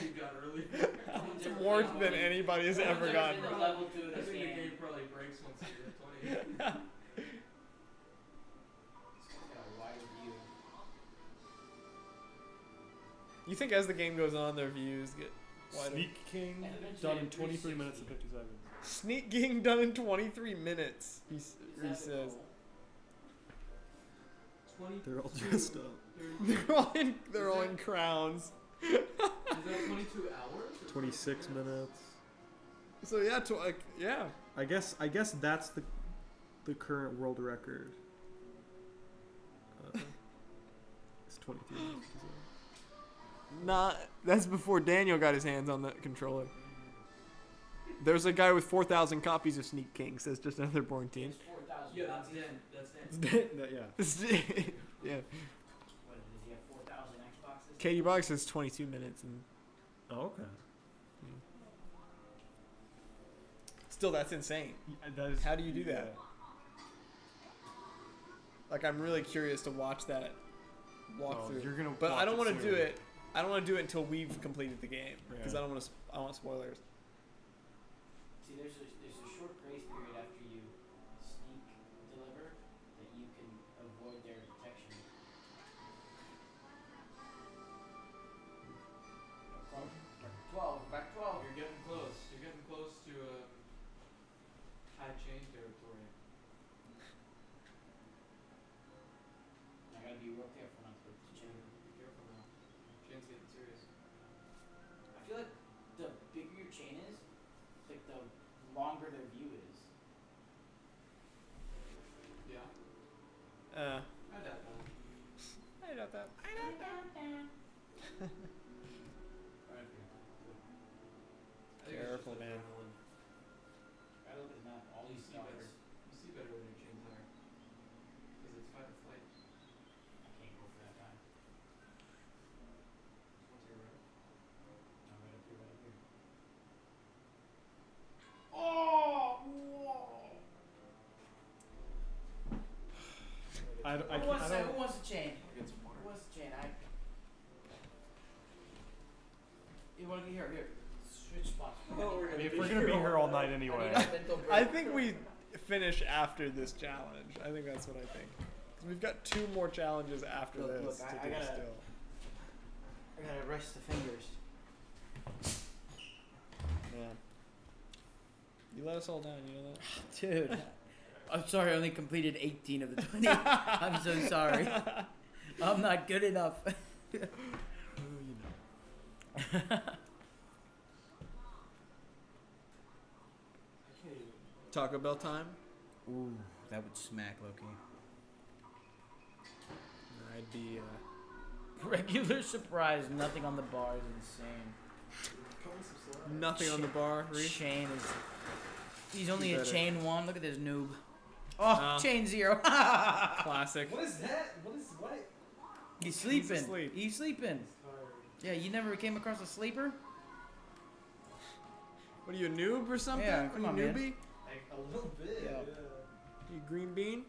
you got earlier. It's more than anybody has ever There's gotten. been a level 2 I in this think the game. game probably breaks once you get 20. This guy's got a wide view. You think as the game goes on, their views get wider? Sneak King And eventually done in at 23 minutes and 360. 50 seconds. Sneak King done in 23 minutes. Is that Reese the says. goal? 20. They're all dressed up. They're all in crowns. Is that 22 hours? or 26 minutes. So yeah, yeah. I guess that's the current world record. It's 23 minutes. Not. That's before Daniel got his hands on the controller. There's a guy with 4,000 copies of Sneak King. Says just another born teen. There's 4,000 Yeah, that's copies. Dan. That's Dan. Yeah. Yeah. What, does he have 4,000 Xboxes? Katie Box says 22 minutes, and Oh, okay. still that's insane. That is, How do you do that? Like I'm really curious to watch that walkthrough. You're gonna. But I watch don't want to do soon. it. I don't want to do it until we've completed the game because Yeah. I don't want to. I want spoilers. See, there's a short grace period after you sneak deliver that you can avoid their detection. Back 12. You're getting close. You're getting close to high chain territory. I gotta be real careful not to put the chain. Be careful now. Chain's getting serious. I feel like the bigger your chain is, like the longer their view is. Yeah. I I doubt that. doubt that. Right here. I think Careful, it's just man. adrenaline. Gotta look at the map. All You these see better. stars. You see better when your chain's higher. Because it's fight or flight. I can't go for that guy. Once you're right. No, right up here, right up here. Oh! Whoa! Who wants a chain? I'll get some water. Who wants a chain? It want to get here? Switch spots. Oh, I mean, if we're gonna be here all night anyway. I think we finish after this challenge. I think that's what I think. 'Cause we've got 2 more challenges after Look, this look, to I do gotta- still. I gotta rest the fingers. Man. You let us all down, you know that? Dude. I'm sorry, I only completed 18 of the 20. I'm so sorry. I'm not good enough. You know. Taco Bell time? Ooh, that would smack Loki. I'd be, Regular surprise, nothing on the bar is insane. nothing on the bar, Reese. Chain is. He's only You a better. chain 1. Look at this noob. Oh, Oh. chain 0. Classic. What is that? What? He's sleeping. asleep. He's sleeping. Yeah, you never came across a sleeper? What are you, a noob or something? Yeah, come are on, you man. newbie? Like a little bit. Yeah. You green bean?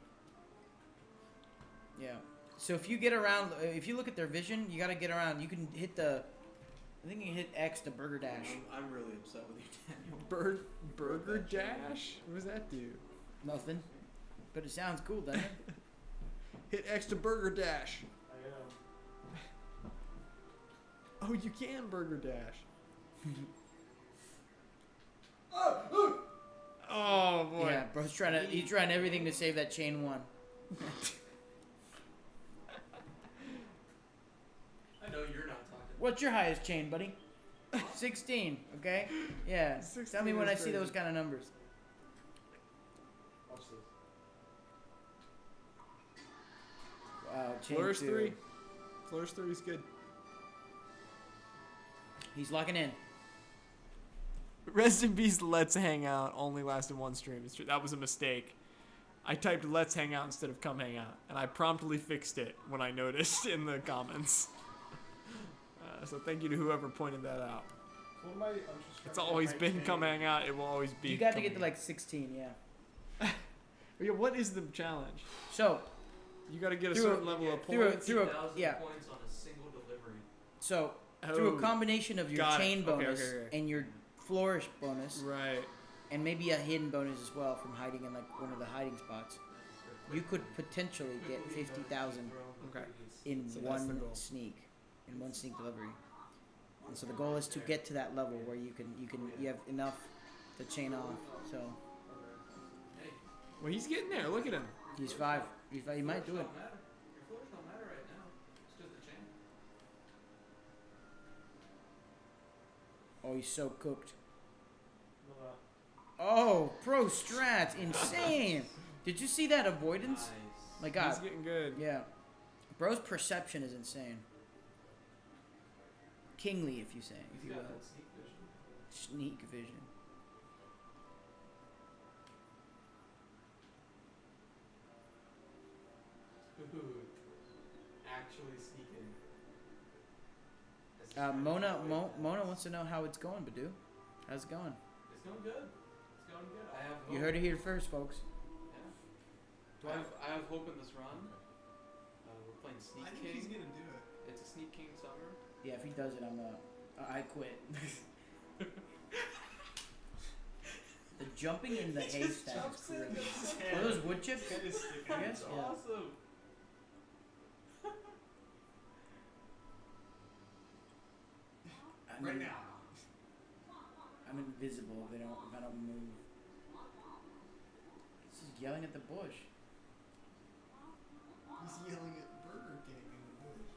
Yeah. So if you get around, if you look at their vision, you gotta get around. You can hit the. I think you can hit X to Burger Dash. I'm really upset with you, Daniel. Burger Dash? What does that do? Nothing. But it sounds cool, doesn't it? Hit X to Burger Dash. I Oh, you can Burger Dash. Oh boy. Yeah, bro's trying to. He's trying everything to save that chain 1. I know you're not talking. What's your highest chain, buddy? 16. Okay. Yeah. 16 Tell me when is I see crazy. those kind of numbers. Watch this. Wow. Chain Flourish 2. 3. Flourish 3 is good. He's locking in. Rest in peace, Let's Hang Out only lasted 1 stream. It's true. That was a mistake. I typed Let's Hang Out instead of Come Hang Out, and I promptly fixed it when I noticed in the comments. So thank you to whoever pointed that out. What am I? I'm just It's always been Come Hang Out. It will always be. You got to Come get to Hang like 16. Yeah. Out. Yeah, what is the challenge? So You got to get a Through certain level of through a- points. through a- 2,000 yeah. points on a single delivery. so through Oh, a combination of your got it. chain Okay, bonus okay. and your flourish bonus, Right. and maybe a hidden bonus as well from hiding in like one of the hiding spots, you could potentially get 50,000 Okay. in So that's the one goal. sneak, in one sneak delivery. And so the goal is to get to that level where you have enough to chain off. So Well, he's getting there. Look at him. he's 5. He might do it. Don't matter. Your floors don't matter right now. It's just the chain. Oh, he's so cooked. Oh, pro strats, insane! Did you see that avoidance? Nice. My God. He's getting good. Yeah. Bro's perception is insane. Kingly, if you say, if He's you got will. that sneak vision. Sneak vision. Ooh. Actually sneaking. This is Mona kinda how it Mona is. wants to know how it's going, Badu. How's it going? It's going good. It's going good. I have hope. You heard it here first, folks. Yeah. I have hope in this run. We're playing Sneak King. gonna do it. It's a Sneak King summer. Yeah, if he does it, I quit. The jumping in the haystack is crazy. Are those wood chips? I guess. That's Yeah. awesome. I'm invisible if I don't move. He's just yelling at the bush. He's yelling at Burger King in the bush.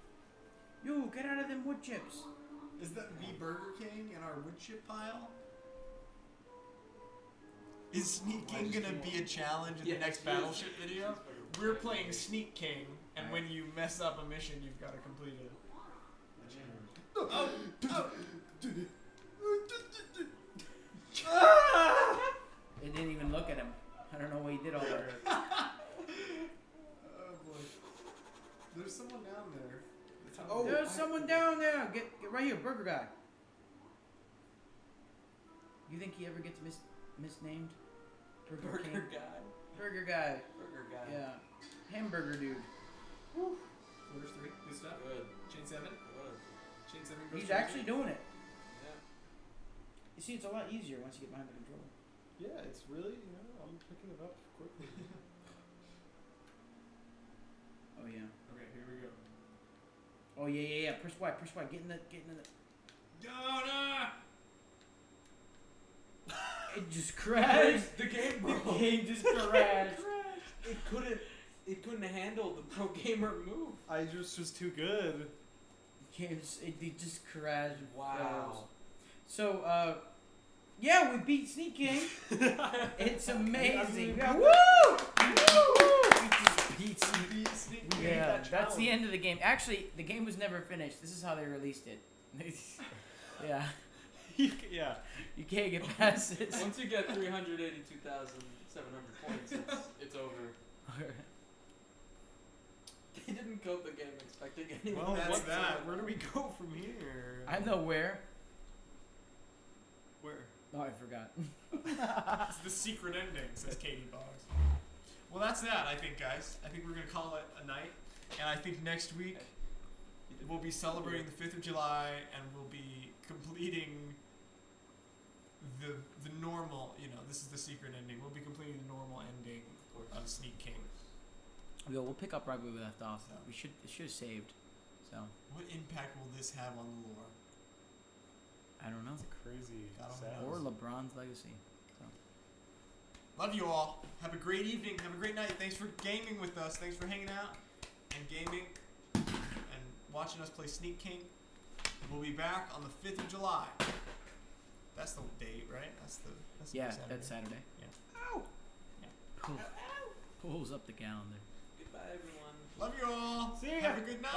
You get out of them wood chips. Is that the Burger King in our wood chip pile? Is Sneak King gonna be a challenge in Yeah, the next she is. Battleship video? We're playing Sneak King, and when you mess up a mission, you've got to complete it. It didn't even look at him. I don't know what he did all that. Oh boy. There's someone down there. There's someone down there. Get right here, Burger Guy. You think he ever gets misnamed? Burger King? Burger guy. Burger Guy. Burger guy. Yeah. Hamburger dude. First 3. Good stuff. Good. Chain 7. Good. Chain 7 goes He's to actually doing it. Yeah. You see, it's a lot easier once you get behind the controller. Yeah, it's really, I'm picking it up quickly. Oh yeah. Okay, here we go. Oh yeah. Press Y. Get in the. Donut! It just crashed. The game The broke. game just crashed. It couldn't handle the pro gamer move. I just was too good. It just crashed. Wow. froze. So yeah, we beat Sneak King. It's amazing. I mean, Woo! We just beat Sneak. We Yeah, that that's the challenge. end of the game. Actually, the game was never finished. This is how they released it. Yeah, Yeah. you can't get past this. Once you get 382,700 points, it's over. They didn't code the game expecting anyone. Well, That's what's that. Where do we go from here? I know where. Where? Oh, I forgot. It's the secret ending, says Katie Boggs. Well, that's that, I think, guys. I think we're going to call it a night. And I think next week we'll be celebrating the 5th of July and we'll be completing the normal, this is the secret ending. We'll be completing the normal ending of Sneak King. We'll pick up right where we left off. So. It should have saved. So What impact will this have on the lore? I don't know. Crazy. I don't sad. know. Or LeBron's legacy. So. Love you all. Have a great evening. Have a great night. Thanks for gaming with us. Thanks for hanging out and gaming and watching us play Sneak King. We'll be back on the 5th of July. That's the date, right? That's the Yeah, Saturday. that's Saturday. Yeah. Ow! Yeah. Pulls up the calendar. Goodbye, everyone. Love you all. See ya. Have a good night.